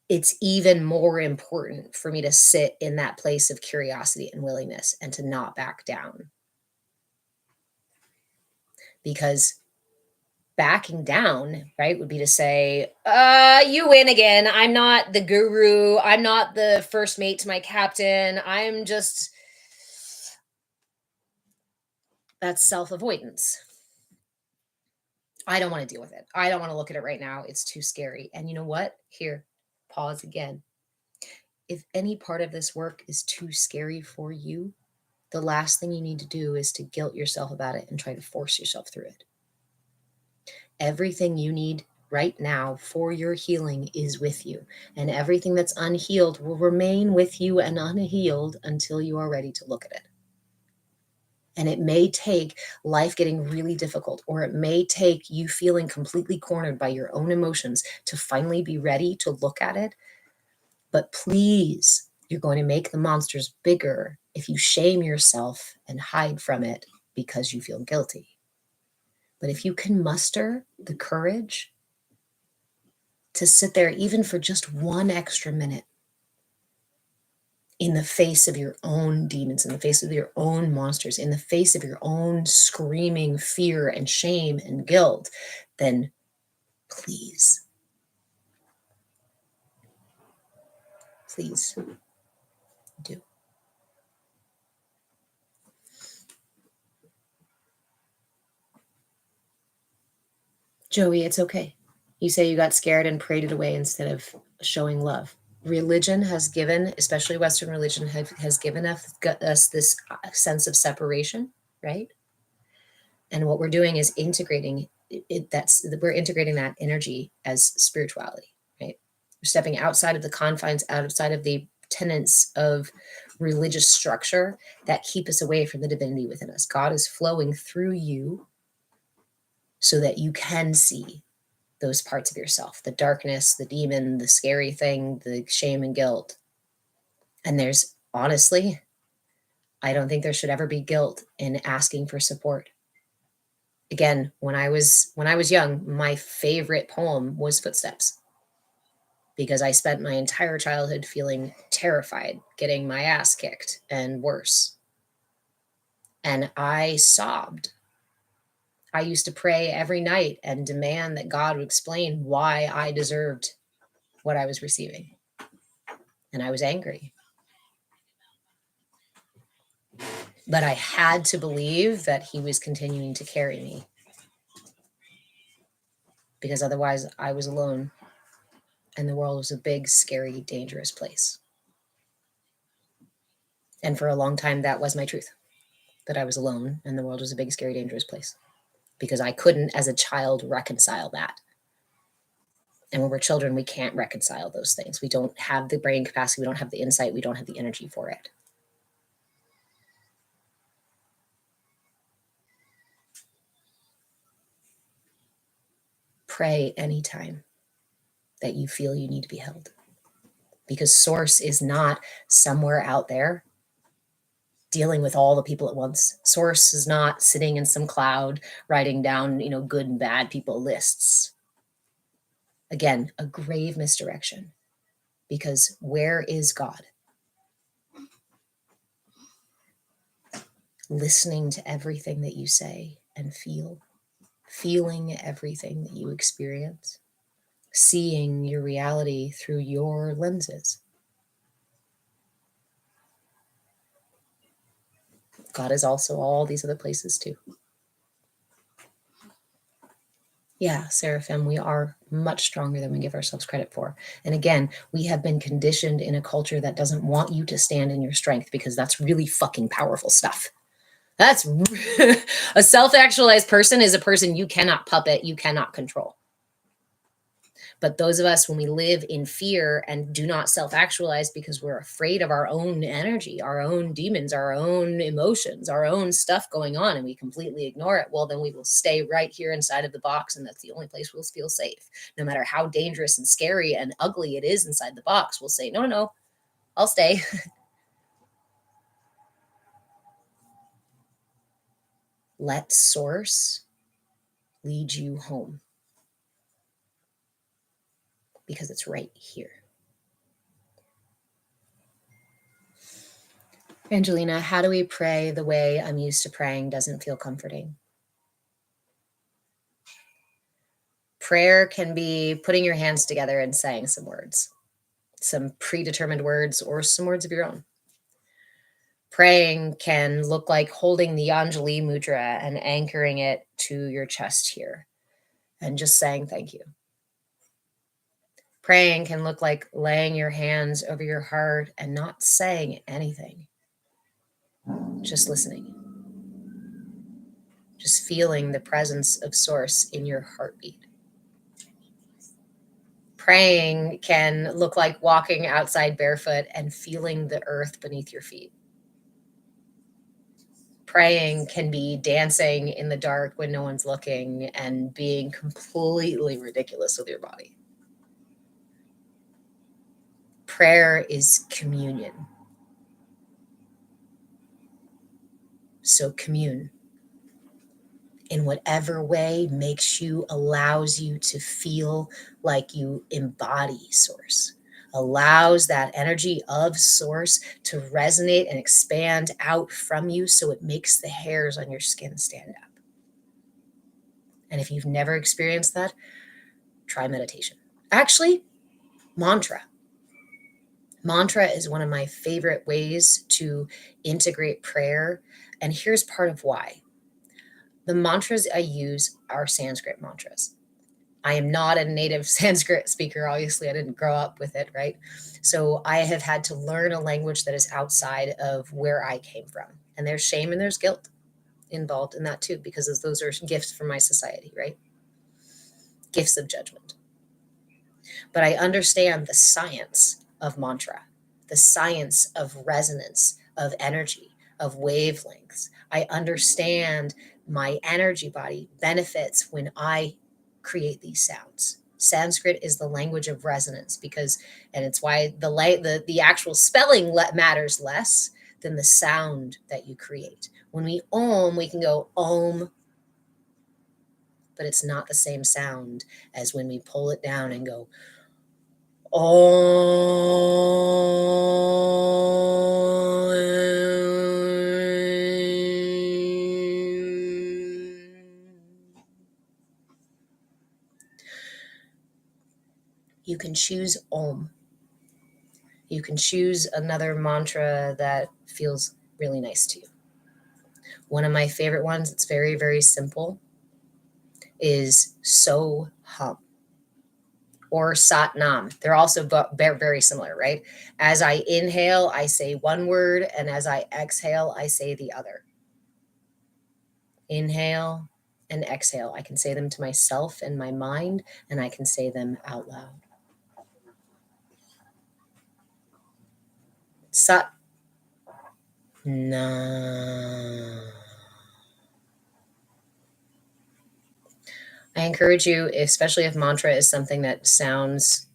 it's even more important for me to sit in that place of curiosity and willingness and to not back down. Because backing down, right, would be to say, you win again. I'm not the guru. I'm not the first mate to my captain. That's self-avoidance. I don't want to deal with it. I don't want to look at it right now. It's too scary. And you know what? Here, pause again. If any part of this work is too scary for you, the last thing you need to do is to guilt yourself about it and try to force yourself through it. Everything you need right now for your healing is with you, and everything that's unhealed will remain with you and unhealed until you are ready to look at it. And it may take life getting really difficult, or it may take you feeling completely cornered by your own emotions to finally be ready to look at it. But please, you're going to make the monsters bigger if you shame yourself and hide from it because you feel guilty. But if you can muster the courage to sit there even for just one extra minute in the face of your own demons, in the face of your own monsters, in the face of your own screaming fear and shame and guilt, then please, please do. Joey, it's okay. You say you got scared and prayed it away instead of showing love. Religion has given, especially Western religion, has given us this sense of separation, right? And what we're doing is integrating we're integrating that energy as spirituality, right? We're stepping outside of the confines, outside of the tenets of religious structure that keep us away from the divinity within us. God is flowing through you so that you can see those parts of yourself, the darkness, the demon, the scary thing, the shame and guilt. And there's honestly, I don't think there should ever be guilt in asking for support. Again, when I was young, my favorite poem was Footsteps, because I spent my entire childhood feeling terrified, getting my ass kicked and worse. And I sobbed. I used to pray every night and demand that God would explain why I deserved what I was receiving. And I was angry. But I had to believe that he was continuing to carry me, because otherwise I was alone and the world was a big, scary, dangerous place. And for a long time, that was my truth, that I was alone and the world was a big, scary, dangerous place, because I couldn't, as a child, reconcile that. And when we're children, we can't reconcile those things. We don't have the brain capacity. We don't have the insight. We don't have the energy for it. Pray anytime that you feel you need to be held, because source is not somewhere out there dealing with all the people at once. Source is not sitting in some cloud writing down, good and bad people lists. Again, a grave misdirection, because where is God? Listening to everything that you say and feel, feeling everything that you experience, seeing your reality through your lenses. God is also all these other places too. Yeah, Seraphim, we are much stronger than we give ourselves credit for. And again, we have been conditioned in a culture that doesn't want you to stand in your strength, because that's really fucking powerful stuff. That's a self-actualized person is a person you cannot puppet, you cannot control. But those of us, when we live in fear and do not self-actualize because we're afraid of our own energy, our own demons, our own emotions, our own stuff going on, and we completely ignore it, well, then we will stay right here inside of the box, and that's the only place we'll feel safe. No matter how dangerous and scary and ugly it is inside the box, we'll say, no, I'll stay. Let source lead you home, because it's right here. Angelina, how do we pray the way I'm used to praying doesn't feel comforting? Prayer can be putting your hands together and saying some words, some predetermined words, or some words of your own. Praying can look like holding the Anjali Mudra and anchoring it to your chest here and just saying thank you. Praying can look like laying your hands over your heart and not saying anything, just listening, just feeling the presence of source in your heartbeat. Praying can look like walking outside barefoot and feeling the earth beneath your feet. Praying can be dancing in the dark when no one's looking and being completely ridiculous with your body. Prayer is communion. So commune in whatever way makes you, allows you to feel like you embody source, allows that energy of source to resonate and expand out from you, so it makes the hairs on your skin stand up. And if you've never experienced that, try meditation. Actually, mantra. Mantra is one of my favorite ways to integrate prayer. And here's part of why. The mantras I use are Sanskrit mantras. I am not a native Sanskrit speaker. Obviously, I didn't grow up with it, right? So I have had to learn a language that is outside of where I came from. And there's shame and there's guilt involved in that too, because those are gifts from my society, right? Gifts of judgment. But I understand the science of mantra, the science of resonance, of energy, of wavelengths. I understand my energy body benefits when I create these sounds. Sanskrit is the language of resonance, and it's why the actual spelling matters less than the sound that you create. When we om, we can go om, but it's not the same sound as when we pull it down and go You can choose Om. You can choose another mantra that feels really nice to you. One of my favorite ones, it's very, very simple, is So Hum or Sat Nam. They're also very similar, right? As I inhale, I say one word, and as I exhale, I say the other. Inhale, and exhale. I can say them to myself in my mind, and I can say them out loud. Sat Nam. I encourage you, especially if mantra is something that sounds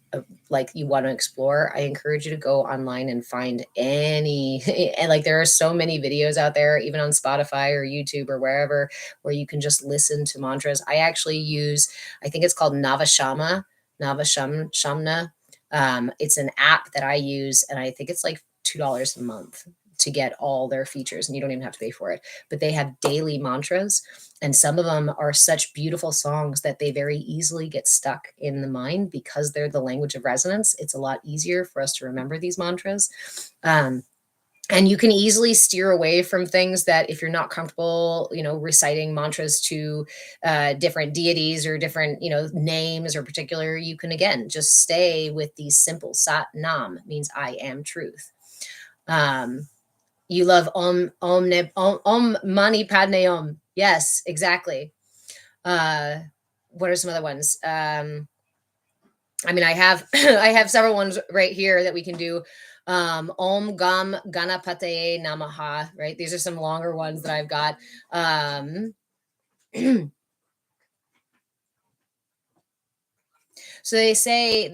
like you want to explore, I encourage you to go online and find any, and like there are so many videos out there, even on Spotify or YouTube or wherever, where you can just listen to mantras. I actually use, I think it's called Shamna. It's an app that I use, and I think it's like $2 a month to get all their features, and you don't even have to pay for it. But they have daily mantras, and some of them are such beautiful songs that they very easily get stuck in the mind because they're the language of resonance. It's a lot easier for us to remember these mantras. And you can easily steer away from things that, if you're not comfortable, reciting mantras to different deities or different, names or particular, you can, again, just stay with these simple. Sat Nam means I am truth. You love Om Mani Padme Om. Yes, exactly. What are some other ones? I have I have several ones right here that we can do. Om Gam Ganapataye Namaha. Right, these are some longer ones that I've got. So they say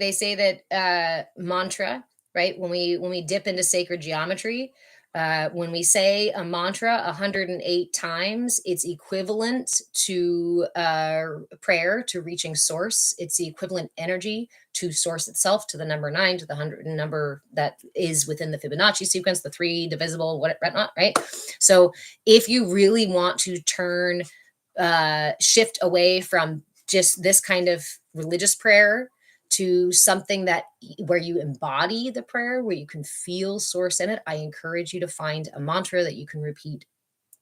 that mantra, right? When we dip into sacred geometry, when we say a mantra 108 times, it's equivalent to prayer, to reaching source. It's the equivalent energy to source itself, to the number 9, to the 100 number that is within the Fibonacci sequence, the 3 divisible, whatnot, right? So if you really want to shift away from just this kind of religious prayer to something that where you embody the prayer, where you can feel source in it, I encourage you to find a mantra that you can repeat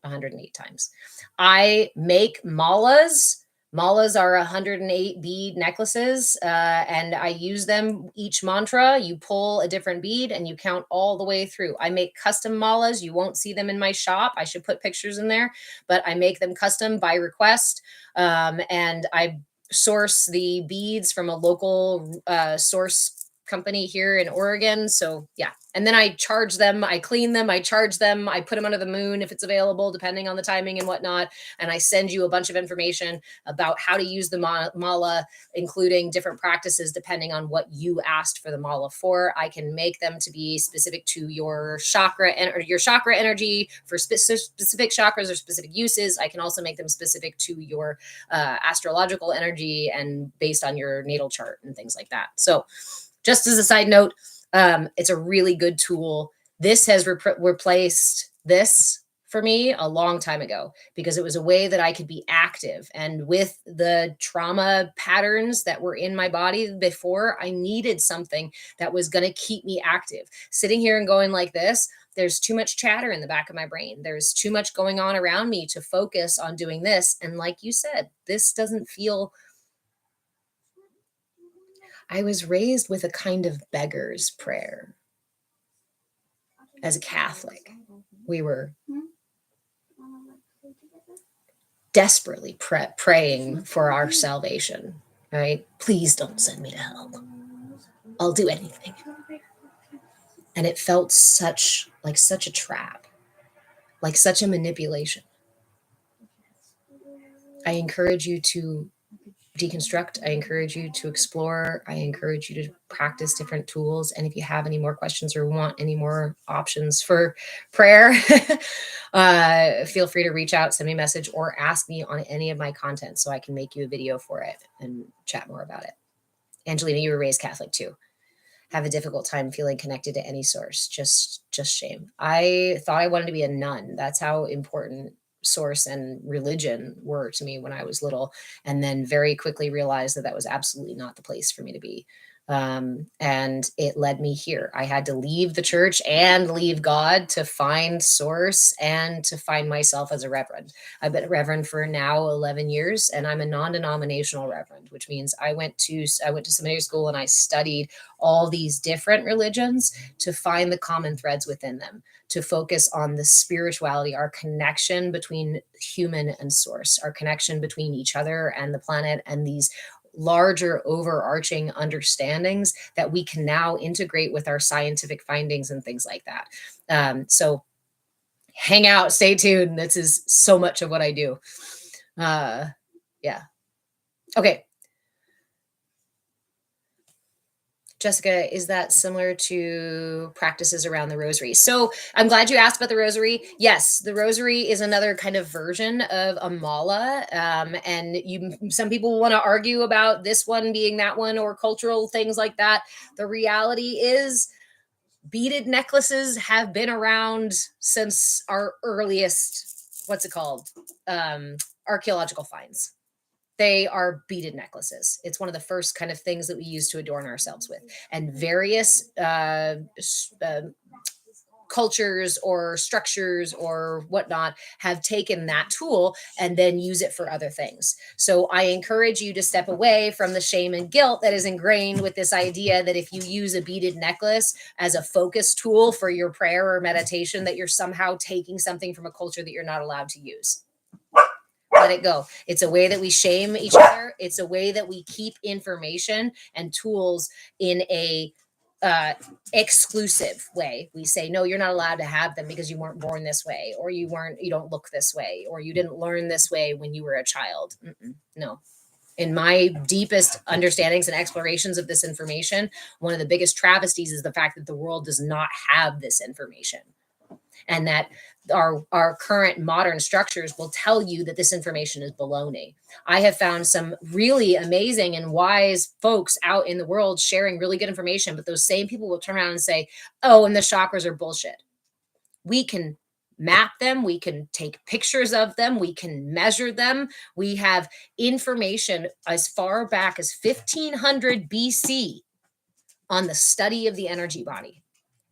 108 times. I make malas. Malas are 108 bead necklaces, and I use them each mantra. You pull a different bead and you count all the way through. I make custom malas. You won't see them in my shop. I should put pictures in there, but I make them custom by request. And I source the beads from a local source company here in Oregon. So yeah. And then I charge them, I clean them, I charge them, I put them under the moon if it's available, depending on the timing and whatnot. And I send you a bunch of information about how to use the mala, including different practices depending on what you asked for the mala for. I can make them to be specific to your chakra or your chakra energy for specific chakras or specific uses. I can also make them specific to your astrological energy and based on your natal chart and things like that. So just as a side note, it's a really good tool. This has replaced this for me a long time ago because it was a way that I could be active. And with the trauma patterns that were in my body before, I needed something that was going to keep me active. Sitting here and going like this, there's too much chatter in the back of my brain. There's too much going on around me to focus on doing this. And like you said, this doesn't feel... I was raised with a kind of beggar's prayer. As a Catholic, we were desperately praying for our salvation, right? Please don't send me to hell. I'll do anything. And it felt such a trap, like such a manipulation. I encourage you to deconstruct. I encourage you to explore. I encourage you to practice different tools. And if you have any more questions or want any more options for prayer, feel free to reach out, send me a message, or ask me on any of my content so I can make you a video for it and chat more about it. Angelina, you were raised Catholic too. Have a difficult time feeling connected to any source. Just shame. I thought I wanted to be a nun. That's how important source and religion were to me when I was little, and then very quickly realized that was absolutely not the place for me to be. And it led me here. I had to leave the church and leave God to find source and to find myself as a reverend. I've been a reverend for now 11 years, and I'm a non-denominational reverend, which means I went to seminary school and I studied all these different religions to find the common threads within them, to focus on the spirituality, our connection between human and source, our connection between each other and the planet, and these larger overarching understandings that we can now integrate with our scientific findings and things like that. So hang out, stay tuned. This is so much of what I do. Yeah. Okay. Jessica, is that similar to practices around the rosary? So I'm glad you asked about the rosary. Yes, the rosary is another kind of version of a mala. And some people want to argue about this one being that one or cultural things like that. The reality is beaded necklaces have been around since our earliest, what's it called? Archaeological finds. They are beaded necklaces. It's one of the first kind of things that we use to adorn ourselves with. And various cultures or structures or whatnot have taken that tool and then use it for other things. So I encourage you to step away from the shame and guilt that is ingrained with this idea that if you use a beaded necklace as a focus tool for your prayer or meditation, that you're somehow taking something from a culture that you're not allowed to use. Let it go. It's a way that we shame each other. It's a way that we keep information and tools in a exclusive way. We say, no, you're not allowed to have them because you weren't born this way, or you don't look this way, or you didn't learn this way when you were a child. No. In my deepest understandings and explorations of this information, one of the biggest travesties is the fact that the world does not have this information. And that our current modern structures will tell you that this information is baloney. I have found some really amazing and wise folks out in the world sharing really good information, but those same people will turn around and say, oh, and the chakras are bullshit. We can map them. We can take pictures of them. We can measure them. We have information as far back as 1500 BC on the study of the energy body.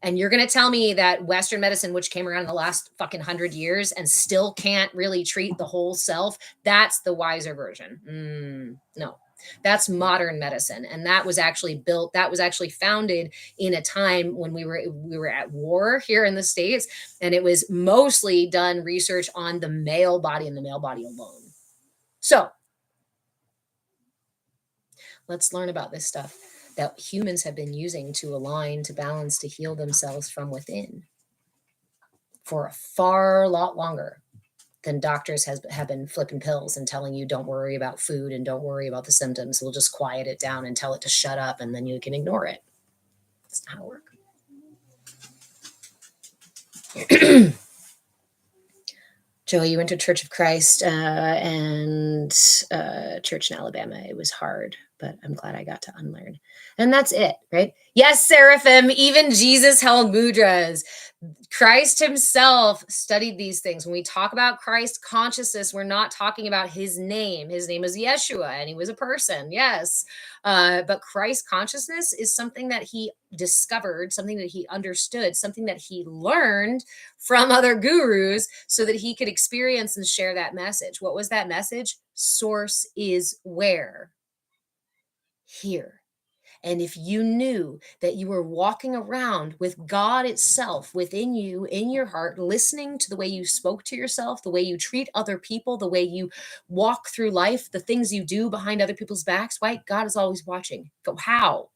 And you're going to tell me that Western medicine, which came around in the last fucking 100 years and still can't really treat the whole self, that's the wiser version. No, that's modern medicine. And that was actually founded in a time when we were at war here in the States. And it was mostly done research on the male body and the male body alone. So let's learn about this stuff that humans have been using to align, to balance, to heal themselves from within for a far lot longer than doctors have been flipping pills and telling you don't worry about food and don't worry about the symptoms. We'll just quiet it down and tell it to shut up and then you can ignore it. That's not how it works. Joey, you went to Church of Christ and church in Alabama. It was hard, but I'm glad I got to unlearn. And that's it, right? Yes, Seraphim, even Jesus held mudras. Christ himself studied these things. When we talk about Christ consciousness, we're not talking about his name. His name is Yeshua, and he was a person, yes. But Christ consciousness is something that he discovered, something that he understood, something that he learned from other gurus so that he could experience and share that message. What was that message? Source is where? Here. And if you knew that you were walking around with God itself within you, in your heart, listening to the way you spoke to yourself, the way you treat other people, the way you walk through life, the things you do behind other people's backs, why? God is always watching. Go, how?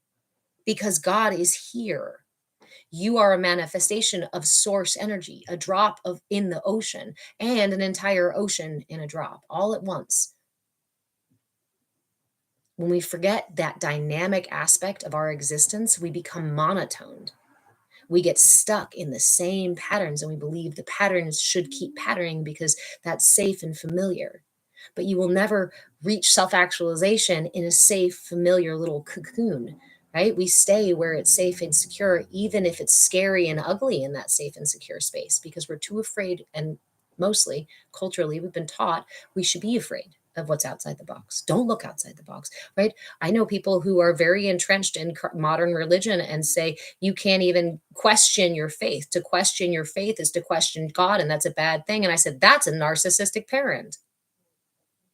Because God is here. You are a manifestation of source energy, a drop in the ocean, and an entire ocean in a drop, all at once. When we forget that dynamic aspect of our existence, we become monotoned. We get stuck in the same patterns and we believe the patterns should keep patterning because that's safe and familiar. But you will never reach self-actualization in a safe, familiar little cocoon, right? We stay where it's safe and secure, even if it's scary and ugly in that safe and secure space, because we're too afraid. And mostly culturally, we've been taught we should be afraid of what's outside the box. Don't look outside the box, right? I know people who are very entrenched in modern religion and say you can't even question your faith. To question your faith is to question God, and that's a bad thing. And I said, that's a narcissistic parent.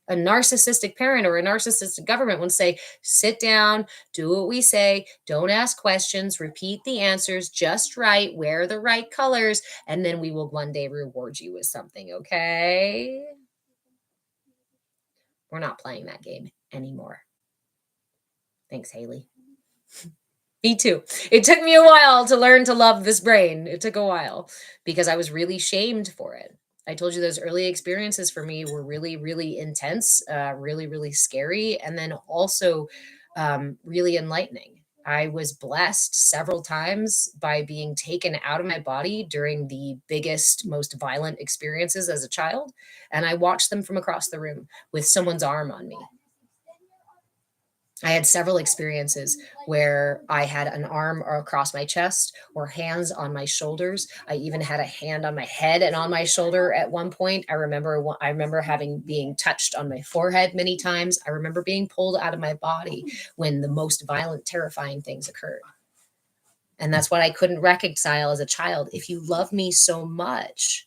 A narcissistic parent or a narcissistic government would say, sit down, do what we say, don't ask questions, repeat the answers just right, wear the right colors, and then we will one day reward you with something, okay? We're not playing that game anymore. Thanks, Haley. Me too. It took me a while to learn to love this brain. It took a while because I was really shamed for it. I told you those early experiences for me were really, really intense, really, really scary, and then also really enlightening. I was blessed several times by being taken out of my body during the biggest, most violent experiences as a child, and I watched them from across the room with someone's arm on me. I had several experiences where I had an arm across my chest or hands on my shoulders. I even had a hand on my head and on my shoulder at one point. I remember having being touched on my forehead many times. I remember being pulled out of my body when the most violent, terrifying things occurred. And that's what I couldn't reconcile as a child. If you love me so much,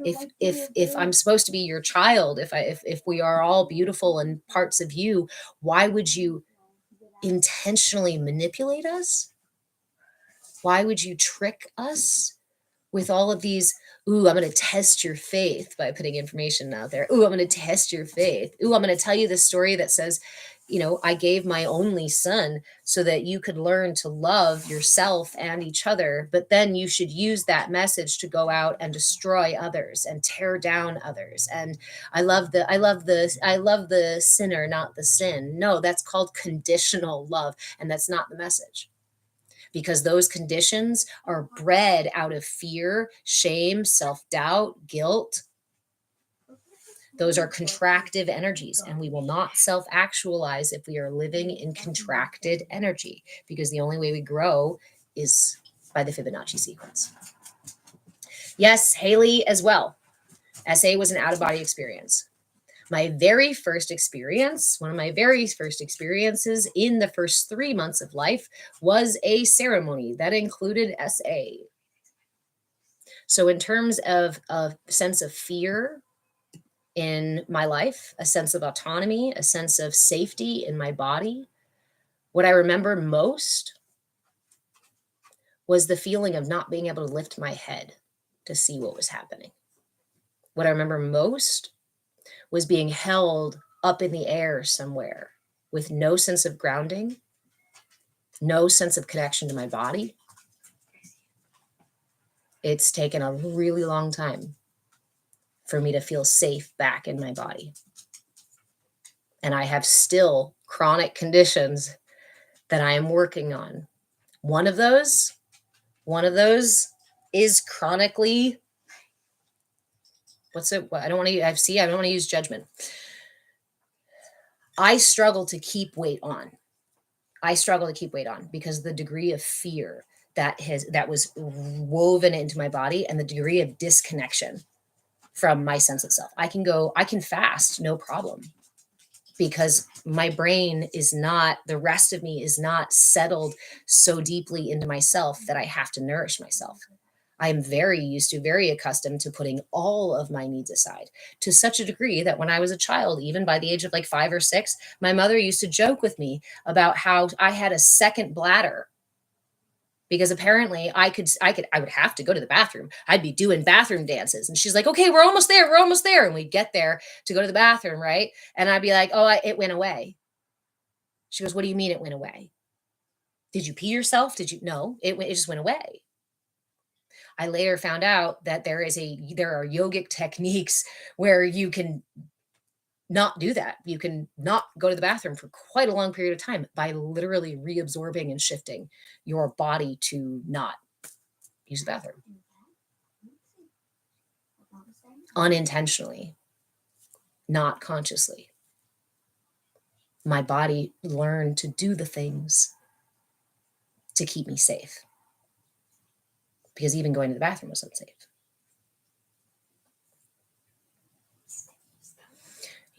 if I'm supposed to be your child, if we are all beautiful and parts of you, why would you intentionally manipulate us? Why would you trick us with all of these? Ooh, I'm going to test your faith by putting information out there. Ooh, I'm going to test your faith. Ooh, I'm going to tell you this story that says, I gave my only son so that you could learn to love yourself and each other, but then you should use that message to go out and destroy others and tear down others. And I love the sinner, not the sin. No, that's called conditional love, and that's not the message. Because those conditions are bred out of fear, shame, self-doubt, guilt. Those are contractive energies, and we will not self-actualize if we are living in contracted energy, because the only way we grow is by the Fibonacci sequence. Yes, Haley as well. SA was an out-of-body experience. My very first experience, one of my very first experiences in the first 3 months of life was a ceremony that included SA. So in terms of a sense of fear in my life, a sense of autonomy, a sense of safety in my body, what I remember most was the feeling of not being able to lift my head to see what was happening. What I remember most was being held up in the air somewhere with no sense of grounding, no sense of connection to my body. It's taken a really long time for me to feel safe back in my body. And I have still chronic conditions that I am working on. One of those is chronically, I don't want to use judgment. I struggle to keep weight on. Because the degree of fear that was woven into my body and the degree of disconnection from my sense of self. I can fast, no problem, because my brain the rest of me is not settled so deeply into myself that I have to nourish myself. I am very accustomed to putting all of my needs aside, to such a degree that when I was a child, even by the age of like 5 or 6, my mother used to joke with me about how I had a second bladder, because apparently I would have to go to the bathroom. I'd be doing bathroom dances. And she's like, okay, we're almost there. And we'd get there to go to the bathroom, right? And I'd be like, oh, it went away. She goes, what do you mean it went away? Did you pee yourself? No, it just went away. I later found out that there are yogic techniques where you can not do that. You can not go to the bathroom for quite a long period of time by literally reabsorbing and shifting your body to not use the bathroom. Unintentionally, not consciously. My body learned to do the things to keep me safe, because even going to the bathroom was unsafe.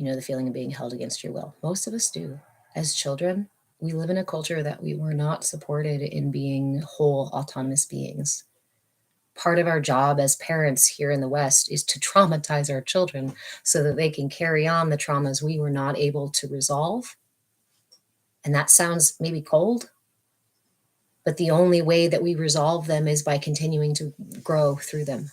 You know the feeling of being held against your will. Most of us do. As children, we live in a culture that we were not supported in being whole, autonomous beings. Part of our job as parents here in the West is to traumatize our children so that they can carry on the traumas we were not able to resolve. And that sounds maybe cold, but the only way that we resolve them is by continuing to grow through them.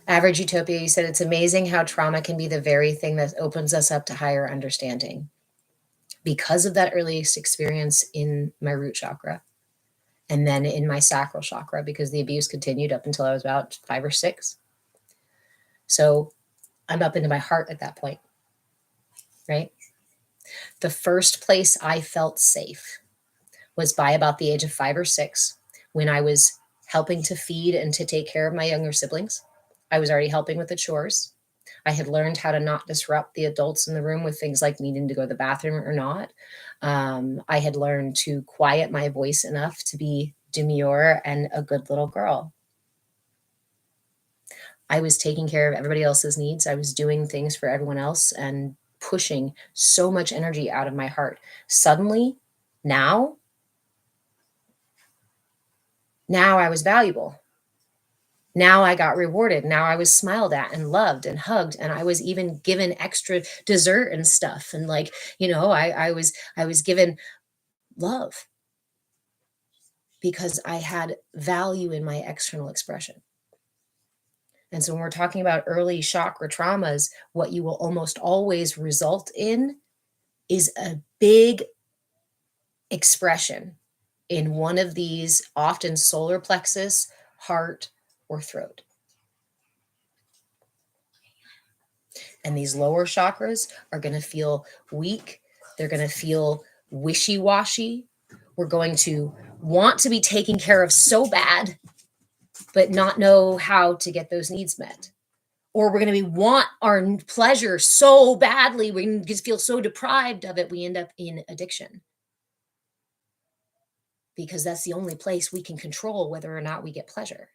Average Utopia, you said it's amazing how trauma can be the very thing that opens us up to higher understanding. Because of that earliest experience in my root chakra and then in my sacral chakra, because the abuse continued up until I was about 5 or 6. So I'm up into my heart at that point, right? The first place I felt safe was by about the age of 5 or 6, when I was helping to feed and to take care of my younger siblings. I was already helping with the chores. I had learned how to not disrupt the adults in the room with things like needing to go to the bathroom or not. I had learned to quiet my voice enough to be demure and a good little girl. I was taking care of everybody else's needs. I was doing things for everyone else and pushing so much energy out of my heart. Suddenly, now I was valuable. Now I got rewarded. Now I was smiled at and loved and hugged, and I was even given extra dessert and stuff. And like, I was given love because I had value in my external expression. And so when we're talking about early chakra traumas, what you will almost always result in is a big expression in one of these, often solar plexus, heart, or throat. And these lower chakras are going to feel weak. They're going to feel wishy-washy. We're going to want to be taken care of so bad, but not know how to get those needs met. Or we're going to want our pleasure so badly, we can just feel so deprived of it, we end up in addiction. Because that's the only place we can control whether or not we get pleasure.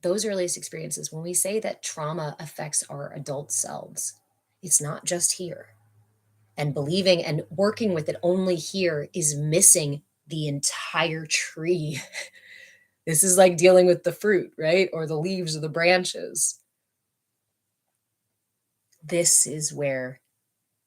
Those earliest experiences, when we say that trauma affects our adult selves, it's not just here. And believing and working with it only here is missing the entire tree. This is like dealing with the fruit, right? Or the leaves or the branches. This is where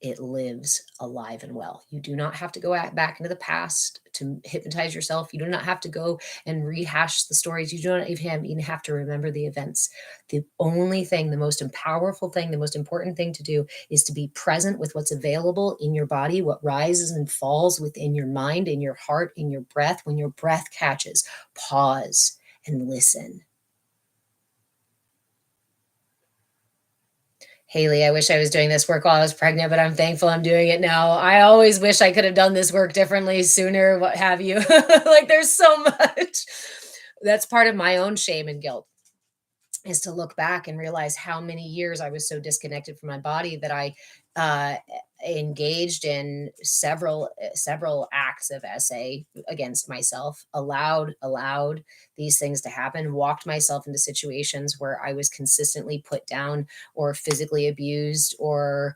it lives alive and well. You do not have to go back into the past to hypnotize yourself. You do not have to go and rehash the stories. You do not even have to remember the events. The only thing, the most powerful thing, the most important thing to do is to be present with what's available in your body, what rises and falls within your mind, in your heart, in your breath. When your breath catches, pause and listen. Haley, I wish I was doing this work while I was pregnant, but I'm thankful I'm doing it now. I always wish I could have done this work differently sooner, what have you. Like there's so much. That's part of my own shame and guilt, is to look back and realize how many years I was so disconnected from my body that I engaged in several acts of SA against myself, allowed these things to happen, walked myself into situations where I was consistently put down or physically abused or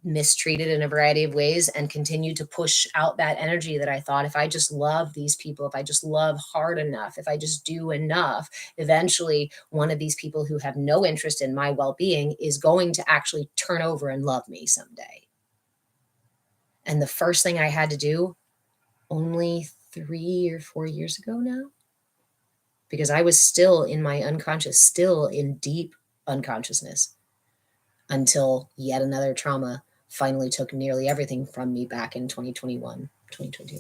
mistreated in a variety of ways, and continued to push out that energy that I thought, if I just love these people, if I just love hard enough, if I just do enough, eventually one of these people who have no interest in my well-being is going to actually turn over and love me someday. And the first thing I had to do, only 3 or 4 years ago now, because I was still in my unconscious, still in deep unconsciousness, until yet another trauma finally took nearly everything from me back in 2021, 2022.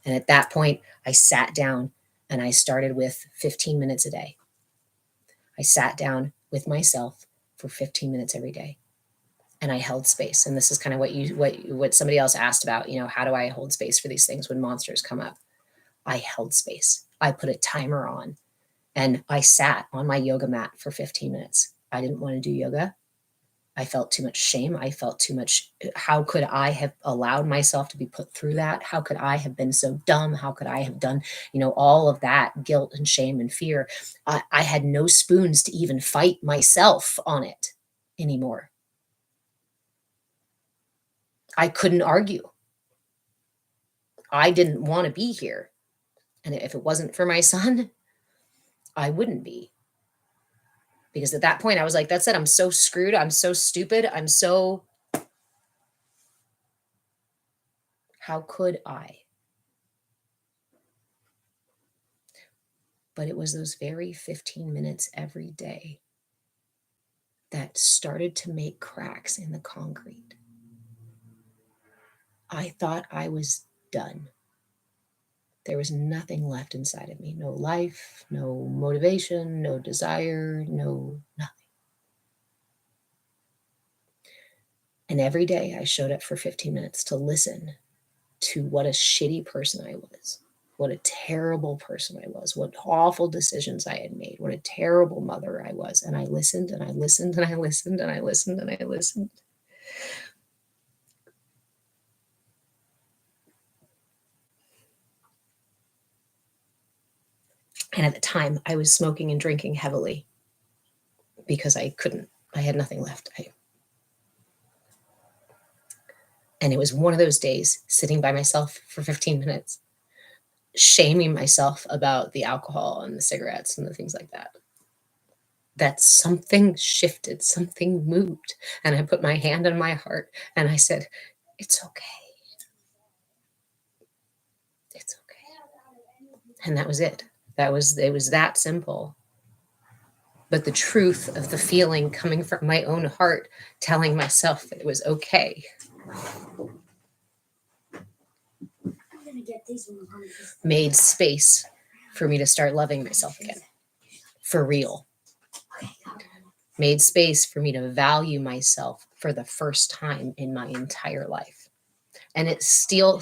And at that point, I sat down and I started with 15 minutes a day. I sat down with myself for 15 minutes every day. And I held space. And this is kind of what somebody else asked about, how do I hold space for these things when monsters come up? I held space. I put a timer on and I sat on my yoga mat for 15 minutes. I didn't want to do yoga. I felt too much shame. I felt too much. How could I have allowed myself to be put through that? How could I have been so dumb? How could I have done, all of that guilt and shame and fear? I had no spoons to even fight myself on it anymore. I couldn't argue. I didn't want to be here. And if it wasn't for my son, I wouldn't be. Because at that point, I was like, that's it. I'm so screwed. I'm so stupid. How could I? But it was those very 15 minutes every day that started to make cracks in the concrete. I thought I was done. There was nothing left inside of me. No life, no motivation, no desire, no nothing. And every day I showed up for 15 minutes to listen to what a shitty person I was, what a terrible person I was, what awful decisions I had made, what a terrible mother I was. And I listened and I listened and I listened and I listened and I listened. And at the time, I was smoking and drinking heavily because I had nothing left. And it was one of those days sitting by myself for 15 minutes, shaming myself about the alcohol and the cigarettes and the things like that. That something shifted, something moved. And I put my hand on my heart and I said, it's okay. It's okay. And that was it. It was that simple. But the truth of the feeling coming from my own heart, telling myself that it was okay. Made space for me to start loving myself again. For real. Made space for me to value myself for the first time in my entire life. And it still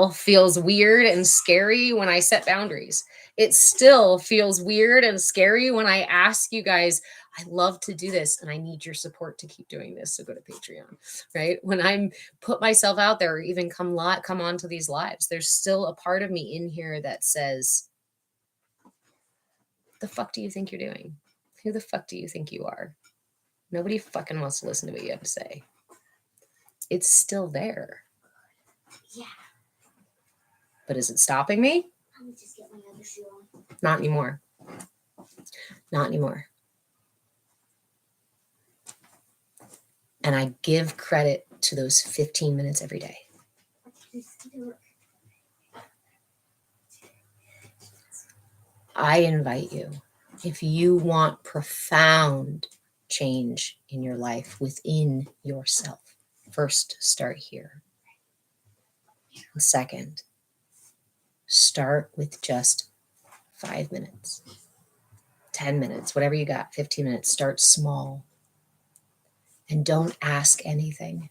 feels weird and scary when I set boundaries. It still feels weird and scary when I ask you guys, I love to do this and I need your support to keep doing this. So go to Patreon, right? When I'm put myself out there or even come on to these lives, there's still a part of me in here that says, the fuck do you think you're doing? Who the fuck do you think you are? Nobody fucking wants to listen to what you have to say. It's still there. Yeah. But is it stopping me? Let me just get my other shoe on. Not anymore. Not anymore. And I give credit to those 15 minutes every day. I invite you, if you want profound change in your life within yourself, first, start here. And second, start with just 5 minutes, 10 minutes, whatever you got, 15 minutes. Start small. And don't ask anything.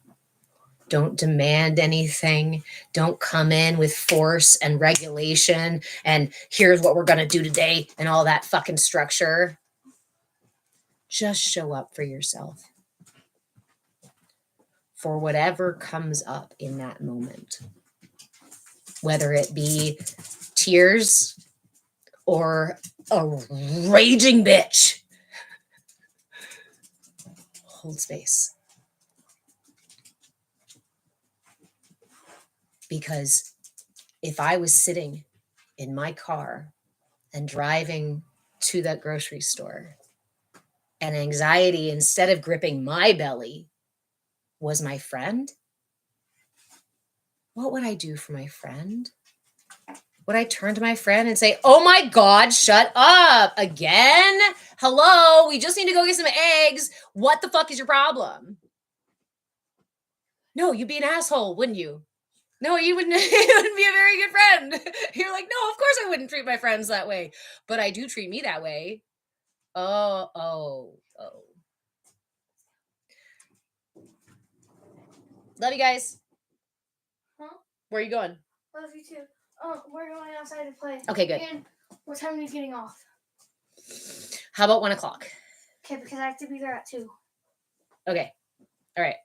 Don't demand anything. Don't come in with force and regulation and here's what we're going to do today and all that fucking structure. Just show up for yourself. For whatever comes up in that moment. Whether it be tears or a raging bitch. Hold space. Because if I was sitting in my car and driving to that grocery store and anxiety, instead of gripping my belly, was my friend, what would I do for my friend? Would I turn to my friend and say, oh my God, shut up again? Hello, we just need to go get some eggs. What the fuck is your problem? No, you'd be an asshole, wouldn't you? No, you wouldn't, you wouldn't be a very good friend. You're like, no, of course I wouldn't treat my friends that way. But I do treat me that way. Oh. Love you guys. Huh? Where are you going? Love you too. We're going outside to play. Okay, good. And what time are you getting off? How about 1 o'clock? Okay, because I have to be there at 2. Okay. All right.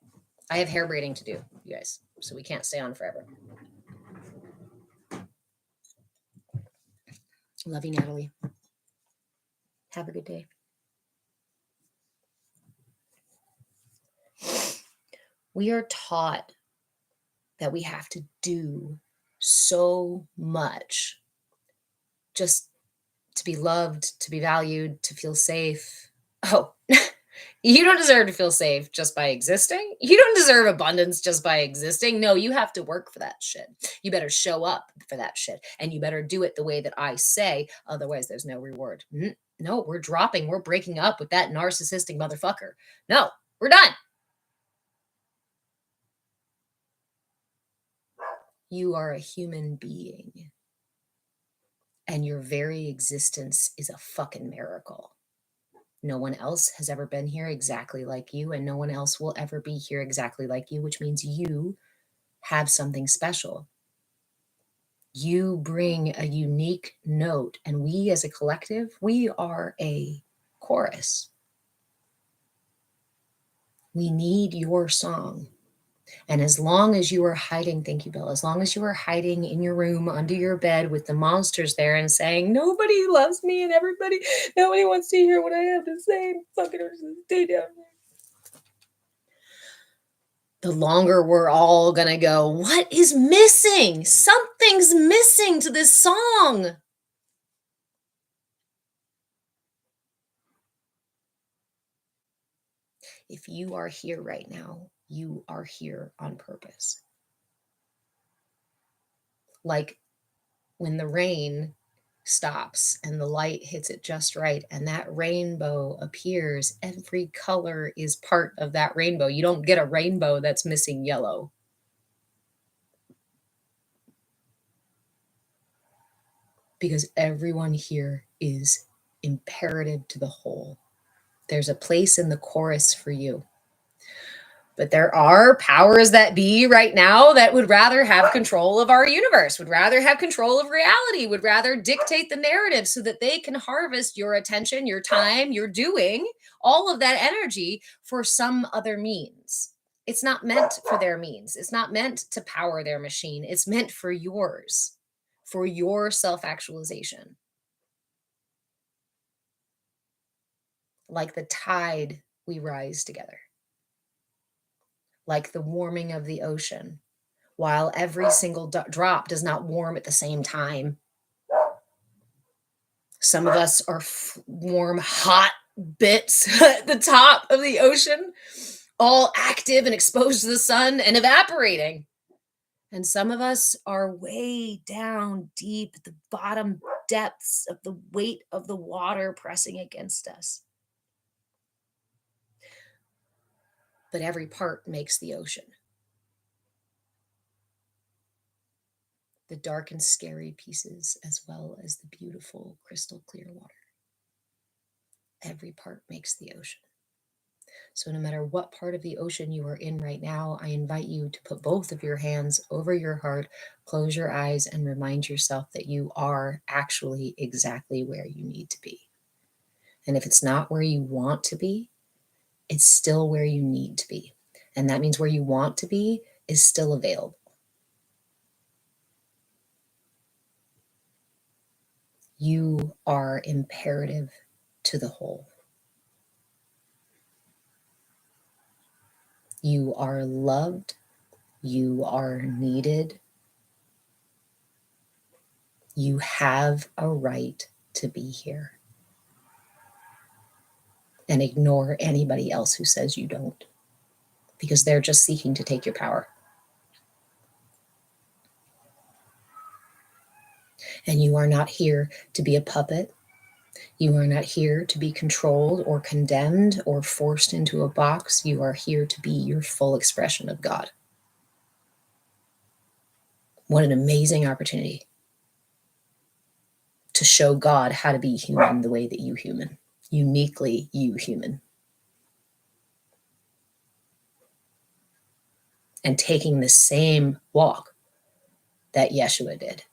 I have hair braiding to do, you guys, so we can't stay on forever. Love you, Natalie. Have a good day. We are taught that we have to do so much just to be loved, to be valued, to feel safe. Oh, you don't deserve to feel safe just by existing. You don't deserve abundance just by existing. No, you have to work for that shit. You better show up for that shit. And you better do it the way that I say. Otherwise, there's no reward. No, we're dropping. We're breaking up with that narcissistic motherfucker. No, we're done. You are a human being. And your very existence is a fucking miracle. No one else has ever been here exactly like you, and no one else will ever be here exactly like you, which means you have something special. You bring a unique note, and we as a collective, we are a chorus. We need your song. And as long as you are hiding, thank you, Bill, as long as you are hiding in your room under your bed with the monsters there and saying, nobody loves me and nobody wants to hear what I have to say, fucking stay down here. The longer we're all going to go, what is missing? Something's missing to this song. If you are here right now, you are here on purpose. Like when the rain stops and the light hits it just right and that rainbow appears, every color is part of that rainbow. You don't get a rainbow that's missing yellow. Because everyone here is imperative to the whole. There's a place in the chorus for you. But there are powers that be right now that would rather have control of our universe, would rather have control of reality, would rather dictate the narrative so that they can harvest your attention, your time, your doing, all of that energy for some other means. It's not meant for their means. It's not meant to power their machine. It's meant for yours, for your self-actualization. Like the tide, we rise together. Like the warming of the ocean, while every single drop does not warm at the same time. Some of us are warm, hot bits at the top of the ocean, all active and exposed to the sun and evaporating. And some of us are way down deep at the bottom depths of the weight of the water pressing against us. But every part makes the ocean. The dark and scary pieces, as well as the beautiful crystal clear water. Every part makes the ocean. So no matter what part of the ocean you are in right now, I invite you to put both of your hands over your heart, close your eyes, and remind yourself that you are actually exactly where you need to be. And if it's not where you want to be, it's still where you need to be. And that means where you want to be is still available. You are imperative to the whole. You are loved. You are needed. You have a right to be here. And ignore anybody else who says you don't, because they're just seeking to take your power. And you are not here to be a puppet. You are not here to be controlled or condemned or forced into a box. You are here to be your full expression of God. What an amazing opportunity to show God how to be human the way that you human, uniquely you human. And taking the same walk that Yeshua did.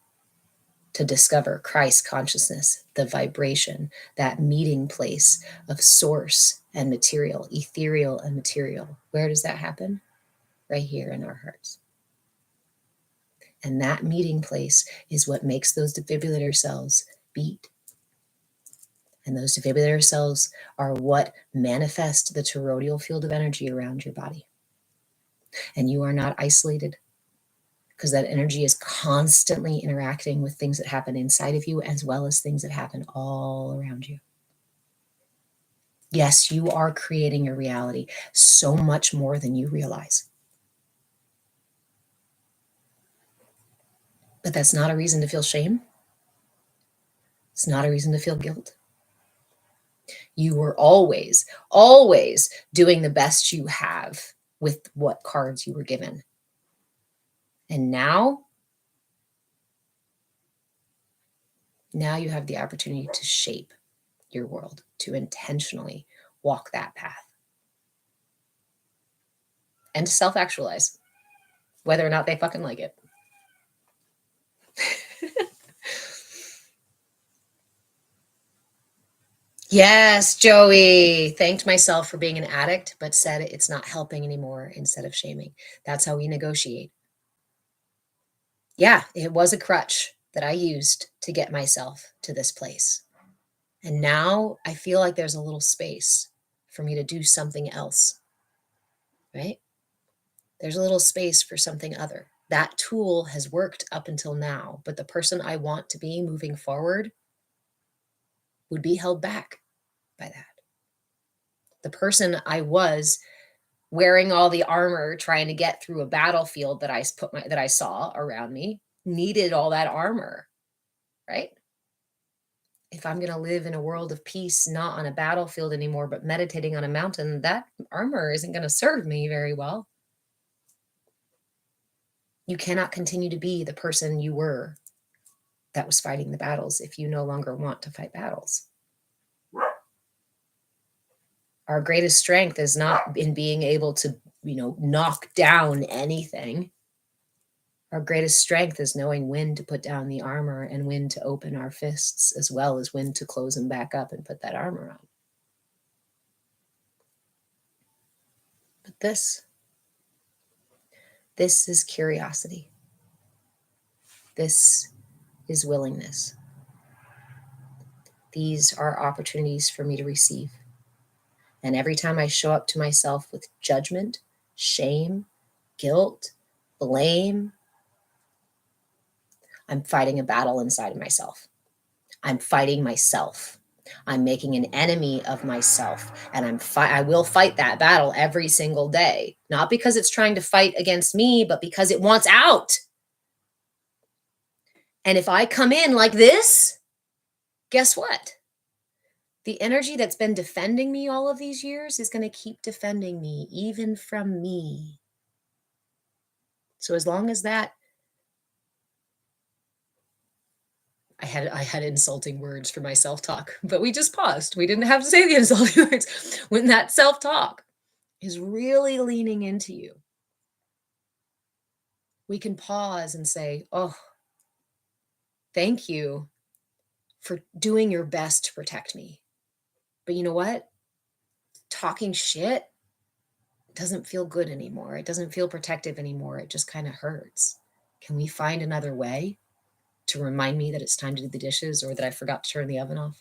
to discover Christ consciousness, the vibration, that meeting place of source and material, ethereal and material. Where does that happen? Right here in our hearts. And that meeting place is what makes those defibrillator cells beat. And those defibrillator cells are what manifest the toroidal field of energy around your body. And you are not isolated, because that energy is constantly interacting with things that happen inside of you as well as things that happen all around you. Yes, you are creating your reality so much more than you realize. But that's not a reason to feel shame. It's not a reason to feel guilt. You were always, always doing the best you have with what cards you were given. And now you have the opportunity to shape your world, to intentionally walk that path. And to self-actualize, whether or not they fucking like it. Yes, Joey. Thanked myself for being an addict, but said it's not helping anymore instead of shaming. That's how we negotiate. Yeah, it was a crutch that I used to get myself to this place. And now I feel like there's a little space for me to do something else, right? There's a little space for something other. That tool has worked up until now, but the person I want to be moving forward would be held back by that. The person I was wearing all the armor, trying to get through a battlefield that I saw around me, needed all that armor, right? If I'm going to live in a world of peace, not on a battlefield anymore, but meditating on a mountain, that armor isn't going to serve me very well. You cannot continue to be the person you were that was fighting the battles if you no longer want to fight battles. Our greatest strength is not in being able to, knock down anything. Our greatest strength is knowing when to put down the armor and when to open our fists, as well as when to close them back up and put that armor on. But this is curiosity. This is willingness. These are opportunities for me to receive. And every time I show up to myself with judgment, shame, guilt, blame, I'm fighting a battle inside of myself. I'm fighting myself. I'm making an enemy of myself. And I will fight that battle every single day. Not because it's trying to fight against me, but because it wants out. And if I come in like this, guess what? The energy that's been defending me all of these years is going to keep defending me, even from me. So as long as that, I had insulting words for my self-talk, but we just paused. We didn't have to say the insulting words. When that self-talk is really leaning into you, we can pause and say, oh, thank you for doing your best to protect me. But you know what? Talking shit doesn't feel good anymore. It doesn't feel protective anymore. It just kind of hurts. Can we find another way to remind me that it's time to do the dishes or that I forgot to turn the oven off?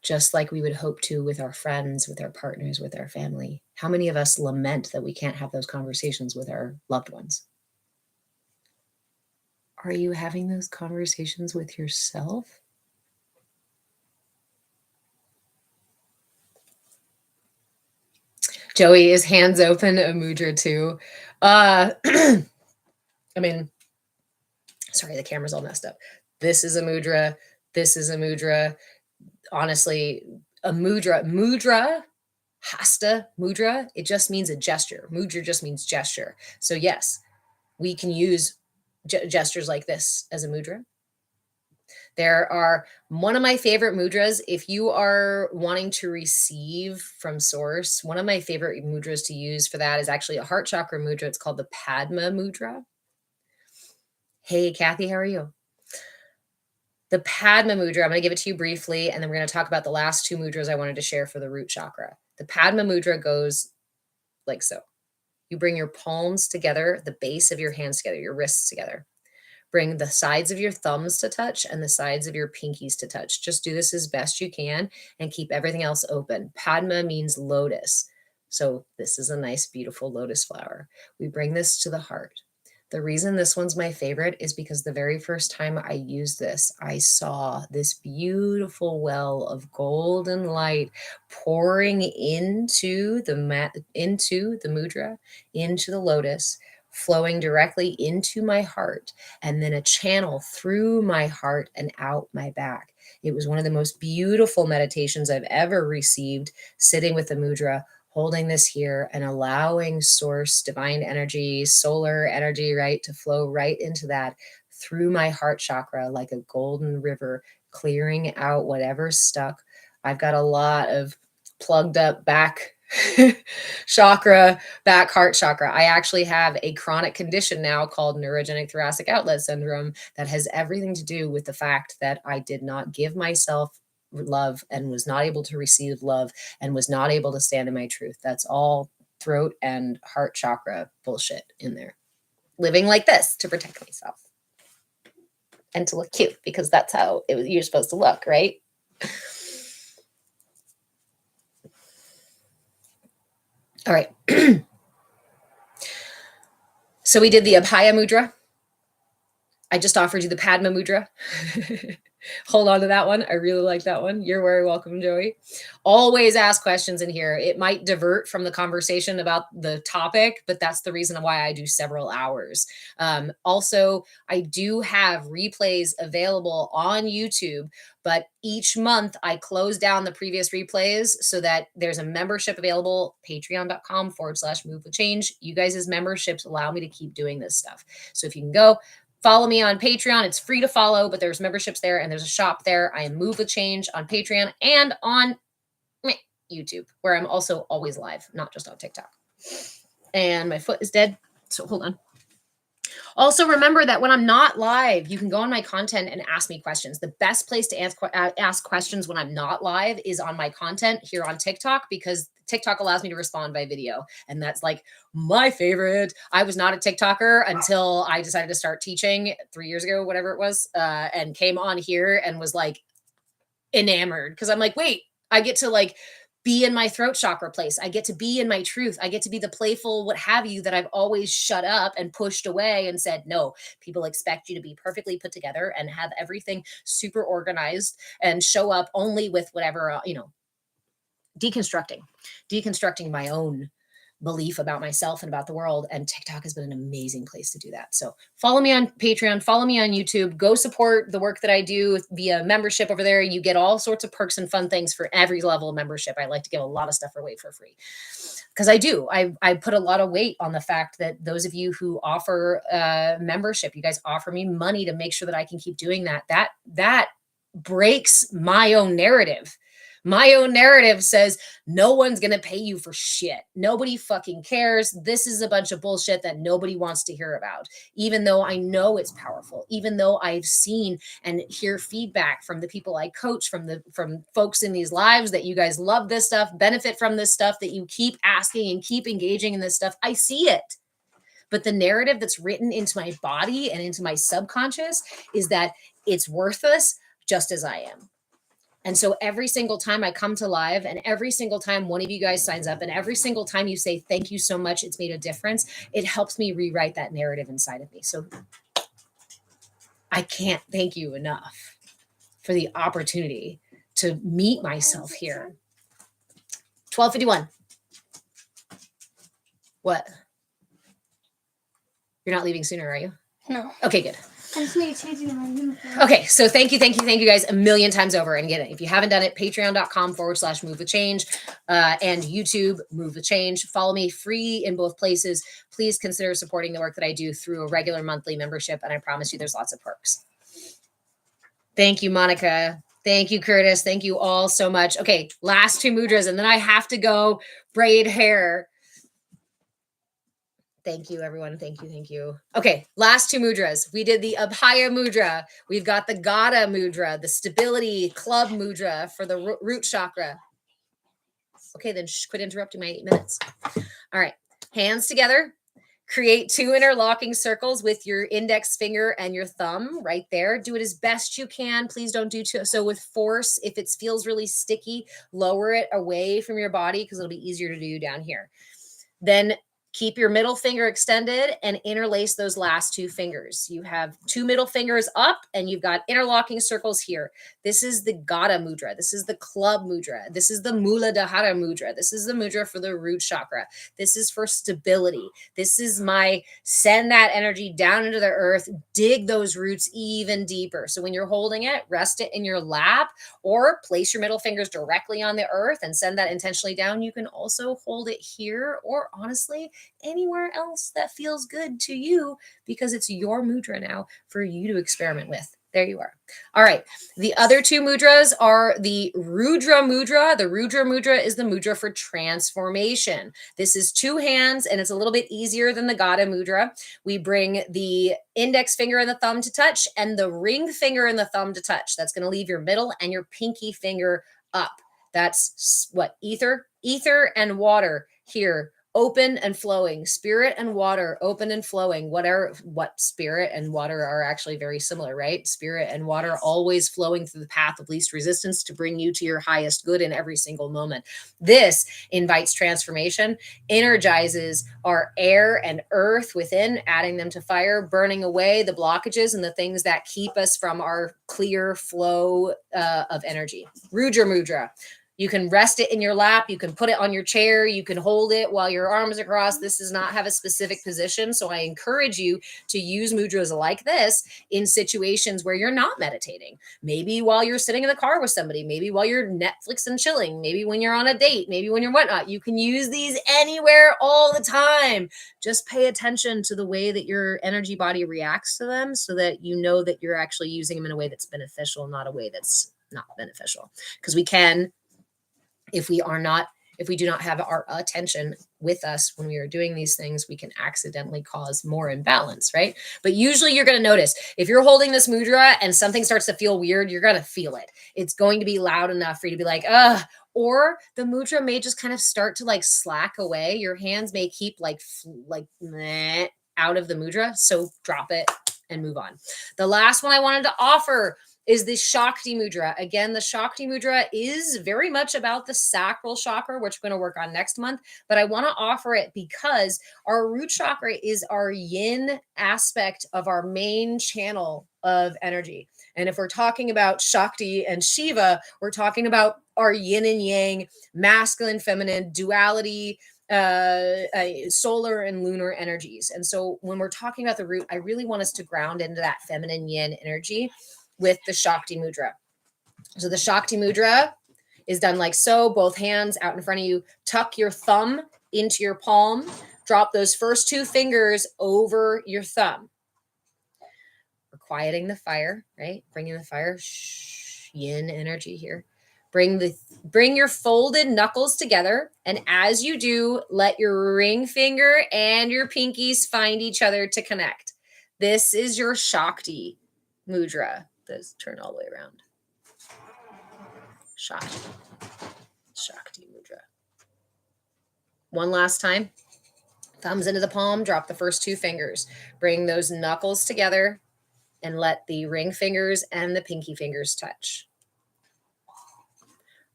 Just like we would hope to with our friends, with our partners, with our family. How many of us lament that we can't have those conversations with our loved ones? Are you having those conversations with yourself? Joey is hands open, a mudra too. Sorry, the camera's all messed up. This is a mudra. This is a mudra. Honestly, a mudra, hasta, mudra, it just means a gesture. Mudra just means gesture. So yes, we can use gestures like this as a mudra. There are one of my favorite mudras. If you are wanting to receive from source, one of my favorite mudras to use for that is actually a heart chakra mudra. It's called the Padma mudra. Hey, Kathy, how are you? The Padma Mudra, I'm going to give it to you briefly, and then we're going to talk about the last two mudras I wanted to share for the root chakra. The Padma Mudra goes like so. You bring your palms together, the base of your hands together, your wrists together. Bring the sides of your thumbs to touch and the sides of your pinkies to touch. Just do this as best you can and keep everything else open. Padma means lotus. So this is a nice, beautiful lotus flower. We bring this to the heart. The reason this one's my favorite is because the very first time I used this, I saw this beautiful well of golden light pouring into the mudra, into the lotus, flowing directly into my heart, and then a channel through my heart and out my back. It was one of the most beautiful meditations I've ever received, sitting with the mudra, holding this here and allowing source, divine energy, solar energy, right, to flow right into that through my heart chakra like a golden river, clearing out whatever's stuck. I've got a lot of plugged up back chakra, back heart chakra. I actually have a chronic condition now called neurogenic thoracic outlet syndrome that has everything to do with the fact that I did not give myself love and was not able to receive love and was not able to stand in my truth. That's all throat and heart chakra bullshit in there. Living like this to protect myself and to look cute because that's how you're supposed to look, right? All right. So we did the Abhaya Mudra. I just offered you the Padma Mudra. Hold on to that one. I really like that one. You're very welcome, Joey. Always ask questions in here. It might divert from the conversation about the topic, but that's the reason why I do several hours. Also, I do have replays available on YouTube, but each month I close down the previous replays so that there's a membership available, patreon.com/move with change. You guys' memberships allow me to keep doing this stuff. So if you can go, follow me on Patreon. It's free to follow, but there's memberships there and there's a shop there. I am Move with Change on Patreon and on YouTube, where I'm also always live, not just on TikTok. And my foot is dead, so hold on. Also, remember that when I'm not live, you can go on my content and ask me questions. The best place to ask questions when I'm not live is on my content here on TikTok, because TikTok allows me to respond by video. And that's like my favorite. I was not a TikToker until I decided to start teaching 3 years ago, whatever it was, and came on here and was like enamored because I'm like, wait, I get to like be in my throat chakra place. I get to be in my truth. I get to be the playful, what have you, that I've always shut up and pushed away and said, no, people expect you to be perfectly put together and have everything super organized and show up only with whatever, deconstructing my own belief about myself and about the world. And TikTok has been an amazing place to do that. So follow me on Patreon, follow me on YouTube, go support the work that I do via membership over there. You get all sorts of perks and fun things for every level of membership. I like to give a lot of stuff away for free because I do. I put a lot of weight on the fact that those of you who offer membership, you guys offer me money to make sure that I can keep doing that. That breaks my own narrative. My own narrative says no one's going to pay you for shit. Nobody fucking cares. This is a bunch of bullshit that nobody wants to hear about, even though I know it's powerful, even though I've seen and hear feedback from the people I coach, from folks in these lives that you guys love this stuff, benefit from this stuff, that you keep asking and keep engaging in this stuff. I see it. But the narrative that's written into my body and into my subconscious is that it's worthless just as I am. And so every single time I come to live and every single time one of you guys signs up and every single time you say, thank you so much, it's made a difference, it helps me rewrite that narrative inside of me. So I can't thank you enough for the opportunity to meet myself here. 12:51. What? You're not leaving sooner, are you? No. Okay, good. I just need to change into my uniform. Okay, so thank you guys a million times over. And again, if you haven't done it, patreon.com/move with change and YouTube, Move with Change. Follow me free in both places. Please consider supporting the work that I do through a regular monthly membership. And I promise you there's lots of perks. Thank you, Monica. Thank you, Curtis. Thank you all so much. Okay, last two mudras, and then I have to go braid hair. Thank you, everyone. Thank you. Thank you. Okay, last two mudras. We did the Abhaya mudra. We've got the Gada mudra, the stability club mudra for the root chakra. Okay, then quit interrupting my 8 minutes. All right, hands together. Create 2 interlocking circles with your index finger and your thumb right there. Do it as best you can. Please don't do so with force. If it feels really sticky, lower it away from your body because it'll be easier to do down here. Then keep your middle finger extended and interlace those last 2 fingers. You have 2 middle fingers up and you've got interlocking circles here. This is the Gada mudra. This is the club mudra. This is the Muladhara mudra. This is the mudra for the root chakra. This is for stability. This is my send that energy down into the earth, dig those roots even deeper. So when you're holding it, rest it in your lap or place your middle fingers directly on the earth and send that intentionally down. You can also hold it here or honestly anywhere else that feels good to you because it's your mudra now for you to experiment with. There you are. All right. The other 2 mudras are the Rudra mudra. The Rudra mudra is the mudra for transformation. This is 2 hands and it's a little bit easier than the Gada mudra. We bring the index finger and the thumb to touch and the ring finger and the thumb to touch. That's going to leave your middle and your pinky finger up. That's what? Ether and water here. Open and flowing, spirit and water, open and flowing. What spirit and water are actually very similar, right? Spirit and water always flowing through the path of least resistance to bring you to your highest good in every single moment. This invites transformation, energizes our air and earth within, adding them to fire, burning away the blockages and the things that keep us from our clear flow of energy. Rudra mudra. You can rest it in your lap. You can put it on your chair. You can hold it while your arms are crossed. This does not have a specific position. So I encourage you to use mudras like this in situations where you're not meditating. Maybe while you're sitting in the car with somebody, maybe while you're Netflix and chilling, maybe when you're on a date, maybe when you're whatnot. You can use these anywhere all the time. Just pay attention to the way that your energy body reacts to them so that you know that you're actually using them in a way that's beneficial, not a way that's not beneficial. Because we can, if we do not have our attention with us when we are doing these things, we can accidentally cause more imbalance, right? But usually you're going to notice if you're holding this mudra and something starts to feel weird, you're going to feel it. It's going to be loud enough for you to be like, ugh. Or the mudra may just kind of start to like slack away. Your hands may keep like meh, out of the mudra. So drop it and move on. The last one I wanted to offer is the Shakti mudra. Again, the Shakti mudra is very much about the sacral chakra, which we're going to work on next month. But I want to offer it because our root chakra is our yin aspect of our main channel of energy. And if we're talking about Shakti and Shiva, we're talking about our yin and yang, masculine, feminine, duality, solar and lunar energies. And so when we're talking about the root, I really want us to ground into that feminine yin energy with the Shakti mudra. So the Shakti mudra is done like so, both hands out in front of you. Tuck your thumb into your palm. Drop those first 2 fingers over your thumb. We're quieting the fire, right? Bringing the fire, yin energy here. Bring your folded knuckles together. And as you do, let your ring finger and your pinkies find each other to connect. This is your Shakti mudra. Those turn all the way around. Shakti mudra. One last time. Thumbs into the palm, drop the first 2 fingers. Bring those knuckles together and let the ring fingers and the pinky fingers touch.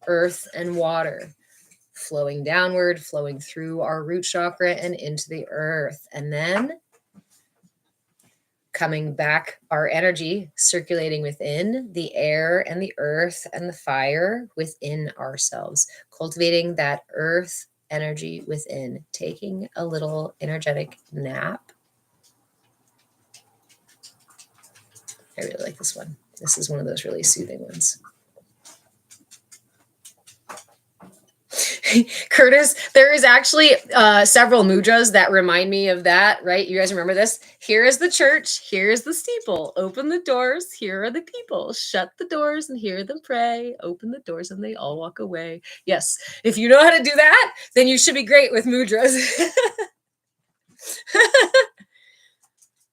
Earth and water flowing downward, flowing through our root chakra and into the earth. And then coming back, our energy circulating within the air and the earth and the fire within ourselves, cultivating that earth energy within, taking a little energetic nap. I really like this one. This is one of those really soothing ones. Curtis, there is actually several mudras that remind me of that, right? You guys remember this? Here is the church. Here is the steeple. Open the doors. Here are the people. Shut the doors and hear them pray. Open the doors and they all walk away. Yes. If you know how to do that, then you should be great with mudras.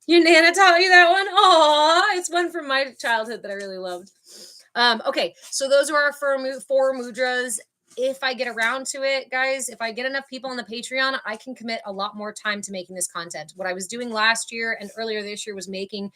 Your Nana taught you that one? Aw, it's one from my childhood that I really loved. Okay, so those are our four mudras. If I get around to it, guys, if I get enough people on the Patreon, I can commit a lot more time to making this content. What I was doing last year and earlier this year was making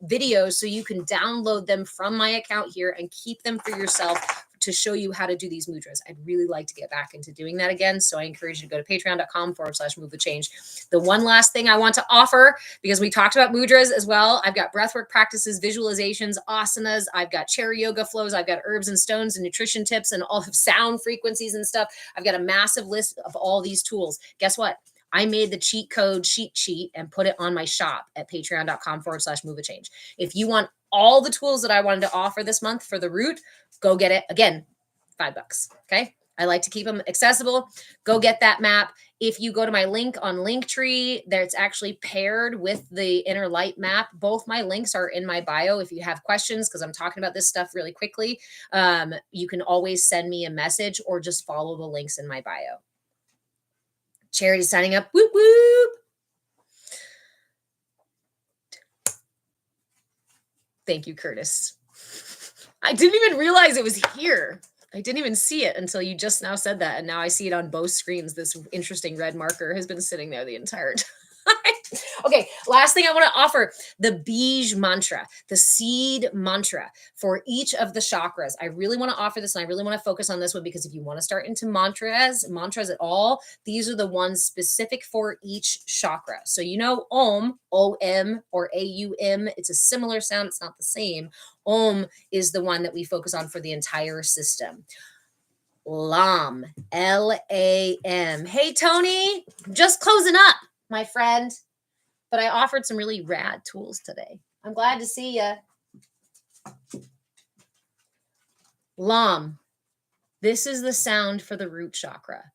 videos so you can download them from my account here and keep them for yourself to show you how to do these mudras. I'd really like to get back into doing that again. So I encourage you to go to patreon.com/move the change. The one last thing I want to offer, because we talked about mudras as well. I've got breathwork practices, visualizations, asanas. I've got chair yoga flows. I've got herbs and stones and nutrition tips and all of sound frequencies and stuff. I've got a massive list of all these tools. Guess what? I made the cheat code cheat sheet and put it on my shop at patreon.com/move a change. If you want all the tools that I wanted to offer this month for the root, go get it. Again, $5. Okay. I like to keep them accessible. Go get that map. If you go to my link on Linktree, there it's actually paired with the Inner Light map. Both my links are in my bio. If you have questions, because I'm talking about this stuff really quickly, you can always send me a message or just follow the links in my bio. Charity signing up. Whoop, whoop. Thank you, Curtis. I didn't even realize it was here. I didn't even see it until you just now said that. And now I see it on both screens. This interesting red marker has been sitting there the entire time. Okay, last thing I want to offer, the Bij mantra, the seed mantra for each of the chakras. I really want to offer this and I really want to focus on this one because if you want to start into mantras at all, these are the ones specific for each chakra. So you know Om, O-M or A-U-M, it's a similar sound, it's not the same. Om is the one that we focus on for the entire system. Lam, L-A-M. Hey, Tony, just closing up, my friend. But I offered some really rad tools today. I'm glad to see you. Lam. This is the sound for the root chakra.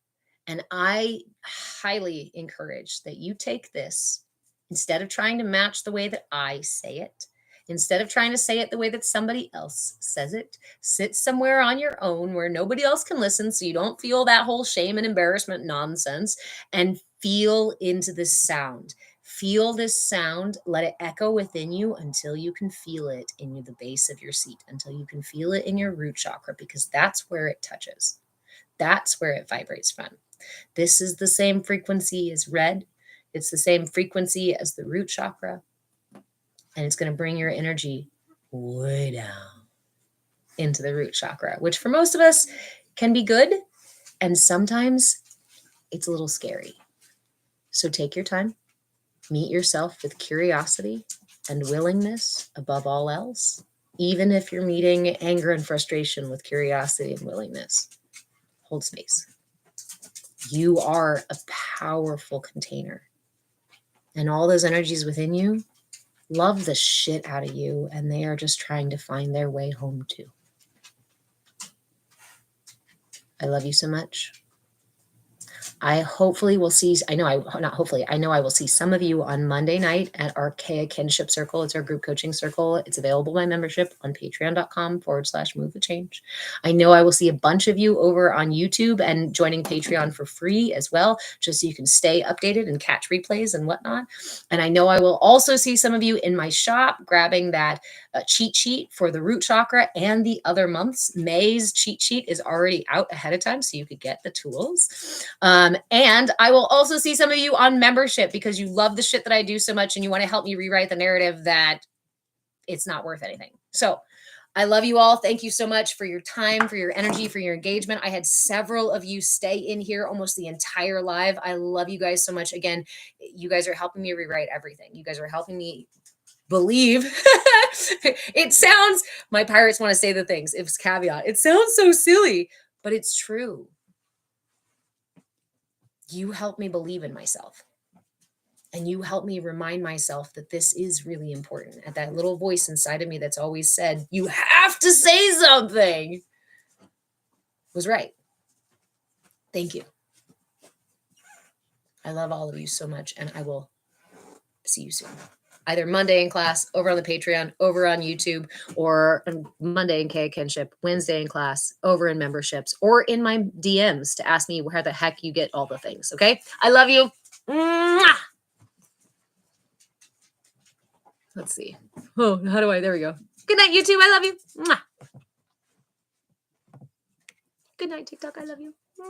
And I highly encourage that you take this instead of trying to match the way that I say it, instead of trying to say it the way that somebody else says it, sit somewhere on your own where nobody else can listen so you don't feel that whole shame and embarrassment nonsense and feel into this sound. Feel this sound, let it echo within you until you can feel it in the base of your seat, until you can feel it in your root chakra, because that's where it touches. That's where it vibrates from. This is the same frequency as red. It's the same frequency as the root chakra. And it's going to bring your energy way down into the root chakra, which for most of us can be good. And sometimes it's a little scary. So take your time. Meet yourself with curiosity and willingness above all else, even if you're meeting anger and frustration with curiosity and willingness. Hold space. You are a powerful container. And all those energies within you love the shit out of you, and they are just trying to find their way home too. I love you so much. I hopefully will see, I know I will see some of you on Monday night at our CAYA Kinship Circle. It's our group coaching circle. It's available by membership on patreon.com/move the change. I know I will see a bunch of you over on YouTube and joining Patreon for free as well, just so you can stay updated and catch replays and whatnot. And I know I will also see some of you in my shop grabbing that cheat sheet for the root chakra and the other months. May's cheat sheet is already out ahead of time, so you could get the tools. And I will also see some of you on membership because you love the shit that I do so much and you want to help me rewrite the narrative that it's not worth anything. So I love you all. Thank you so much for your time, for your energy, for your engagement. I had several of you stay in here almost the entire live. I love you guys so much. Again, you guys are helping me rewrite everything. You guys are helping me believe. It sounds, my pirates want to say the things. It's caveat. It sounds so silly, but it's true. You help me believe in myself. And you help me remind myself that this is really important. And that little voice inside of me that's always said, you have to say something, was right. Thank you. I love all of you so much. And I will see you soon. Either Monday in class, over on the Patreon, over on YouTube, or Monday in CAYA Kinship, Wednesday in class, over in memberships, or in my DMs to ask me where the heck you get all the things. Okay? I love you. Mwah! Let's see. Oh, how do I? There we go. Good night, YouTube. I love you. Mwah. Good night, TikTok. I love you.